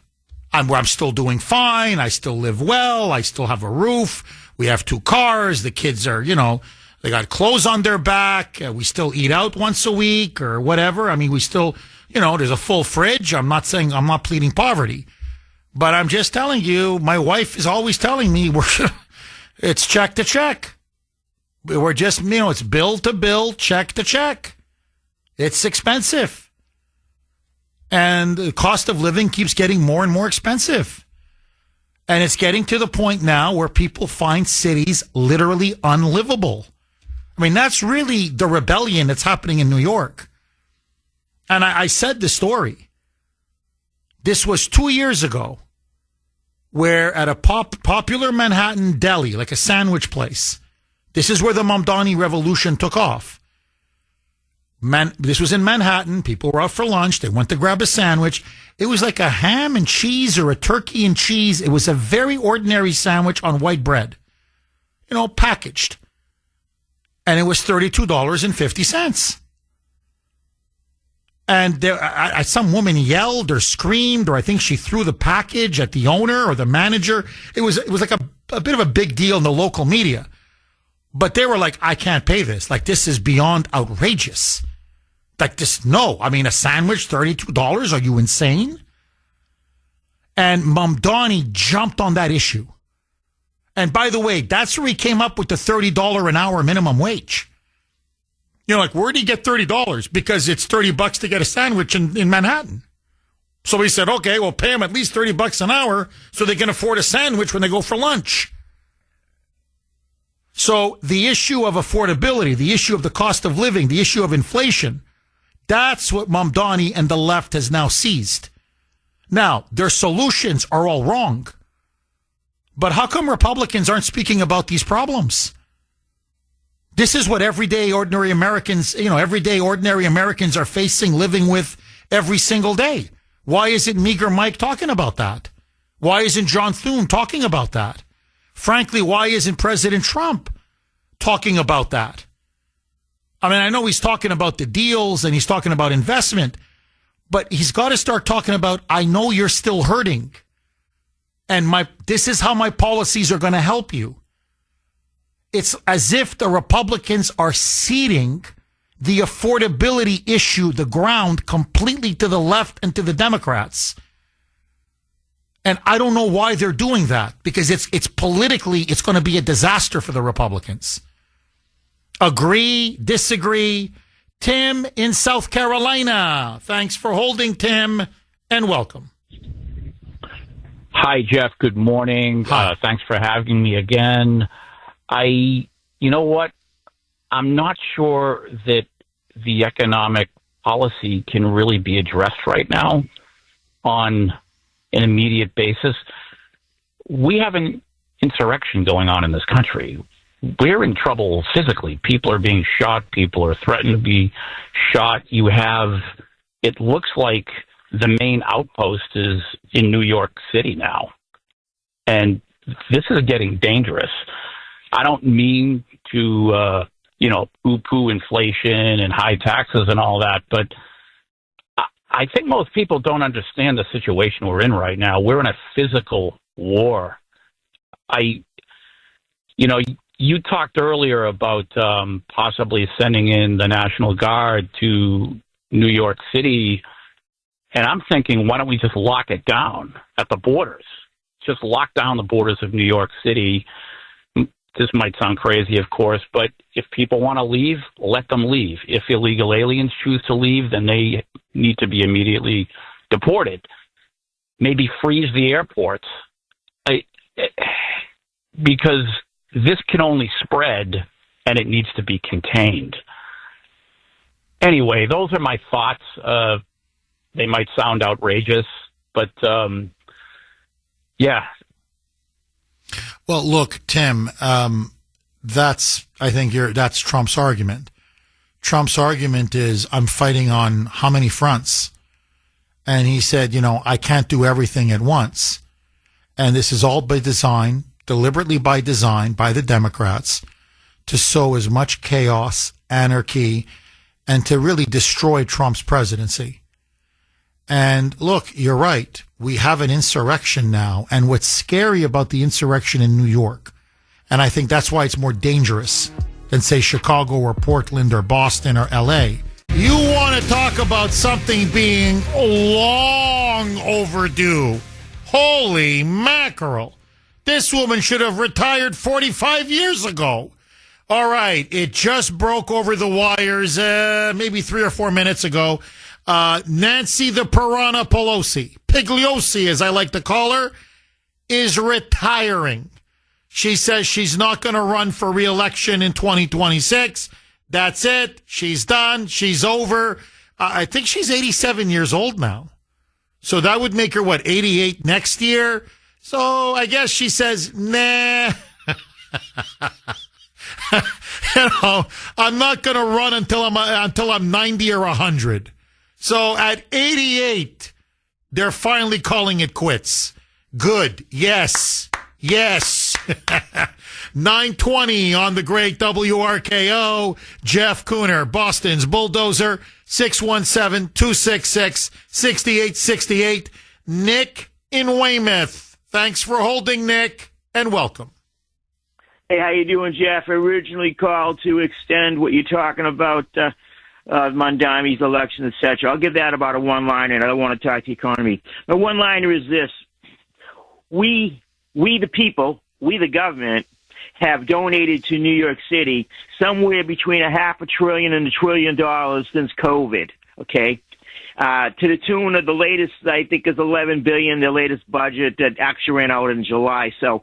I'm still doing fine. I still live well. I still have a roof. We have 2 cars. The kids are, they got clothes on their back. We still eat out once a week or whatever. I mean, we still, there's a full fridge. I'm not pleading poverty, but I'm just telling you, my wife is always telling me it's check to check. We're just, it's bill to bill, check to check. It's expensive. And the cost of living keeps getting more and more expensive. And it's getting to the point now where people find cities literally unlivable. I mean, that's really the rebellion that's happening in New York. And I said the story. This was 2 years ago, where at a popular Manhattan deli, like a sandwich place, this is where the Mamdani revolution took off. This was in Manhattan. People were out for lunch. They went to grab a sandwich. It was like a ham and cheese or a turkey and cheese. It was a very ordinary sandwich on white bread, packaged. And it was $32.50. And some woman yelled or screamed, or I think she threw the package at the owner or the manager. It was like a bit of a big deal in the local media. But they were like, I can't pay this. Like, this is beyond outrageous. Like this, no. I mean, a sandwich, $32? Are you insane? And Mamdani jumped on that issue. And by the way, that's where he came up with the $30 an hour minimum wage. Like, where did he get $30? Because it's $30 to get a sandwich in Manhattan. So he said, okay, we'll pay them at least $30 an hour so they can afford a sandwich when they go for lunch. So the issue of affordability, the issue of the cost of living, the issue of inflation, that's what Mamdani and the left has now seized. Now, their solutions are all wrong. But how come Republicans aren't speaking about these problems? This is what everyday ordinary Americans are facing, living with every single day. Why isn't Meager Mike talking about that? Why isn't John Thune talking about that? Frankly, why isn't President Trump talking about that? I mean, I know he's talking about the deals and he's talking about investment, but he's got to start talking about, I know you're still hurting. And this is how my policies are going to help you. It's as if the Republicans are ceding the affordability issue, the ground, completely to the left and to the Democrats. And I don't know why they're doing that, because it's politically, it's going to be a disaster for the Republicans. Agree, disagree. Tim in South Carolina. Thanks for holding, Tim, and welcome.
Hi, Jeff. Good morning. Thanks for having me again. You know what? I'm not sure that the economic policy can really be addressed right now on an immediate basis. We have an insurrection going on in this country. We're in trouble physically. People are being shot. People are threatened to be shot. It looks like the main outpost is in New York City now. And this is getting dangerous. I don't mean to, poo-poo inflation and high taxes and all that, but I think most people don't understand the situation we're in right now. We're in a physical war. You talked earlier about possibly sending in the National Guard to New York City, and I'm thinking, why don't we just lock it down at the borders? Just lock down the borders of New York City. This might sound crazy, of course, but if people want to leave, let them leave. If illegal aliens choose to leave, then they need to be immediately deported. Maybe freeze the airports, because this can only spread and it needs to be contained. Anyway, those are my thoughts. They might sound outrageous, but yeah.
Well, look, Tim, that's Trump's argument. Trump's argument is, I'm fighting on how many fronts? And he said, I can't do everything at once. And this is all by design, deliberately by design, by the Democrats, to sow as much chaos, anarchy, and to really destroy Trump's presidency. And look, you're right. We have an insurrection now. And what's scary about the insurrection in New York, and I think that's why it's more dangerous than, say, Chicago or Portland or Boston or L.A. You want to talk about something being long overdue. Holy mackerel. This woman should have retired 45 years ago. All right, it just broke over the wires maybe 3 or 4 minutes ago. Nancy the Piranha Pelosi, Pigliosi as I like to call her, is retiring. She says she's not going to run for re-election in 2026. That's it. She's done. She's over. I think she's 87 years old now. So that would make her, 88 next year? So I guess she says, nah. I'm not going to run until I'm 90 or 100. So at 88, they're finally calling it quits. Good. Yes. 9:20 on the great WRKO. Jeff Kuhner, Boston's bulldozer, 617-266-6868. Nick in Weymouth. Thanks for holding, Nick, and welcome.
Hey, how you doing, Jeff? I originally called to extend what you're talking about, Mondami's election, etc. I'll give that about a one-liner, and I don't want to talk to the economy. The one-liner is this. We the people, we the government, have donated to New York City somewhere between $500 billion and $1 trillion since COVID, okay? To the tune of the latest, I think, is $11 billion, the latest budget that actually ran out in July. So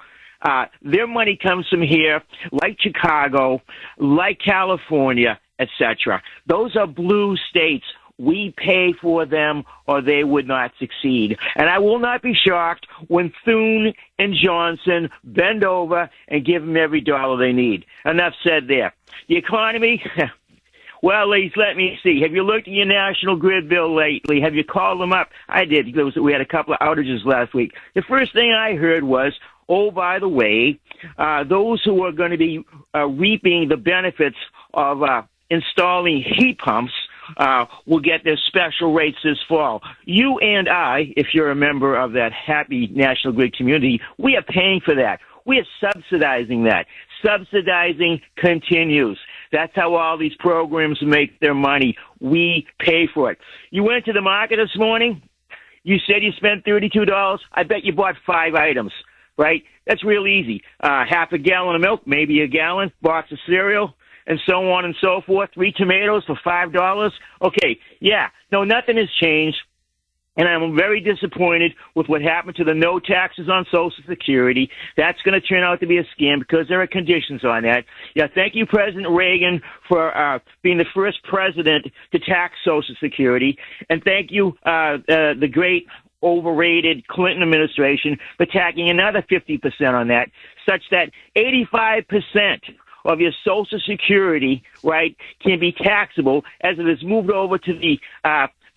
their money comes from here, like Chicago, like California, etc. Those are blue states. We pay for them or they would not succeed. And I will not be shocked when Thune and Johnson bend over and give them every dollar they need. Enough said there. The economy, well, ladies, let me see. Have you looked at your National Grid bill lately? Have you called them up? I did. We had a couple of outages last week. The first thing I heard was, oh, by the way, those who are going to be reaping the benefits of installing heat pumps will get their special rates this fall. You and I, if you're a member of that happy National Grid community, we are paying for that. We are subsidizing that. Subsidizing continues. That's how all these programs make their money. We pay for it. You went to the market this morning. You said you spent $32. I bet you bought 5 items, right? That's real easy. Half a gallon of milk, maybe a gallon, box of cereal, and so on and so forth. 3 tomatoes for $5. Okay, yeah. No, nothing has changed. And I'm very disappointed with what happened to the no taxes on Social Security. That's going to turn out to be a scam because there are conditions on that. Yeah, thank you, President Reagan, for being the first president to tax Social Security. And thank you, the great overrated Clinton administration, for tacking another 50% on that, such that 85% of your Social Security, right, can be taxable as it is moved over to the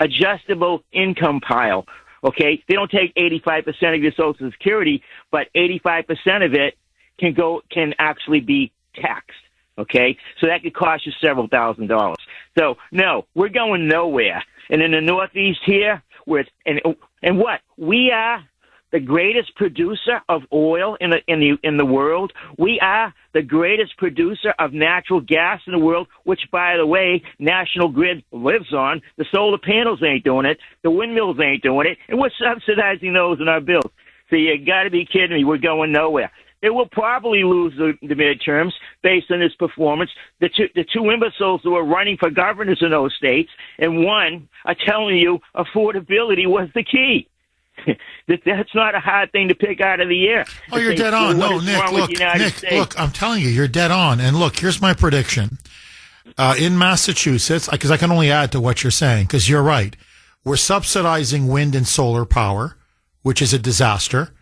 adjustable income pile. Okay, they don't take 85% of your Social Security, but 85% of it can actually be taxed. Okay, so that could cost you several $1,000s. So no, we're going nowhere. And in the Northeast here, and what we are. The greatest producer of oil in the world. We are the greatest producer of natural gas in the world, which, by the way, National Grid lives on. The solar panels ain't doing it. The windmills ain't doing it. And we're subsidizing those in our bills. So you got to be kidding me. We're going nowhere. They will probably lose the midterms based on this performance. The two imbeciles who are running for governors in those states, and one are telling you affordability was the key. That's not a hard thing to pick out of the air.
Oh, you're dead on. No, Nick, look, I'm telling you, you're dead on. And look, here's my prediction. In Massachusetts, because I can only add to what you're saying, because you're right. We're subsidizing wind and solar power, which is a disaster,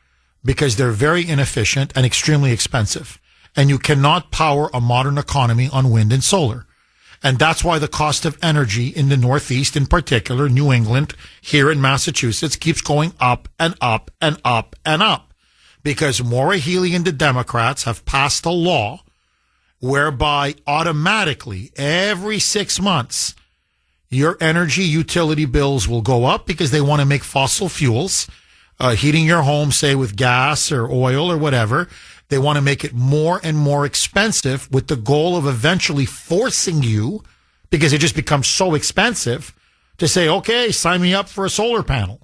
because they're very inefficient and extremely expensive. And you cannot power a modern economy on wind and solar. And that's why the cost of energy in the Northeast, in particular, New England, here in Massachusetts, keeps going up and up and up and up. Because Maura Healey and the Democrats have passed a law whereby automatically, every 6 months, your energy utility bills will go up because they want to make fossil fuels, heating your home, say with gas or oil or whatever. They want to make it more and more expensive with the goal of eventually forcing you, because it just becomes so expensive, to say, okay, sign me up for a solar panel.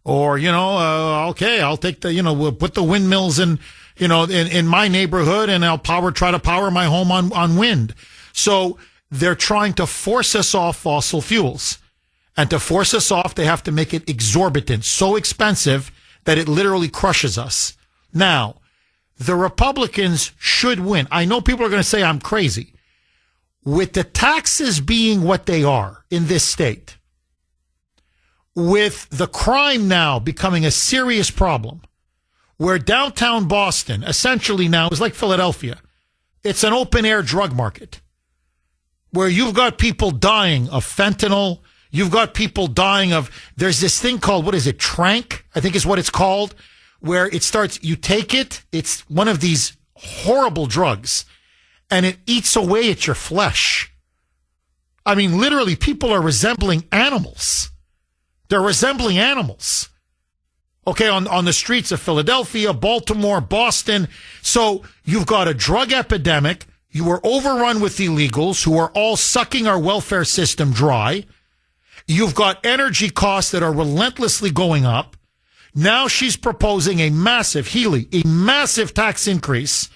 Or, okay, I'll take we'll put the windmills in my neighborhood, and I'll try to power my home on wind. So they're trying to force us off fossil fuels. And to force us off, they have to make it exorbitant, so expensive that it literally crushes us. Now, the Republicans should win. I know people are going to say I'm crazy. With the taxes being what they are in this state, with the crime now becoming a serious problem, where downtown Boston essentially now is like Philadelphia. It's an open-air drug market where you've got people dying of fentanyl. You've got people dying of, there's this thing called, what is it, Trank, I think is what it's called, where it starts, you take it, it's one of these horrible drugs, and it eats away at your flesh. I mean, literally, people are resembling animals. They're resembling animals. Okay, on the streets of Philadelphia, Baltimore, Boston. So you've got a drug epidemic. You are overrun with illegals who are all sucking our welfare system dry. You've got energy costs that are relentlessly going up. Now she's proposing a massive tax increase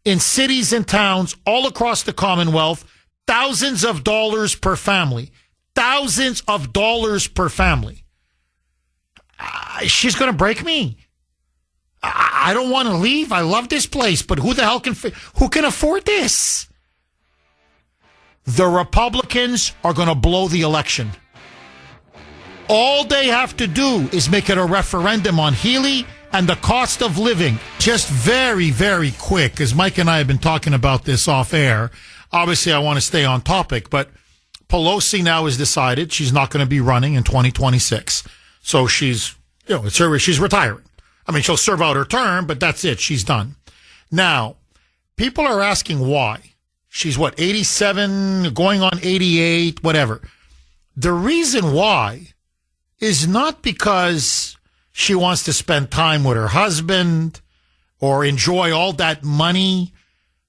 in cities and towns all across the Commonwealth, thousands of dollars per family. Thousands of dollars per family. She's going to break me. I don't want to leave. I love this place, but who can afford this? The Republicans are going to blow the election. All they have to do is make it a referendum on Healy and the cost of living. Just very, very quick, because Mike and I have been talking about this off air. Obviously, I want to stay on topic, but Pelosi now has decided she's not going to be running in 2026. So she's retiring. I mean, she'll serve out her term, but that's it. She's done. Now, people are asking why. She's 87, going on 88, whatever. The reason why is not because she wants to spend time with her husband or enjoy all that money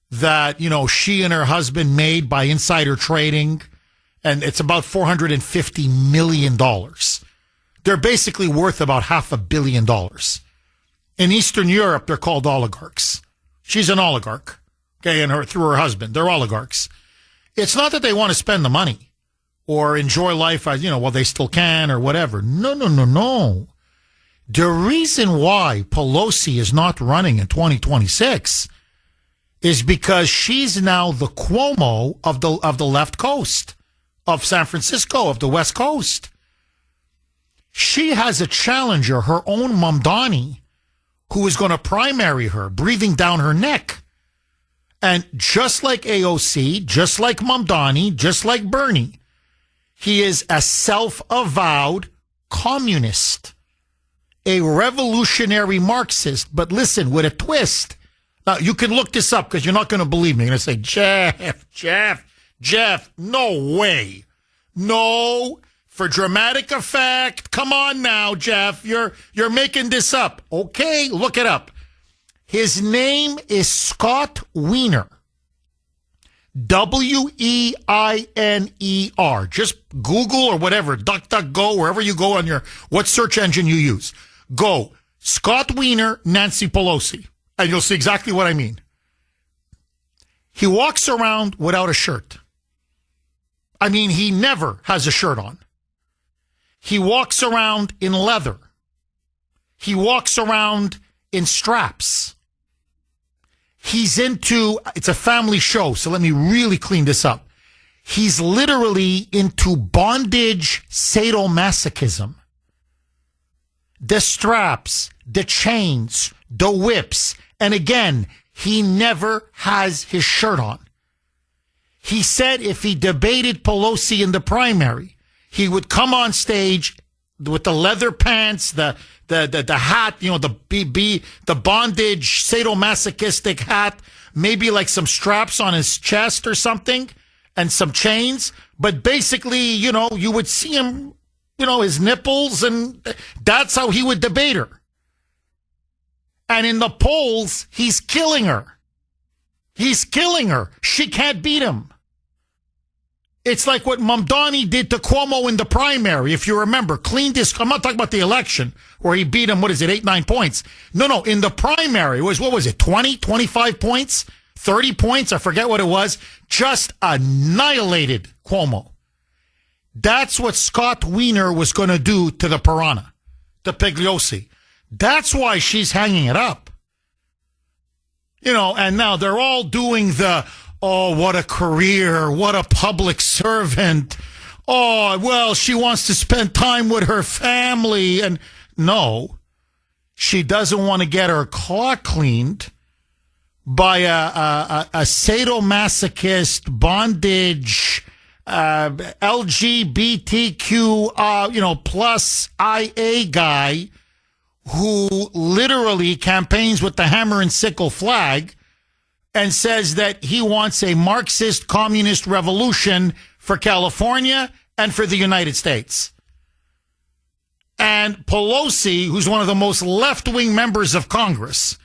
that, she and her husband made by insider trading. And it's about $450 million. They're basically worth about $500 million. In Eastern Europe, they're called oligarchs. She's an oligarch, okay, and through her husband. They're oligarchs. It's not that they want to spend the money or enjoy life as, while they still can or whatever. No. The reason why Pelosi is not running in 2026 is because she's now the Cuomo of the left coast, of San Francisco, of the West Coast. She has a challenger, her own Mamdani, who is going to primary her, breathing down her neck. And just like AOC, just like Mamdani, just like Bernie, he is a self-avowed communist, a revolutionary Marxist. But listen, with a twist. Now, you can look this up because you're not going to believe me. You're going to say, Jeff, no way. No, for dramatic effect. Come on now, Jeff. You're making this up. Okay, look it up. His name is Scott Wiener. Weiner. Just Google or whatever, DuckDuckGo, wherever you go on what search engine you use. Go, Scott Wiener, Nancy Pelosi, and you'll see exactly what I mean. He walks around without a shirt. I mean, he never has a shirt on. He walks around in leather. He walks around in straps. It's a family show, so let me really clean this up. He's literally into bondage sadomasochism. The straps, the chains, the whips, and again, he never has his shirt on. He said if he debated Pelosi in the primary, he would come on stage with the leather pants, the hat, the bondage sadomasochistic hat, maybe like some straps on his chest or something, and some chains, but basically, you would see him, his nipples, and that's how he would debate her. And in the polls, he's killing her. He's killing her. She can't beat him. It's like what Mamdani did to Cuomo in the primary, if you remember. Cleaned his... I'm not talking about the election, where he beat him, 8, 9 points? No, in the primary, what was it, 20, 25 points? 30 points? I forget what it was. Just annihilated Cuomo. That's what Scott Wiener was going to do to the Piranha, to Pigliosi. That's why she's hanging it up. And now they're all doing the... Oh, what a career. What a public servant. Oh, well, she wants to spend time with her family. And no, she doesn't want to get her claw cleaned by a sadomasochist, bondage, LGBTQ, plus IA guy who literally campaigns with the hammer and sickle flag and says that he wants a Marxist communist revolution for California and for the United States. And Pelosi, who's one of the most left-wing members of Congress,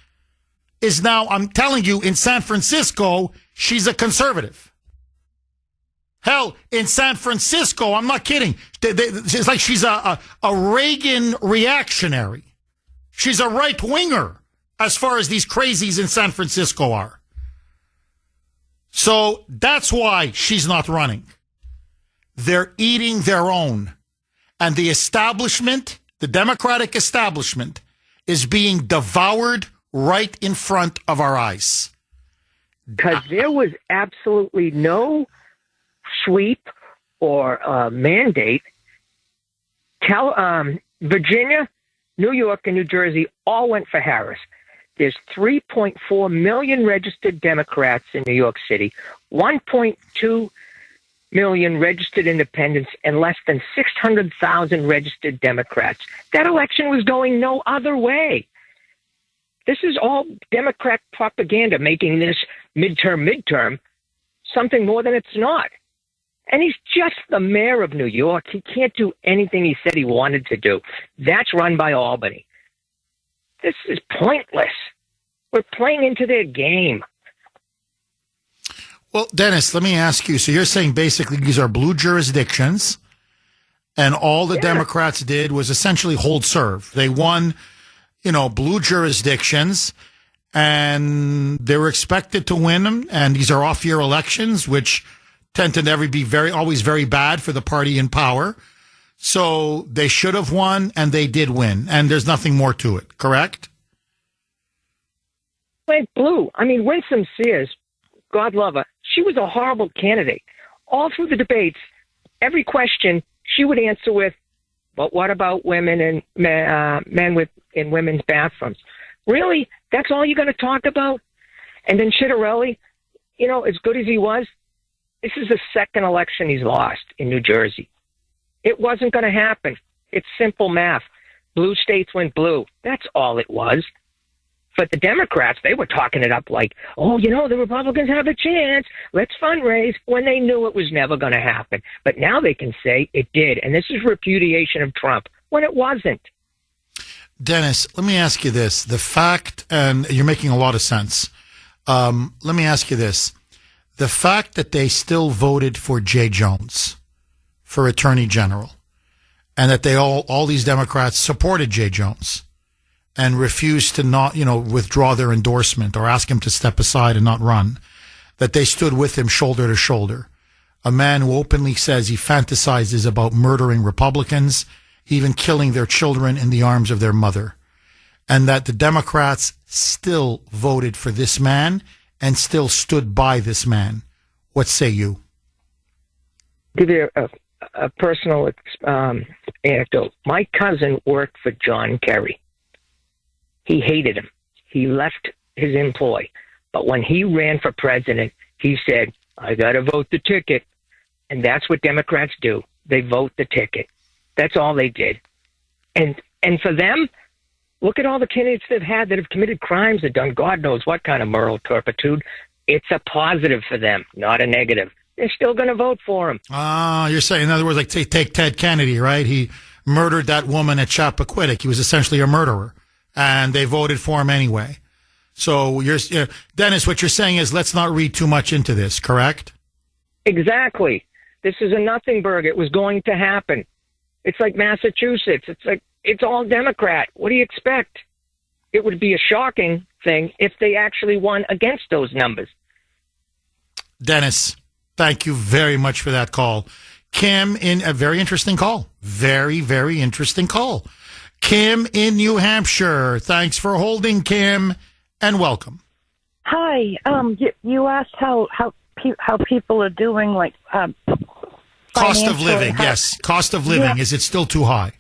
is now, I'm telling you, in San Francisco, she's a conservative. Hell, in San Francisco, I'm not kidding. It's like she's a Reagan reactionary. She's a right-winger as far as these crazies in San Francisco are. So that's why she's not running. They're eating their own. And the establishment, the Democratic establishment, is being devoured right in front of our eyes.
Because there was absolutely no sweep or mandate. Virginia, New York, and New Jersey all went for Harris. There's 3.4 million registered Democrats in New York City, 1.2 million registered independents, and less than 600,000 registered Democrats. That election was going no other way. This is all Democrat propaganda, making this midterm something more than it's not. And he's just the mayor of New York. He can't do anything he said he wanted to do. That's run by Albany. This is pointless. We're playing into their game.
Well, Dennis, let me ask you. So you're saying basically these are blue jurisdictions, and all the Democrats did was essentially hold serve. They won, blue jurisdictions, and they were expected to win them. And these are off-year elections, which tend to never be always very bad for the party in power. So they should have won, and they did win, and there's nothing more to it, correct?
Went blue. I mean, Winsome Sears, God love her, she was a horrible candidate. All through the debates, every question she would answer with, but what about women and men in women's bathrooms? Really? That's all you're going to talk about? And then Chitterelli, as good as he was, this is the second election he's lost in New Jersey. It wasn't going to happen. It's simple math. Blue states went blue. That's all it was. But the Democrats, they were talking it up like, the Republicans have a chance. Let's fundraise, when they knew it was never going to happen. But now they can say it did. And this is repudiation of Trump when it wasn't.
Dennis, let me ask you this. The fact, and you're making a lot of sense. Let me ask you this. The fact that they still voted for Jay Jones for Attorney General, and that all these Democrats supported Jay Jones and refused to not, withdraw their endorsement or ask him to step aside and not run, that they stood with him shoulder to shoulder. A man who openly says he fantasizes about murdering Republicans, even killing their children in the arms of their mother, and that the Democrats still voted for this man and still stood by this man. What say you?
Give you a personal anecdote. My cousin worked for John Kerry. He hated him. He left his employ. But when he ran for president, he said, I got to vote the ticket. And that's what Democrats do. They vote the ticket. That's all they did. And for them, look at all the candidates they've had that have committed crimes, that done God knows what kind of moral turpitude. It's a positive for them, not a negative. they're still going to vote for him.
You're saying, in other words, like take Ted Kennedy, right? He murdered that woman at Chappaquiddick. He was essentially a murderer, and they voted for him anyway. So, Dennis, what you're saying is let's not read too much into this, correct?
Exactly. This is a nothing burger. It was going to happen. It's like Massachusetts. It's all Democrat. What do you expect? It would be a shocking thing if they actually won against those numbers.
Dennis, thank you very much for that call. Kim, in a very interesting call. Very, very interesting call. Kim in New Hampshire. Thanks for holding, Kim, and welcome.
Hi. You asked how people are doing, like
cost of living. Yes, cost of living.
Yeah.
Is it still too high?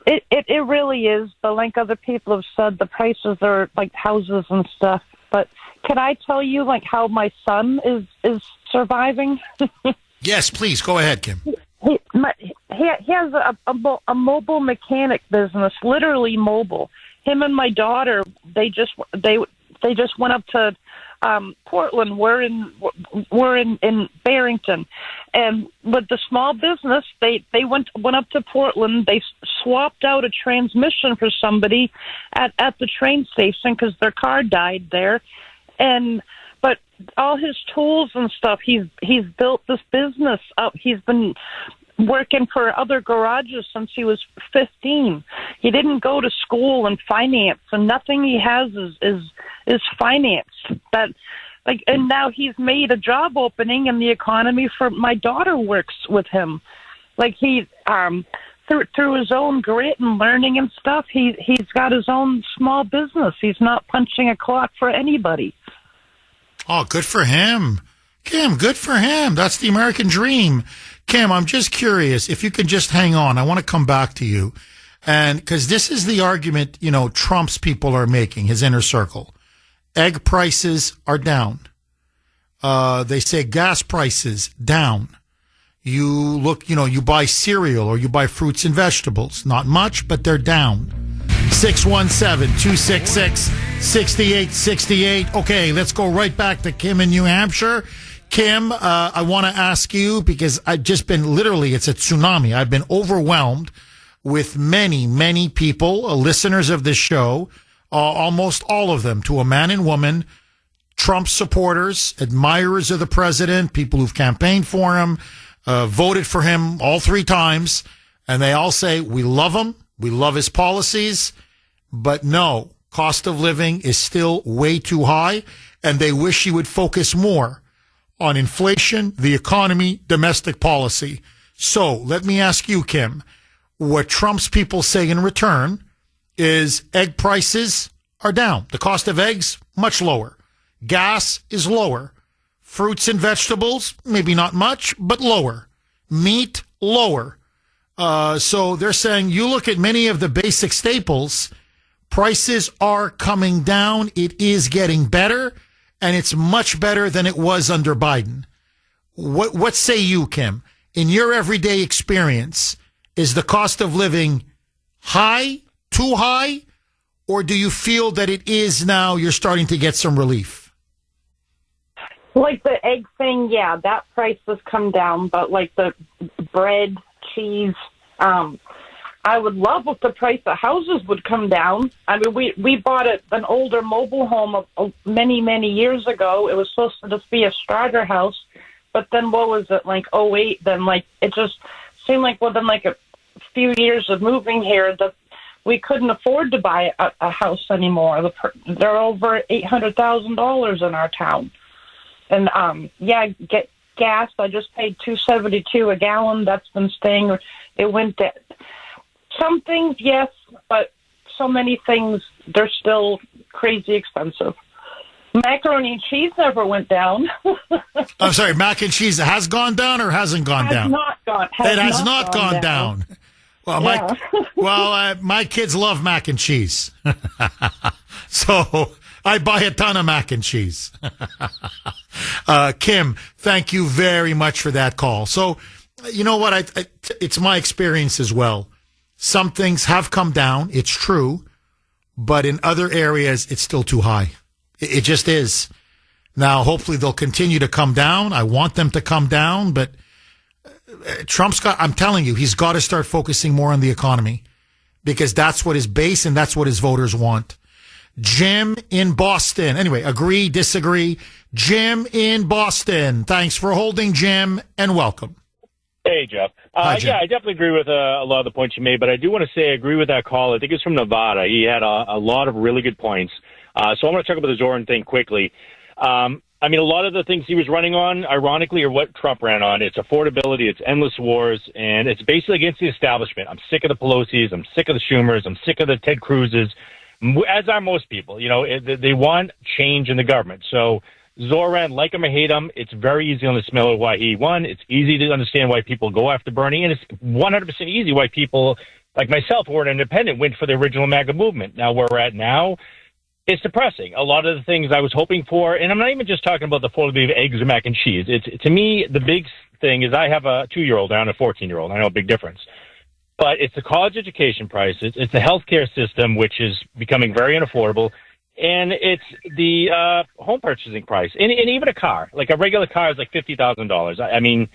It really is. But like other people have said, the prices are like houses and stuff. But can I tell you like how my son is surviving?
Yes, please go ahead, Kim.
He has a mobile mechanic business, literally mobile. Him and my daughter, they just went up to Portland. We're in Barrington, and with the small business, they went up to Portland. They swapped out a transmission for somebody at the train station because their car died there, but all his tools and stuff, he's built this business up. He's been working for other garages since he was 15. He didn't go to school in finance, and nothing he has is finance. And now he's made a job opening in the economy for my daughter works with him. Like he through his own grit and learning and stuff, he's got his own small business. He's not punching a clock for anybody.
Oh, good for him. Kim, good for him. That's the American dream. Kim, I'm just curious if you could just hang on. I want to come back to you. And because this is the argument, Trump's people are making, his inner circle. Egg prices are down. They say gas prices down. You look, you buy cereal or you buy fruits and vegetables. Not much, but they're down. 617-266-6868. Okay, let's go right back to Kim in New Hampshire. Kim, I want to ask you, because I've just been it's a tsunami. I've been overwhelmed with many, many people, listeners of this show, almost all of them, to a man and woman, Trump supporters, admirers of the president, people who've campaigned for him, voted for him all 3 times, and they all say, we love him, we love his policies, but no, cost of living is still way too high, and they wish he would focus more on inflation, the economy, domestic policy. So let me ask you, Kim, what Trump's people say in return is egg prices are down. The cost of eggs, much lower. Gas is lower. Fruits and vegetables, maybe not much, but lower. Meat, lower. So they're saying you look at many of the basic staples, prices are coming down. It is getting better. And it's much better than it was under Biden. What say you, Kim? In your everyday experience, is the cost of living high, too high, or do you feel that it is now you're starting to get some relief?
Like the egg thing, yeah, that price has come down, but like the bread, cheese, I would love if the price of houses would come down. I mean, we bought an older mobile home many, many years ago. It was supposed to just be a starter house, but then what was it, like '08? Then like it just seemed like within like a few years of moving here that we couldn't afford to buy a house anymore. They're over $800,000 in our town, and get gas. I just paid $2.72 a gallon. That's been staying. It went down. Some things, yes, but so many things, they're still crazy expensive. Macaroni and cheese never went down.
I'm sorry, mac and cheese has gone down or hasn't gone down? It has not gone down. Well, my kids love mac and cheese. So I buy a ton of mac and cheese. Kim, thank you very much for that call. So, you know what? It's my experience as well. Some things have come down, it's true, but in other areas, it's still too high. It just is. Now, hopefully they'll continue to come down. I want them to come down, but I'm telling you, he's got to start focusing more on the economy because that's what his base and that's what his voters want. Jim in Boston. Anyway, agree, disagree. Jim in Boston. Thanks for holding, Jim, and welcome.
Hey, Jeff.
Hi, Jim.
Yeah, I definitely agree with a lot of the points you made, but I do want to say I agree with that call. I think it's from Nevada. He had a lot of really good points. So I want to talk about the Zoran thing quickly. I mean, a lot of the things he was running on, ironically, are what Trump ran on. It's affordability, it's endless wars, and it's basically against the establishment. I'm sick of the Pelosi's, I'm sick of the Schumers, I'm sick of the Ted Cruz's, as are most people. You know, they want change in the government. So Zoran, like him or hate him, it's very easy on the smell of why he won. It's easy to understand why people go after Bernie, and it's 100% easy why people like myself, who are an independent, went for the original MAGA movement. Now, where we're at now, it's depressing. A lot of the things I was hoping for, and I'm not even just talking about the affordability of eggs or mac and cheese. It's to me, the big thing is I have a 2-year-old and a 14-year-old. I know a big difference. But it's the college education price. It's the healthcare system, which is becoming very unaffordable. And it's the home purchasing price. And even a car. Like a regular car is like $50,000. I mean,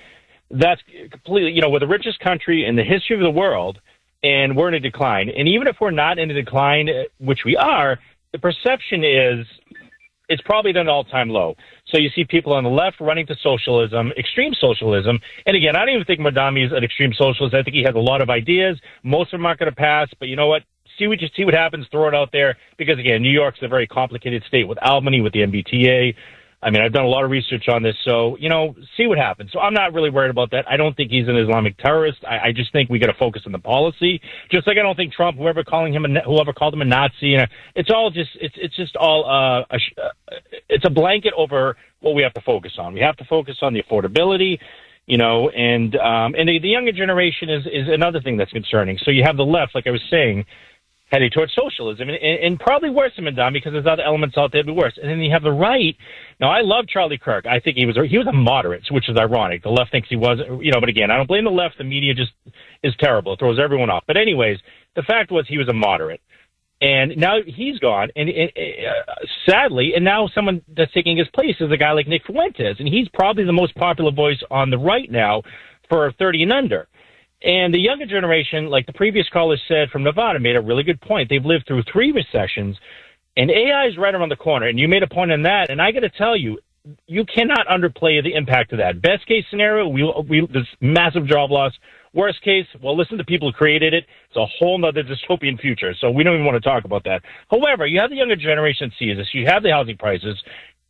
that's completely, we're the richest country in the history of the world, and we're in a decline. And even if we're not in a decline, which we are, the perception is it's probably at an all-time low. So you see people on the left running to socialism, extreme socialism. And again, I don't even think Madami is an extreme socialist. I think he has a lot of ideas. Most of them aren't going to pass. But you know what? See what happens. Throw it out there. Because, again, New York's a very complicated state with Albany, with the MBTA. I mean, I've done a lot of research on this. So, see what happens. So I'm not really worried about that. I don't think he's an Islamic terrorist. I just think we got to focus on the policy. Just like I don't think Trump, whoever called him a Nazi, it's all just, it's just all, it's a blanket over what we have to focus on. We have to focus on the affordability, and the younger generation is another thing that's concerning. So you have the left, like I was saying, heading towards socialism, and probably worse than Madami because there's other elements out there that be worse. And then you have the right. Now, I love Charlie Kirk. I think he was a moderate, which is ironic. The left thinks he was, but again, I don't blame the left. The media just is terrible. It throws everyone off. But anyways, the fact was he was a moderate. And now he's gone, and sadly, and now someone that's taking his place is a guy like Nick Fuentes, and he's probably the most popular voice on the right now for 30 and under. And the younger generation, like the previous caller said from Nevada, made a really good point. They've lived through 3 recessions, and AI is right around the corner. And you made a point on that, and I got to tell you, you cannot underplay the impact of that. Best case scenario, there's massive job loss. Worst case, well, listen to people who created it. It's a whole nother dystopian future, so we don't even want to talk about that. However, you have the younger generation that sees this. You have the housing prices,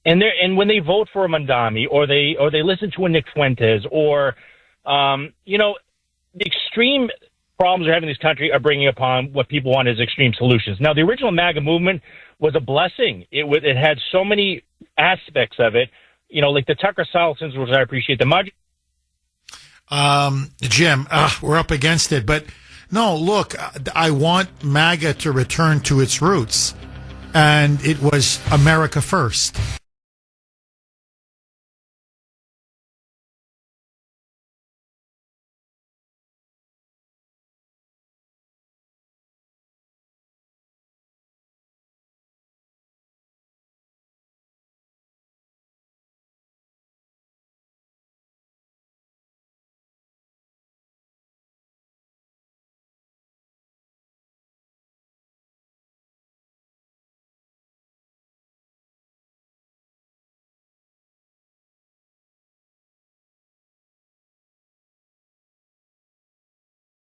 and when they vote for a Mandami or they listen to a Nick Fuentes or the extreme problems we're having in this country are bringing upon what people want as extreme solutions. Now, the original MAGA movement was a blessing. It had so many aspects of it, like the Tucker Carlson's, which I appreciate. The
Jim, we're up against it. But, no, look, I want MAGA to return to its roots. And it was America first.